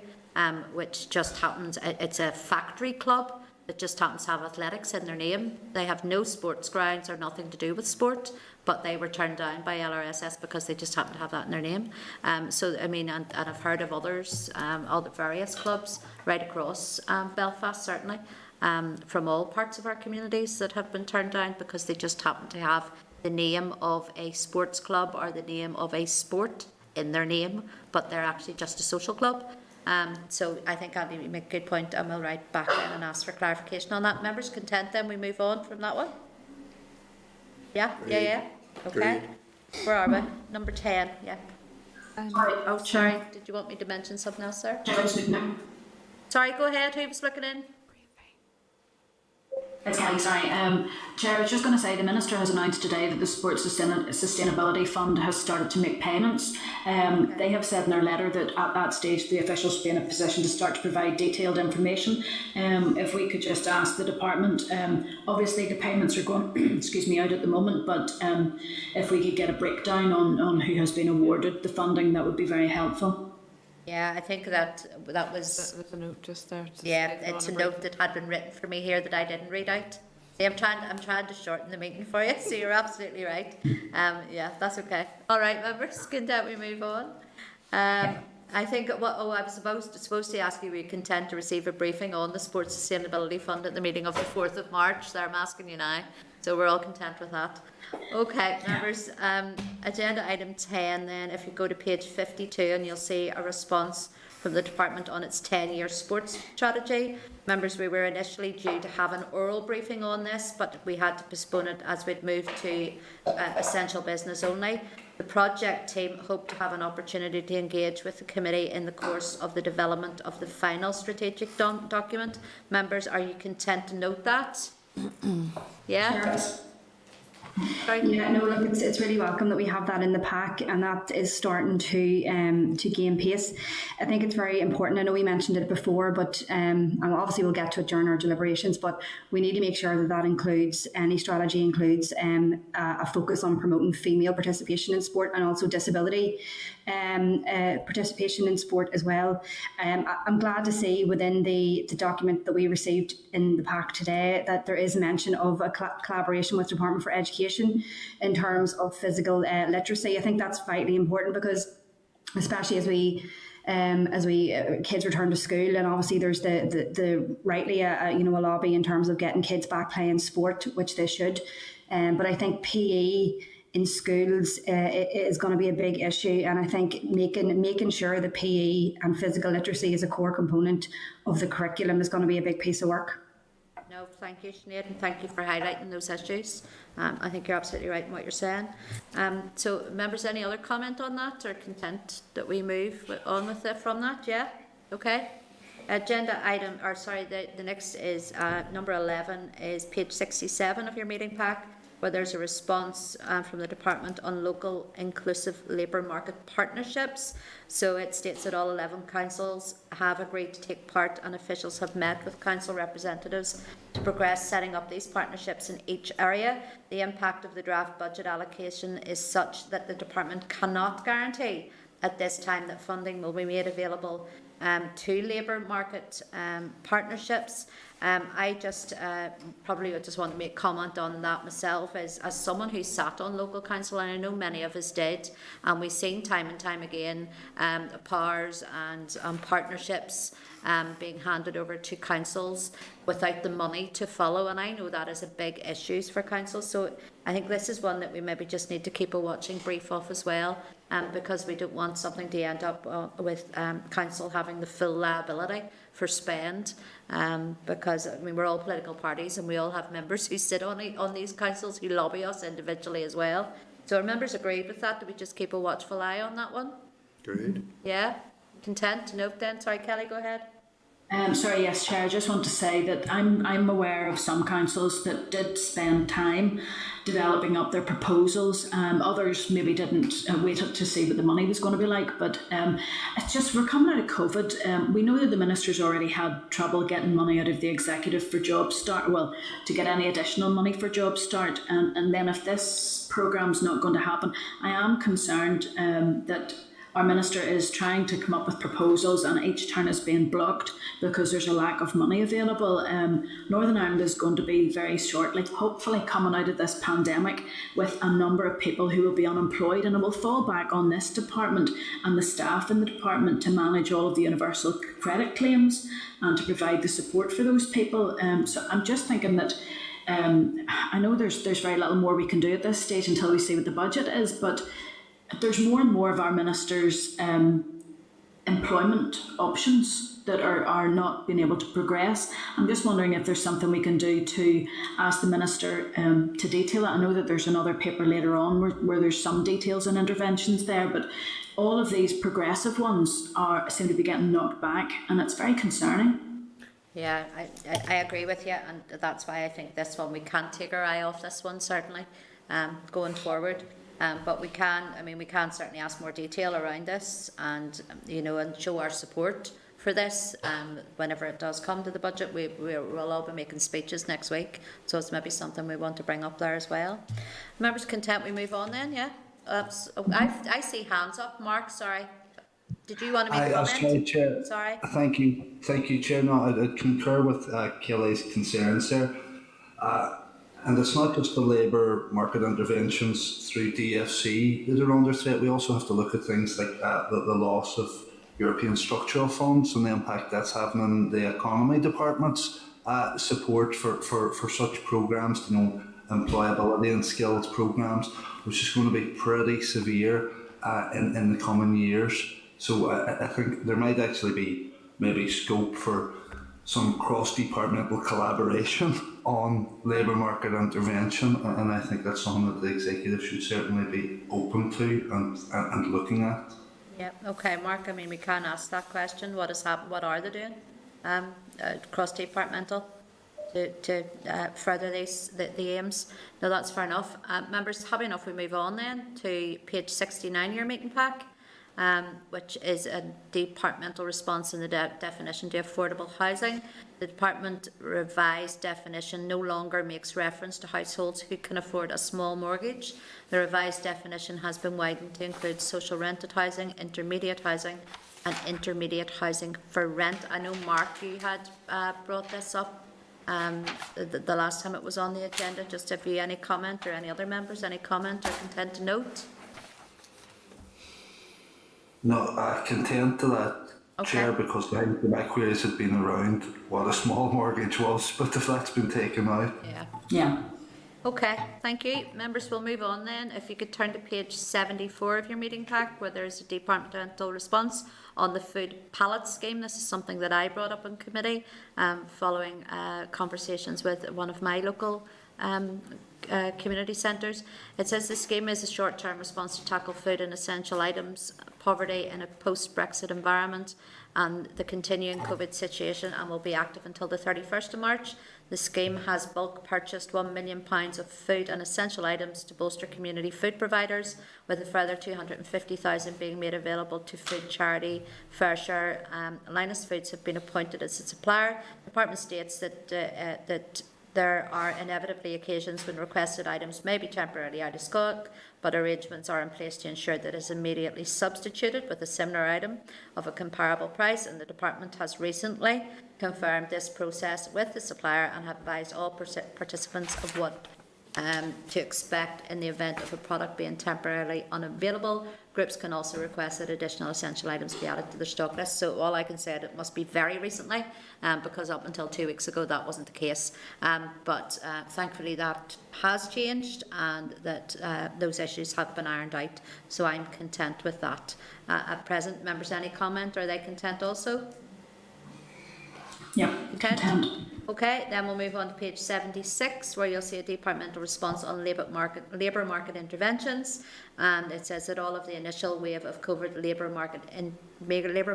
which just happens, it's a factory club that just happens to have athletics in their name. They have no sports grounds or nothing to do with sport, but they were turned down by LRSS because they just happen to have that in their name. So, I mean, and I've heard of others, all the various clubs right across Belfast, certainly, from all parts of our communities that have been turned down because they just happen to have the name of a sports club or the name of a sport in their name, but they're actually just a social club. So I think Andy, you make a good point, and we'll write back in and ask for clarification on that. Members content then we move on from that one? Yeah. Okay. Where are we? Number 10, yeah. Sorry, did you want me to mention something else, sir? Sorry, go ahead, who was looking in? It's Kelly, sorry. Chair, I was just going to say the Minister has announced today that the Sports Sustainability Fund has started to make payments. They have said in their letter that at that stage the officials will be in a position to start to provide detailed information. If we could just ask the department, obviously the payments are going out at the moment, but if we could get a breakdown on who has been awarded the funding, that would be very helpful. Yeah, I think that was... There's a note just there. Yeah, it's a note that had been written for me here that I didn't read out. See, I'm trying to shorten the meeting for you, so you're absolutely right. Yeah, that's okay. All right, members, content we move on. I think, I was supposed to ask you, were you content to receive a briefing on the Sports Sustainability Fund at the meeting of the 4th of March? So I'm asking you now. So we're all content with that. Okay, members, agenda item 10 then, if you go to page 52 and you'll see a response from the department on its 10-year sports strategy. Members, we were initially due to have an oral briefing on this, but we had to postpone it as we'd moved to essential business only. The project team hoped to have an opportunity to engage with the committee in the course of the development of the final strategic document. Members, are you content to note that? Yeah? Yeah, no, look, it's really welcome that we have that in the pack, and that is starting to gain pace. I think it's very important. I know we mentioned it before, but and obviously we'll get to it during our deliberations, but we need to make sure that includes, any strategy includes a focus on promoting female participation in sport and also disability participation in sport as well. I'm glad to see within the document that we received in the pack today that there is mention of a collaboration with the Department for Education in terms of physical literacy. I think that's vitally important because, especially as we kids return to school, and obviously there's the rightly a lobby in terms of getting kids back playing sport, which they should. But I think PE in schools is going to be a big issue, and I think making sure that PE and physical literacy is a core component of the curriculum is going to be a big piece of work. No, thank you, Sinead, and thank you for highlighting those issues. I think you're absolutely right in what you're saying. So, members, any other comment on that, or content that we move on with it from that? Yeah? Okay? Agenda item, or sorry, the next is number 11 is page 67 of your meeting pack, where there's a response from the department on local inclusive labour market partnerships. So it states that all 11 councils have agreed to take part, and officials have met with council representatives to progress setting up these partnerships in each area. The impact of the draft budget allocation is such that the department cannot guarantee at this time that funding will be made available to labour market partnerships. I just probably would just want to make comment on that myself as someone who sat on local council, and I know many of us did, and we've seen time and time again powers and partnerships being handed over to councils without the money to follow, and I know that is a big issue for councils. So I think this is one that we maybe just need to keep a watching brief of as well, because we don't want something to end up with council having the full liability for spend, because I mean we're all political parties and we all have members who sit on these councils who lobby us individually as well. So our members agreed with that. Do we just keep a watchful eye on that one? Agreed. Yeah? Content to note then? Sorry, Kelly, go ahead. Sorry, yes, Chair. I just want to say that I'm aware of some councils that did spend time developing up their proposals. Others maybe didn't wait up to see what the money was going to be like. But it's just we're coming out of COVID. We know that the ministers already had trouble getting money out of the executive for Job Start. Well, to get any additional money for Job Start, and then if this programme's not going to happen, I am concerned that our minister is trying to come up with proposals and each turn is being blocked because there's a lack of money available. Northern Ireland is going to be very shortly, hopefully coming out of this pandemic with a number of people who will be unemployed, and it will fall back on this department and the staff in the department to manage all of the universal credit claims and to provide the support for those people. So I'm just thinking that I know there's very little more we can do at this stage until we see what the budget is, but there's more and more of our ministers' employment options that are not being able to progress. I'm just wondering if there's something we can do to ask the minister to detail it. I know that there's another paper later on where there's some details and interventions there, but all of these progressive ones seem to be getting knocked back, and it's very concerning. Yeah, I agree with you, and that's why I think this one, we can't take our eye off this one, certainly, going forward. But we can certainly ask more detail around this, and and show our support for this whenever it does come to the budget. We'll all be making speeches next week, so it's maybe something we want to bring up there as well. Members content we move on then? Yeah. I see hands up. Mark, sorry. Did you want to make a comment? Sorry, Chair. Sorry. Thank you, Chair. No, I concur with Kelly's concerns there. And it's not just the labour market interventions through DFC that are under threat. We also have to look at things like the loss of European structural funds and the impact that's having on the economy department's support for such programmes, employability and skills programmes, which is going to be pretty severe in the coming years. So I think there might actually be maybe scope for some cross-departmental collaboration on labour market intervention, and I think that's something that the executive should certainly be open to and looking at. Yeah, okay, Mark, we can ask that question. What are they doing cross-departmental to further the aims? No, that's fair enough. Members, happy enough we move on then to page 69 of your meeting pack, which is a departmental response in the definition to affordable housing. The department revised definition no longer makes reference to households who can afford a small mortgage. The revised definition has been widened to include social rented housing, intermediate housing and intermediate housing for rent. I know, Mark, you had brought this up the last time it was on the agenda. Just if you any comment, or any other members, any comment or content to note? No, content to that, okay. Chair, because I think the McEwan had been around what a small mortgage was, but if that's been taken out. Yeah. Okay, thank you. Members, we'll move on then. If you could turn to page 74 of your meeting pack, where there's a departmental response on the food pallet scheme. This is something that I brought up in committee following conversations with one of my local community centres. It says the scheme is a short-term response to tackle food and essential items poverty in a post-Brexit environment and the continuing COVID situation, and will be active until the 31st of March. The scheme has bulk purchased £1 million of food and essential items to bolster community food providers, with a further £250,000 being made available to food charity Fairshare. Linus Foods have been appointed as a supplier. The department states that there are inevitably occasions when requested items may be temporarily out of stock, but arrangements are in place to ensure that it is immediately substituted with a similar item of a comparable price, and the department has recently confirmed this process with the supplier and have advised all participants of what to expect in the event of a product being temporarily unavailable. Groups can also request that additional essential items be added to their stock list. So all I can say is it must be very recently, because up until 2 weeks ago that wasn't the case. But thankfully that has changed, and that those issues have been ironed out. So I'm content with that. At present, members, any comment? Are they content also? Yeah, content. Okay, then we'll move on to page 76, where you'll see a departmental response on labour market interventions. And it says that all of the initial wave of COVID labour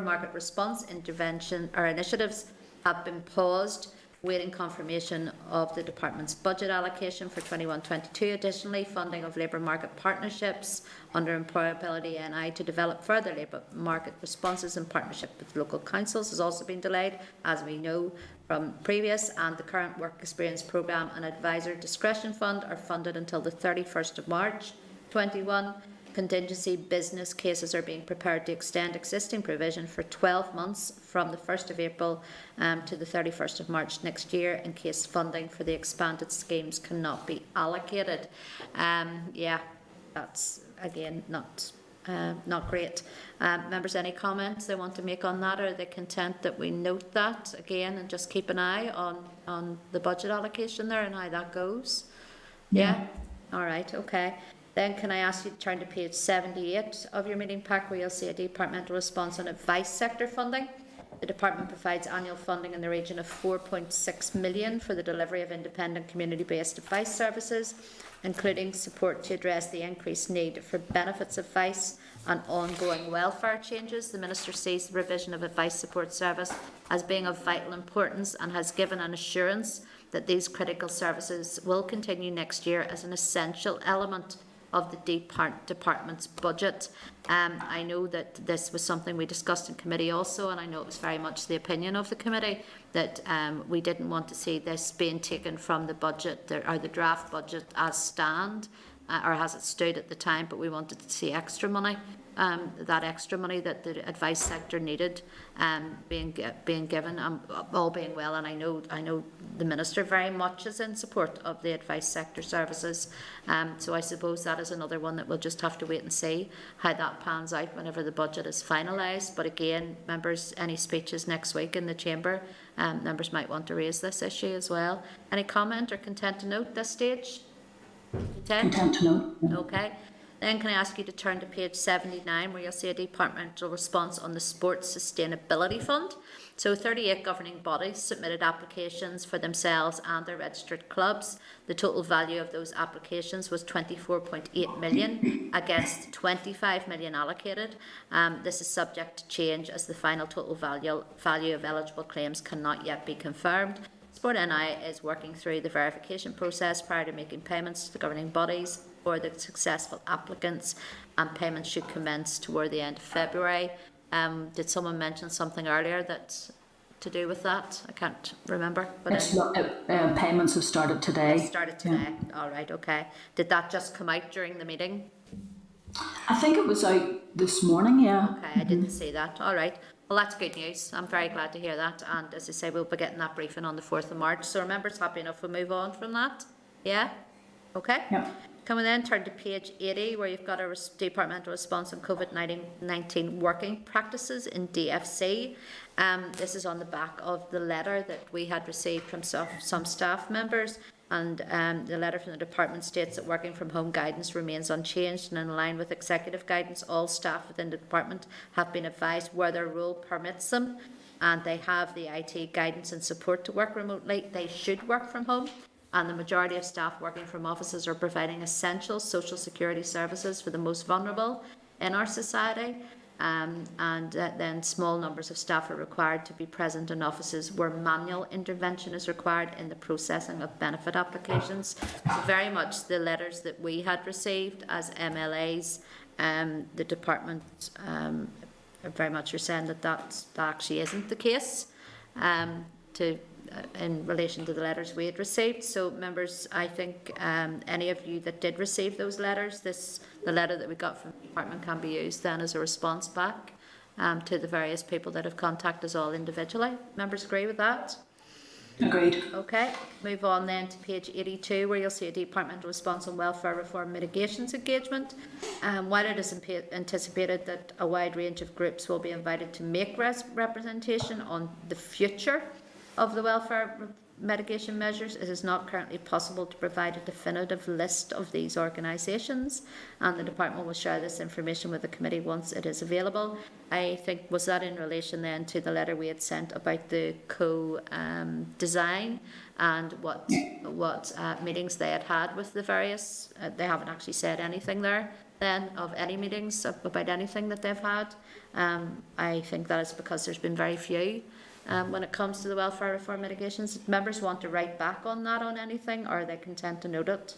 market response intervention or initiatives have been paused, waiting confirmation of the department's budget allocation for 21-22. Additionally, funding of labour market partnerships under Employability NI to develop further labour market responses in partnership with local councils has also been delayed, as we know from previous, and the current work experience programme and advisor discretion fund are funded until the 31st of March 21. Contingency business cases are being prepared to extend existing provision for 12 months from the 1st of April to the 31st of March next year, in case funding for the expanded schemes cannot be allocated. Yeah, that's again not great. Members, any comments they want to make on that? Are they content that we note that again and just keep an eye on the budget allocation there and how that goes? Yeah? All right, okay. Then can I ask you to turn to page 78 of your meeting pack, where you'll see a departmental response on advice sector funding. The department provides annual funding in the region of £4.6 million for the delivery of independent community-based advice services, including support to address the increased need for benefits advice and ongoing welfare changes. The Minister sees the provision of advice support service as being of vital importance and has given an assurance that these critical services will continue next year as an essential element of the department's budget. I know that this was something we discussed in committee also, and I know it was very much the opinion of the committee that we didn't want to see this being taken from the budget or the draft budget as stand, or as it stood at the time, but we wanted to see extra money. That extra money that the advice sector needed being given, all being well, and I know the Minister very much is in support of the advice sector services. So I suppose that is another one that we'll just have to wait and see how that pans out whenever the budget is finalised. But again, members, any speeches next week in the chamber, members might want to raise this issue as well. Any comment or content to note at this stage? Content to note. Yeah. Okay. Then can I ask you to turn to page 79, where you'll see a departmental response on the Sports Sustainability Fund. So 38 governing bodies submitted applications for themselves and their registered clubs. The total value of those applications was 24.8 million against 25 million allocated. This is subject to change, as the final total value of eligible claims cannot yet be confirmed. Sport NI is working through the verification process prior to making payments to the governing bodies for the successful applicants, and payments should commence toward the end of February. Did someone mention something earlier that's to do with that? I can't remember. But payments have started today. Started today. Yeah. All right. Okay. Did that just come out during the meeting? I think it was out this morning. Yeah. Okay. I didn't see that. All right. Well, that's good news. I'm very glad to hear that. And as I say, we'll be getting that briefing on the 4th of March. So members, happy enough we move on from that? Yeah? Okay. Yeah. Can we then turn to page 80, where you've got a departmental response on COVID-19 working practices in DFC. This is on the back of the letter that we had received from some staff members. And the letter from the department states that working from home guidance remains unchanged, and in line with executive guidance, all staff within the department have been advised where their role permits them, and they have the IT guidance and support to work remotely, they should work from home. and the majority of staff working from offices are providing essential social security services for the most vulnerable in our society. Then small numbers of staff are required to be present in offices where manual intervention is required in the processing of benefit applications. So very much the letters that we had received as MLAs, the department very much are saying that actually isn't the case in relation to the letters we had received. So members, I think any of you that did receive those letters, the letter that we got from the department can be used then as a response back to the various people that have contacted us all individually. Members agree with that? Agreed. Okay, move on then to page 82, where you'll see a departmental response on welfare reform mitigations engagement. While it is anticipated that a wide range of groups will be invited to make representation on the future of the welfare mitigation measures, it is not currently possible to provide a definitive list of these organisations, and the department will share this information with the committee once it is available. I think, was that in relation then to the letter we had sent about the co-design and what meetings they had with the various, they haven't actually said anything there then of any meetings about anything that they've had. I think that is because there's been very few. When it comes to the welfare reform mitigations, if members want to write back on that on anything, or are they content to note it?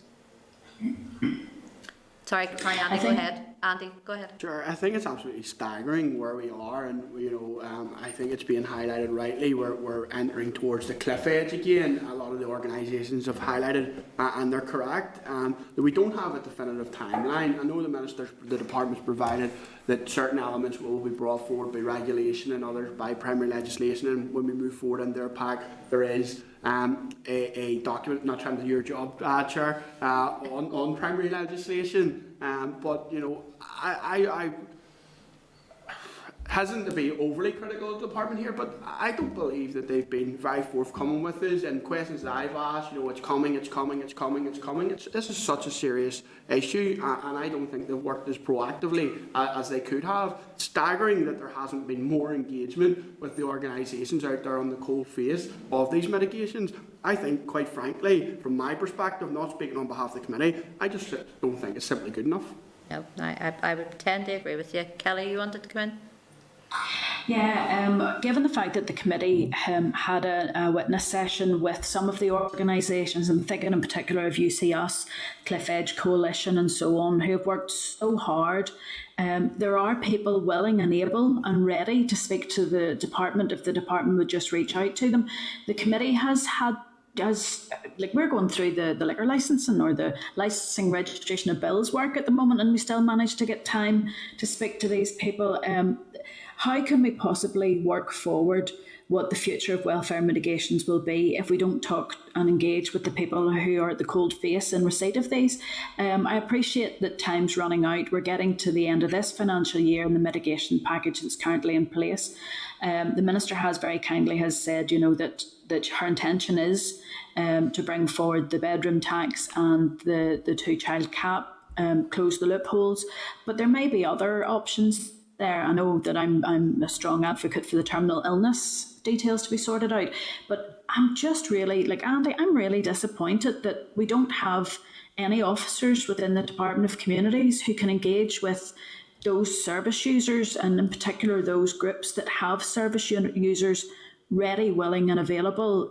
Sorry, Andy, go ahead. Andy, go ahead. Sure, I think it's absolutely staggering where we are, and I think it's being highlighted rightly. We're entering towards the cliff edge again. A lot of the organisations have highlighted, and they're correct, that we don't have a definitive timeline. I know the department's provided that certain elements will be brought forward by regulation and others by primary legislation, and when we move forward in their pack, there is a document, not trying to do your job, Chair, on primary legislation, but I hesitant to be overly critical of the department here, but I don't believe that they've been very forthcoming with this, and questions that I've asked, it's coming. This is such a serious issue, and I don't think they've worked as proactively as they could have. Staggering that there hasn't been more engagement with the organisations out there on the cold face of these mitigations. I think, quite frankly, from my perspective, not speaking on behalf of the committee, I just don't think it's simply good enough. No, I would tend to agree with you. Kelly, you wanted to come in? Yeah, given the fact that the committee had a witness session with some of the organisations, I'm thinking in particular of UCS, Cliff Edge Coalition and so on, who have worked so hard. There are people willing and able and ready to speak to the department if the department would just reach out to them. The committee has we're going through the liquor licensing or the licensing registration of bills work at the moment, and we still manage to get time to speak to these people. How can we possibly work forward what the future of welfare mitigations will be if we don't talk and engage with the people who are at the cold face in receipt of these? I appreciate that time's running out. We're getting to the end of this financial year and the mitigation package that's currently in place. The Minister has very kindly said, that her intention is to bring forward the bedroom tax and the two-child cap, close the loopholes. But there may be other options there. I know that I'm a strong advocate for the terminal illness details to be sorted out, but I'm just really, Andy, I'm really disappointed that we don't have any officers within the Department of Communities who can engage with those service users, and in particular those groups that have service users ready, willing and available,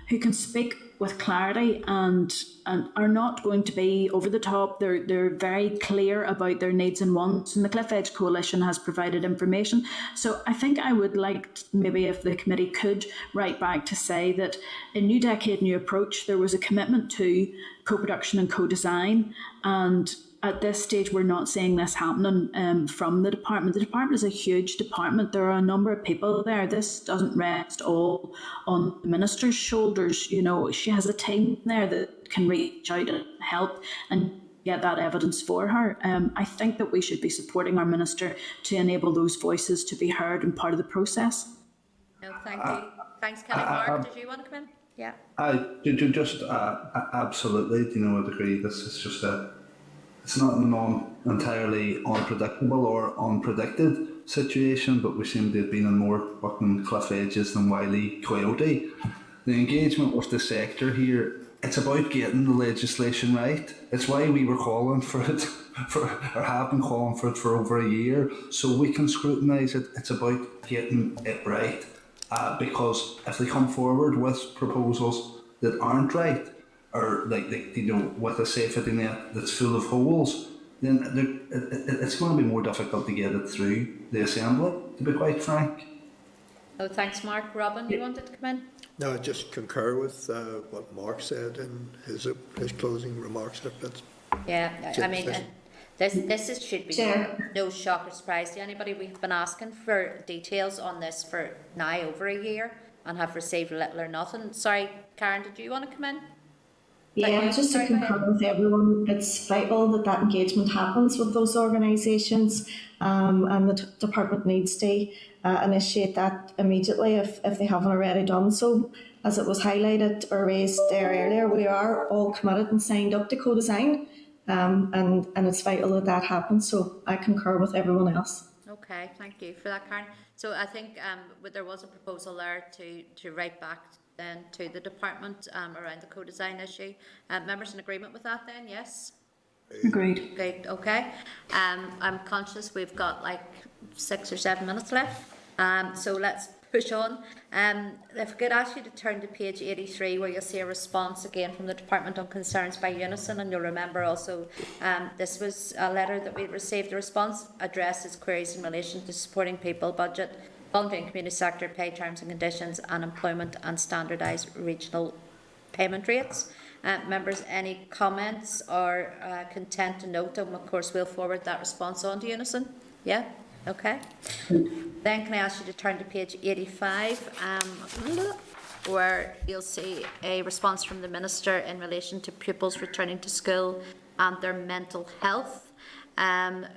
who can speak with clarity and are not going to be over the top. They're very clear about their needs and wants, and the Cliff Edge Coalition has provided information. So I think I would like maybe if the committee could write back to say that in New Decade, New Approach, there was a commitment to co-production and co-design, and at this stage, we're not seeing this happening from the department. The department is a huge department. There are a number of people there. This doesn't rest all on the Minister's shoulders. She has a team there that can reach out and help and get that evidence for her. I think that we should be supporting our Minister to enable those voices to be heard and part of the process. No, thank you. Thanks, Kelly. Mark, did you want to come in? Yeah. Just absolutely, I'd agree. This is just it's not an entirely unpredictable or unpredicted situation, but we seem to have been in more fucking cliff edges than Wile E. Coyote. The engagement with the sector here it's about getting the legislation right. It's why we were calling for it, or have been calling for it for over a year, so we can scrutinise it. It's about getting it right, because if they come forward with proposals that aren't right, or like with a safety net that's full of holes, then it's going to be more difficult to get it through the Assembly, to be quite frank. Oh, thanks, Mark. Robin, you wanted to come in? No, I just concur with what Mark said in his closing remarks. Yeah, I mean, this should be no shock or surprise to anybody. We've been asking for details on this for now over a year and have received little or nothing. Sorry, Karen, did you want to come in? Yeah, just to concur with everyone, it's vital that engagement happens with those organisations, and the department needs to initiate that immediately if they haven't already done so. As it was highlighted or raised there earlier, we are all committed and signed up to co-design, and it's vital that happens. So I concur with everyone else. Okay, thank you for that, Karen. So I think there was a proposal there to write back then to the department around the co-design issue. Members in agreement with that then, yes? Agreed. Okay. I'm conscious we've got like 6 or 7 minutes left, so let's push on. If I could ask you to turn to page 83, where you'll see a response again from the Department on Concerns by Unison, and you'll remember also this was a letter that we received. The response addresses queries in relation to supporting people, budget, voluntary and community sector pay terms and conditions, and employment and standardised regional payment rates. Members, any comments or content to note? And of course, we'll forward that response on to Unison. Yeah? Okay. Then can I ask you to turn to page 85, where you'll see a response from the Minister in relation to pupils returning to school and their mental health.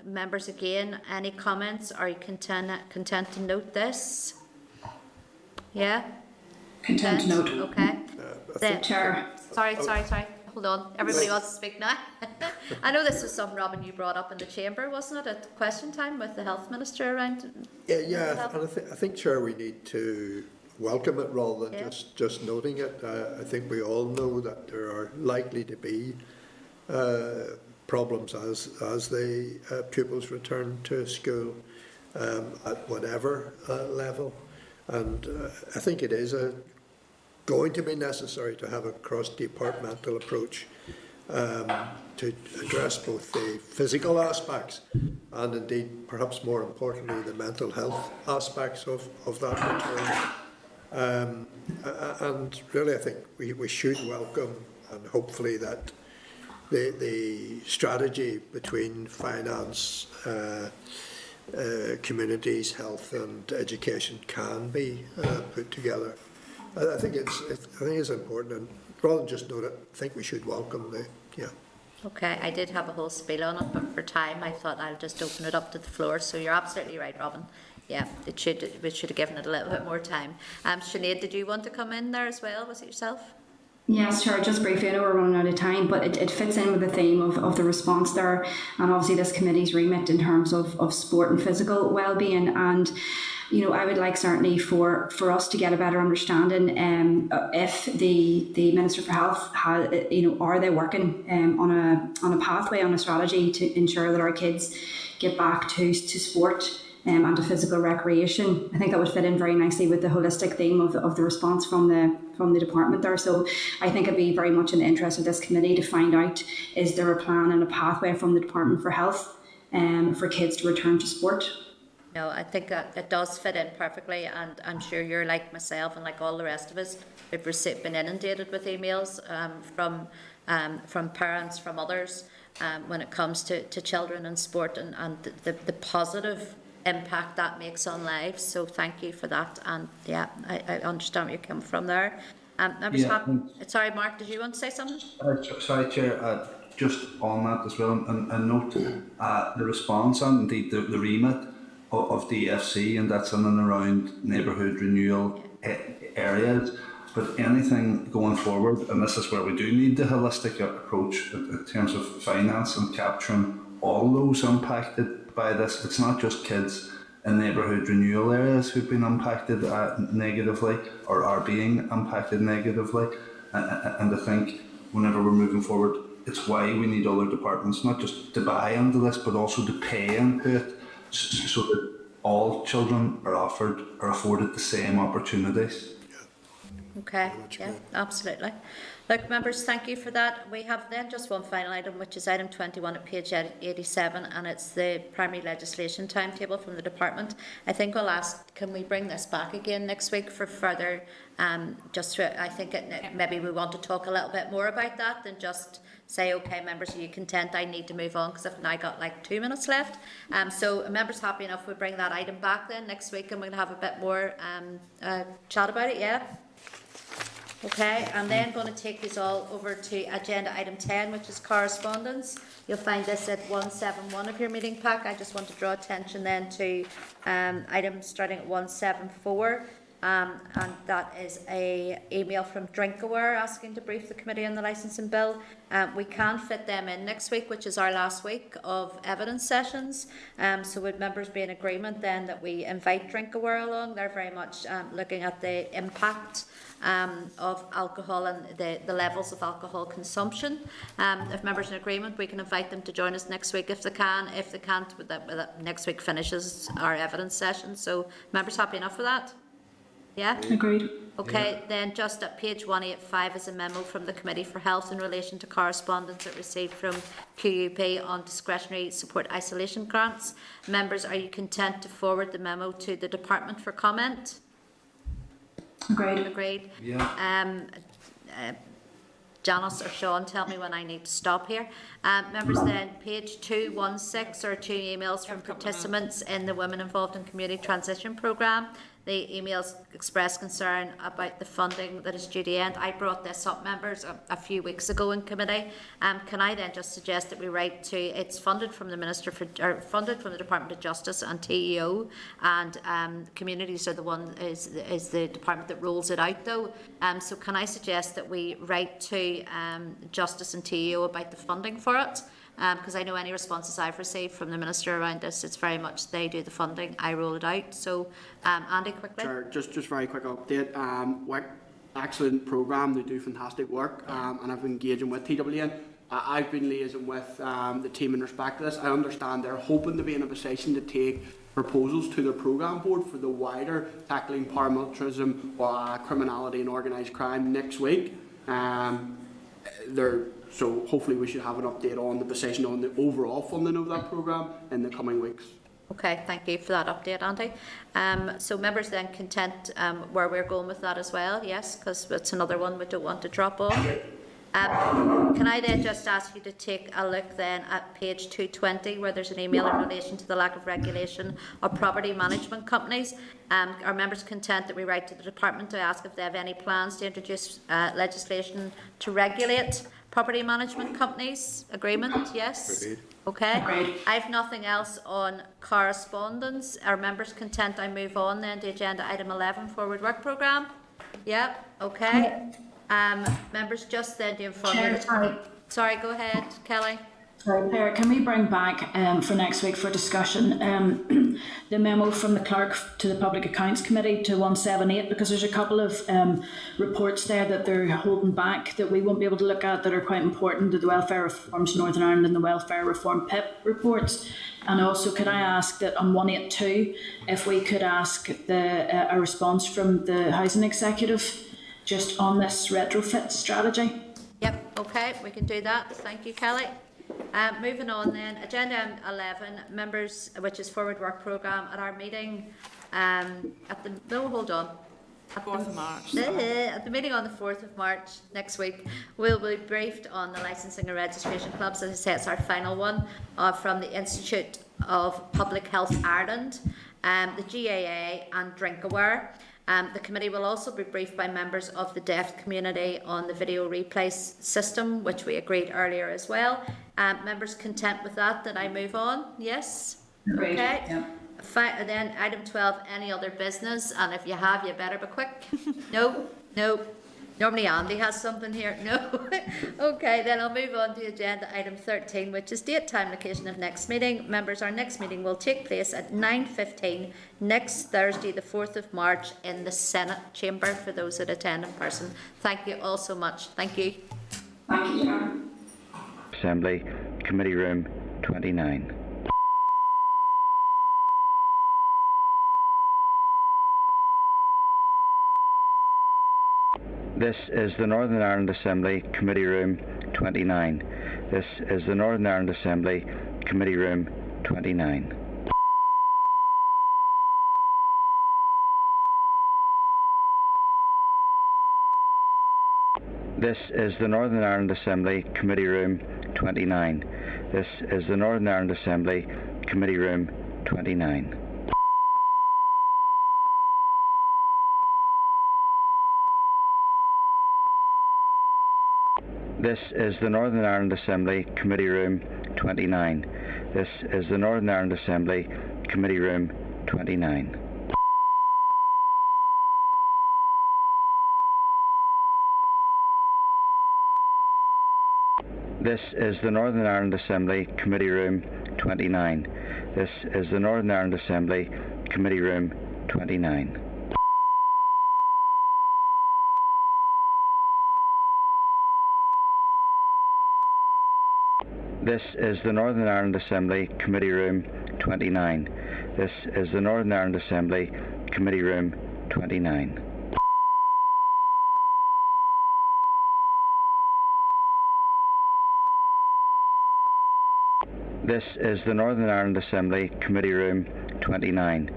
Members, again, any comments? Are you content to note this? Yeah? Content to note. Okay. Then, Chair. Sorry. Hold on. Everybody wants to speak now. I know this was something, Robin, you brought up in the chamber, wasn't it, at question time with the Health Minister around? Yeah. And I think, Chair, we need to welcome it rather than just noting it. I think we all know that there are likely to be problems as the pupils return to school at whatever level, and I think it is going to be necessary to have a cross-departmental approach to address both the physical aspects and indeed, perhaps more importantly, the mental health aspects of that return. And really, I think we should welcome, and hopefully that the strategy between finance, communities, health and education can be put together. I think it's important, and rather than just note it, I think we should welcome Okay, I did have a whole spiel on it, but for time I thought I'll just open it up to the floor. So you're absolutely right, Robin. Yeah, we should have given it a little bit more time. Sinead, did you want to come in there as well? Was it yourself? Yes, sure, just briefly, I know we're running out of time, but it fits in with the theme of the response there, and obviously this committee's remit in terms of sport and physical well-being. And I would like certainly for us to get a better understanding if the Minister for Health are they working on a pathway, on a strategy to ensure that our kids get back to sport and to physical recreation. I think that would fit in very nicely with the holistic theme of the response from the department there. So I think it'd be very much in the interest of this committee to find out, is there a plan and a pathway from the Department for Health for kids to return to sport? No, I think that it does fit in perfectly, and I'm sure you're like myself and like all the rest of us. We've been inundated with emails from parents, from others, when it comes to children and sport and the positive impact that makes on lives. So thank you for that, and I understand where you're coming from there. Sorry, Mark, did you want to say something? Sorry, Chair. Just on that as well, and note the response and indeed the remit of the EFC, and that's in and around neighbourhood renewal areas. But anything going forward, and this is where we do need the holistic approach in terms of finance and capturing all those impacted by this. It's not just kids in neighbourhood renewal areas who've been impacted negatively or are being impacted negatively. And I think whenever we're moving forward. It's why we need other departments, not just to buy into this, but also to pay into it, so that all children are afforded the same opportunities. Okay, yeah, absolutely. Look, members, thank you for that. We have then just one final item, which is item 21 at page 87, and it's the primary legislation timetable from the department. I think we'll ask, can we bring this back again next week for further, I think maybe we want to talk a little bit more about that than just say, okay, members, are you content? I need to move on because I've now got like 2 minutes left. So members happy enough we bring that item back then next week and we're going to have a bit more chat about it, yeah? Okay, I'm then going to take these all over to agenda item 10, which is correspondence. You'll find this at 171 of your meeting pack. I just want to draw attention then to items starting at 174. And that is a email from Drinkaware asking to brief the committee on the licensing bill. We can fit them in next week, which is our last week of evidence sessions. So would members be in agreement then that we invite Drinkaware along? They're very much looking at the impact of alcohol and the levels of alcohol consumption. If members are in agreement, we can invite them to join us next week if they can. If they can't, next week finishes our evidence session. So members happy enough with that? Yeah? Agreed. Okay, yeah. Then just at page 185 is a memo from the Committee for Health in relation to correspondence it received from QUP on discretionary support isolation grants. Members, are you content to forward the memo to the department for comment? Agreed. Agreed. Yeah. Janice or Sean, tell me when I need to stop here. Members, then page 216 are 2 emails from participants in the Women Involved in Community Transition Programme. The emails express concern about the funding that is due to end. I brought this up, members, a few weeks ago in committee. Can I then just suggest that we write to, it's funded from the funded from the Department of Justice and TEO, and communities are is the department that rolls it out though. So can I suggest that we write to Justice and TEO about the funding for it? Because I know any responses I've received from the Minister around this, it's very much they do the funding, I roll it out. So, Andy, quickly. Sure, just very quick update. Excellent programme, they do fantastic work, and I've been engaging with TWN. I've been liaising with the team in respect to this. I understand they're hoping to be in a position to take proposals to the programme board for the wider tackling paramilitarism, criminality and organised crime next week. So hopefully we should have an update on the position on the overall funding of that programme in the coming weeks. Okay, thank you for that update, Andy. So members then content where we're going with that as well, yes, because it's another one we don't want to drop off. Can I then just ask you to take a look then at page 220 where there's an email in relation to the lack of regulation of property management companies. Are members content that we write to the department to ask if they have any plans to introduce legislation to regulate property management companies? Agreement? Yes? Agreed. Okay. Agreed. I have nothing else on correspondence. Are members content I move on then to agenda item 11, forward work programme? Yep. Okay. Members, just then to inform you. Sorry, go ahead, Kelly. Claire, can we bring back for next week for discussion the memo from the clerk to the Public Accounts Committee to 178, because there's a couple of reports there that they're holding back that we won't be able to look at that are quite important, the Welfare Reforms Northern Ireland and the Welfare Reform PIP reports. And also, could I ask that on 182, if we could ask a response from the Housing Executive just on this retrofit strategy? Yep, okay, we can do that. Thank you, Kelly. Moving on then, agenda 11, members, which is forward work programme at our meeting at the 4th of March. At the meeting on the 4th of March next week, we'll be briefed on the licensing and registration clubs. As I say, it's our final one from the Institute of Public Health Ireland, the GAA and Drinkaware. The committee will also be briefed by members of the deaf community on the video replay system, which we agreed earlier as well. Members content with that I move on? Yes? Agreed. Okay. Yep. Then item 12, any other business? And if you have, you better be quick. No. Normally Andy has something here. No. Okay, then I'll move on to agenda item 13, which is date, time, location of next meeting. Members, our next meeting will take place at 9:15 next Thursday, the 4th of March, in the Senate chamber for those that attend in person. Thank you all so much. Thank you. Thank you, Chair. Assembly, Committee Room 29. This is the Northern Ireland Assembly, Committee Room 29. This is the Northern Ireland Assembly, Committee Room 29. This is the Northern Ireland Assembly, Committee Room 29. This is the Northern Ireland Assembly, Committee Room 29. This is the Northern Ireland Assembly, Committee Room 29. This is the Northern Ireland Assembly, Committee Room 29. This is the Northern Ireland Assembly, Committee Room 29. This is the Northern Ireland Assembly, Committee Room 29. This is the Northern Ireland Assembly, Committee Room 29. This is the Northern Ireland Assembly, Committee Room 29. This is the Northern Ireland Assembly, Committee Room 29.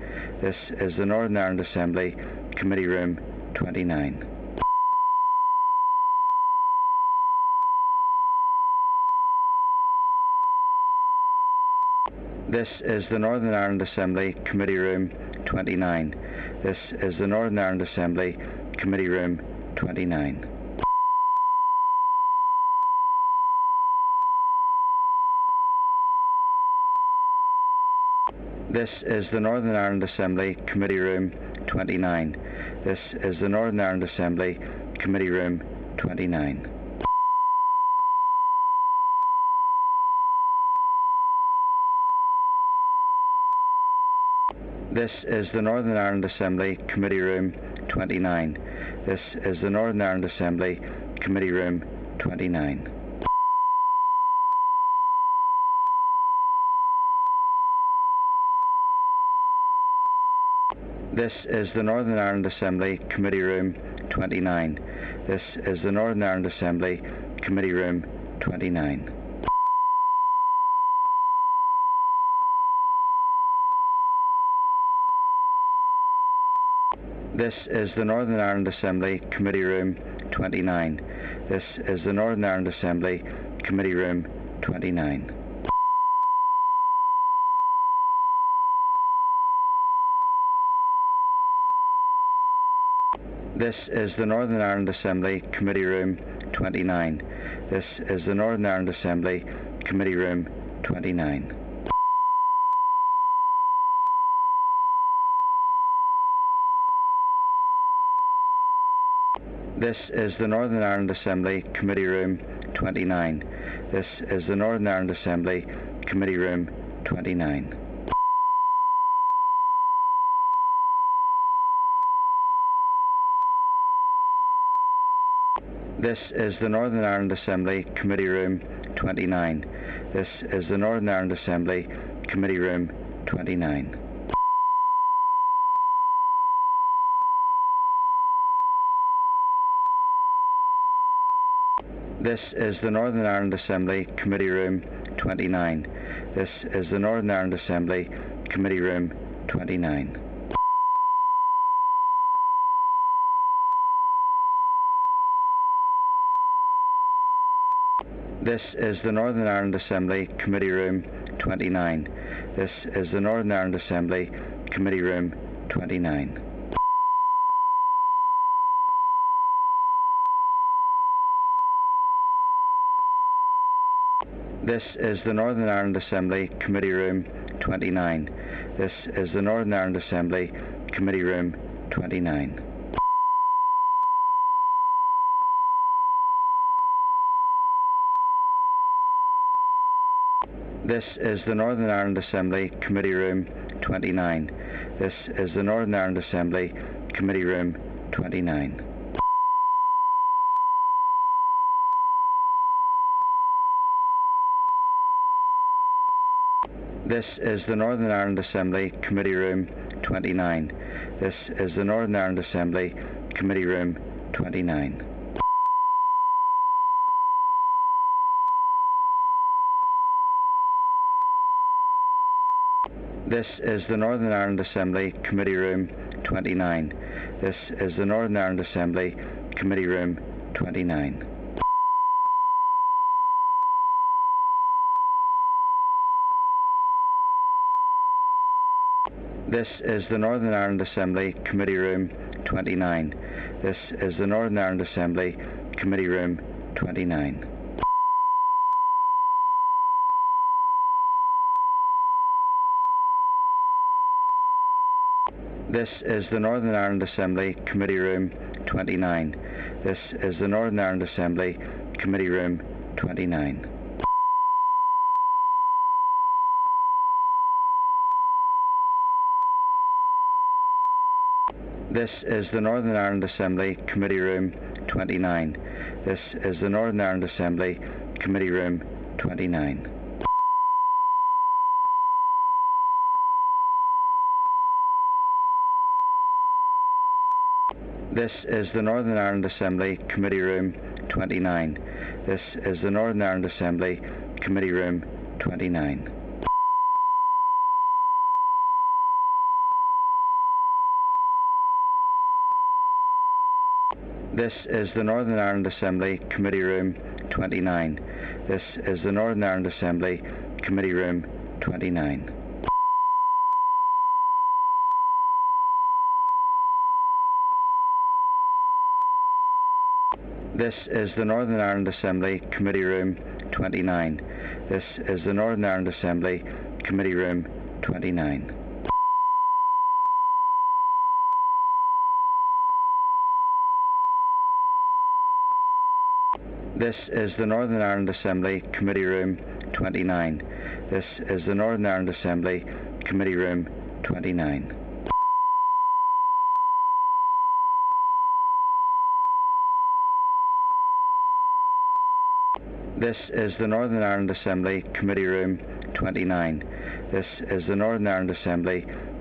This is the Northern Ireland Assembly, Committee Room 29. This is the Northern Ireland Assembly, Committee Room 29. This is the Northern Ireland Assembly, Committee Room 29. This is the Northern Ireland Assembly, Committee Room 29. This is the Northern Ireland Assembly, Committee Room 29. This is the Northern Ireland Assembly, Committee Room 29. This is the Northern Ireland Assembly, Committee Room 29. This is the Northern Ireland Assembly, Committee Room 29. This is the Northern Ireland Assembly, Committee Room 29. This is the Northern Ireland Assembly, Committee Room 29. This is the Northern Ireland Assembly, Committee Room 29. This is the Northern Ireland Assembly, Committee Room 29. This is the Northern Ireland Assembly, Committee Room 29. This is the Northern Ireland Assembly, Committee Room 29. This is the Northern Ireland Assembly, Committee Room 29. This is the Northern Ireland Assembly, Committee Room 29. This is the Northern Ireland Assembly, Committee Room 29. This is the Northern Ireland Assembly, Committee Room 29. This is the Northern Ireland Assembly, Committee Room 29. This is the Northern Ireland Assembly, Committee Room 29. This is the Northern Ireland Assembly, Committee Room 29. This is the Northern Ireland Assembly, Committee Room 29. This is the Northern Ireland Assembly, Committee Room 29. This is the Northern Ireland Assembly, Committee Room 29. This is the Northern Ireland Assembly, Committee Room 29. This is the Northern Ireland Assembly Committee Room 29. This is the Northern Ireland Assembly Committee Room 29. This is the Northern Ireland Assembly Committee Room 29. This is the Northern Ireland Assembly Committee Room 29. This is the Northern Ireland Assembly Committee Room 29. This is the Northern Ireland Assembly Committee Room 29. This is the Northern Ireland Assembly Committee Room 29. This is the Northern Ireland Assembly Committee Room 29. This is the Northern Ireland Assembly Committee Room 29. This is the Northern Ireland Assembly Committee Room 29. This is the Northern Ireland Assembly Committee Room 29. This is the Northern Ireland Assembly Committee Room 29. This is the Northern Ireland Assembly Committee Room 29. This is the Northern Ireland Assembly Committee Room 29. This is the Northern Ireland Assembly Committee Room 29. This is the Northern Ireland Assembly Committee Room 29. This is the Northern Ireland Assembly Committee Room 29. This is the Northern Ireland Assembly Committee Room 29. This is the Northern Ireland Assembly Committee Room 29. This is the Northern Ireland Assembly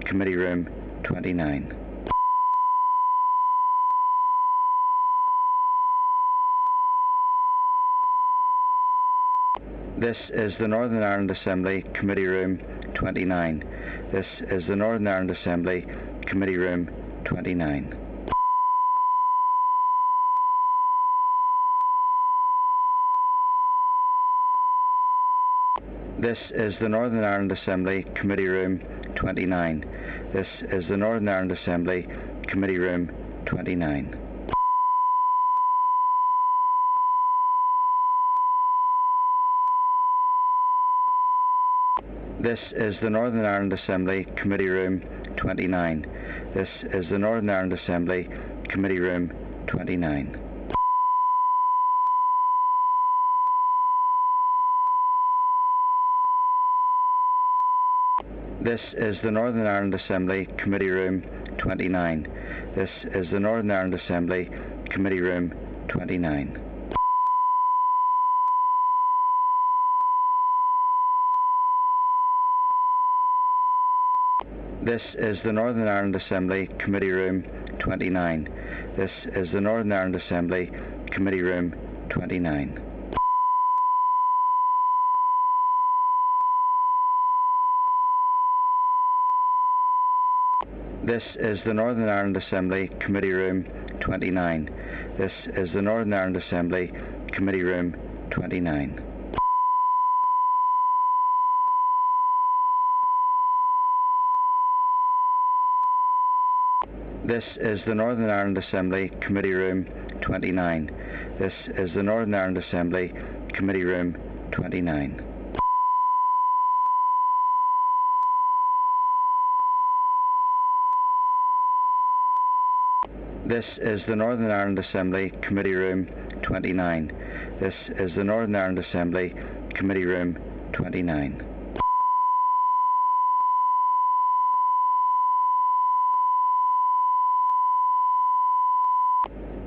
Committee Room 29. This is the Northern Ireland Assembly Committee Room 29. This is the Northern Ireland Assembly Committee Room 29. This is the Northern Ireland Assembly Committee Room 29. This is the Northern Ireland Assembly Committee Room 29. This is the Northern Ireland Assembly Committee Room 29. This is the Northern Ireland Assembly Committee Room 29. This is the Northern Ireland Assembly Committee Room 29. This is the Northern Ireland Assembly Committee Room 29. This is the Northern Ireland Assembly Committee Room 29. This is the Northern Ireland Assembly Committee Room 29. This is the Northern Ireland Assembly Committee Room 29. This is the Northern Ireland Assembly Committee Room 29. This is the Northern Ireland Assembly Committee Room 29. This is the Northern Ireland Assembly Committee Room 29. This is the Northern Ireland Assembly Committee Room 29. This is the Northern Ireland Assembly Committee Room 29.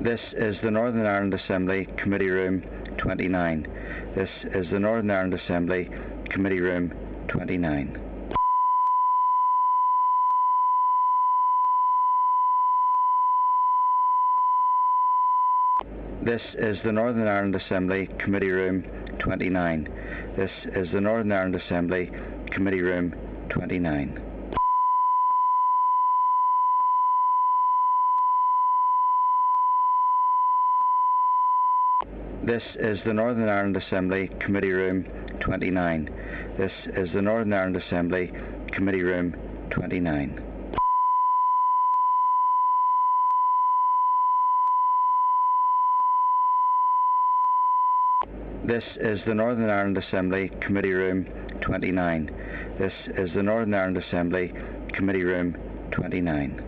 This is the Northern Ireland Assembly Committee Room 29. This is the Northern Ireland Assembly Committee Room 29. This is the Northern Ireland Assembly Committee Room 29. This is the Northern Ireland Assembly Committee Room 29. This is the Northern Ireland Assembly Committee Room 29. This is the Northern Ireland Assembly Committee Room 29. This is the Northern Ireland Assembly Committee Room 29. This is the Northern Ireland Assembly Committee Room 29.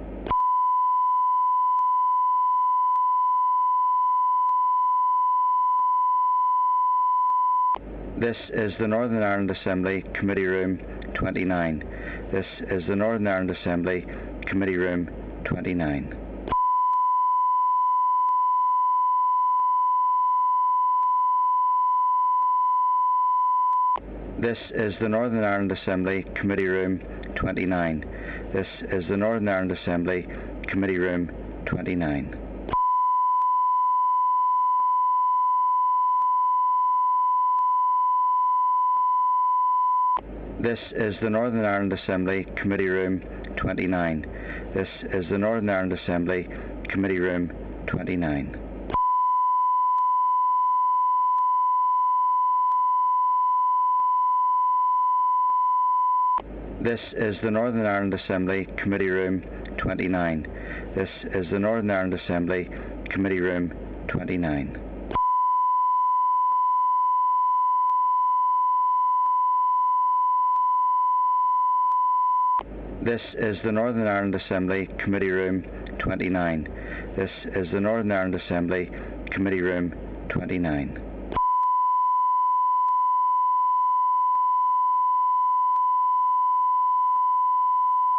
This is the Northern Ireland Assembly Committee Room 29. This is the Northern Ireland Assembly Committee Room 29. This is the Northern Ireland Assembly Committee Room 29. This is the Northern Ireland Assembly Committee Room 29. This is the Northern Ireland Assembly Committee Room 29. This is the Northern Ireland Assembly Committee Room 29. This is the Northern Ireland Assembly Committee Room 29. This is the Northern Ireland Assembly Committee Room 29. This is the Northern Ireland Assembly Committee Room 29. This is the Northern Ireland Assembly Committee Room 29.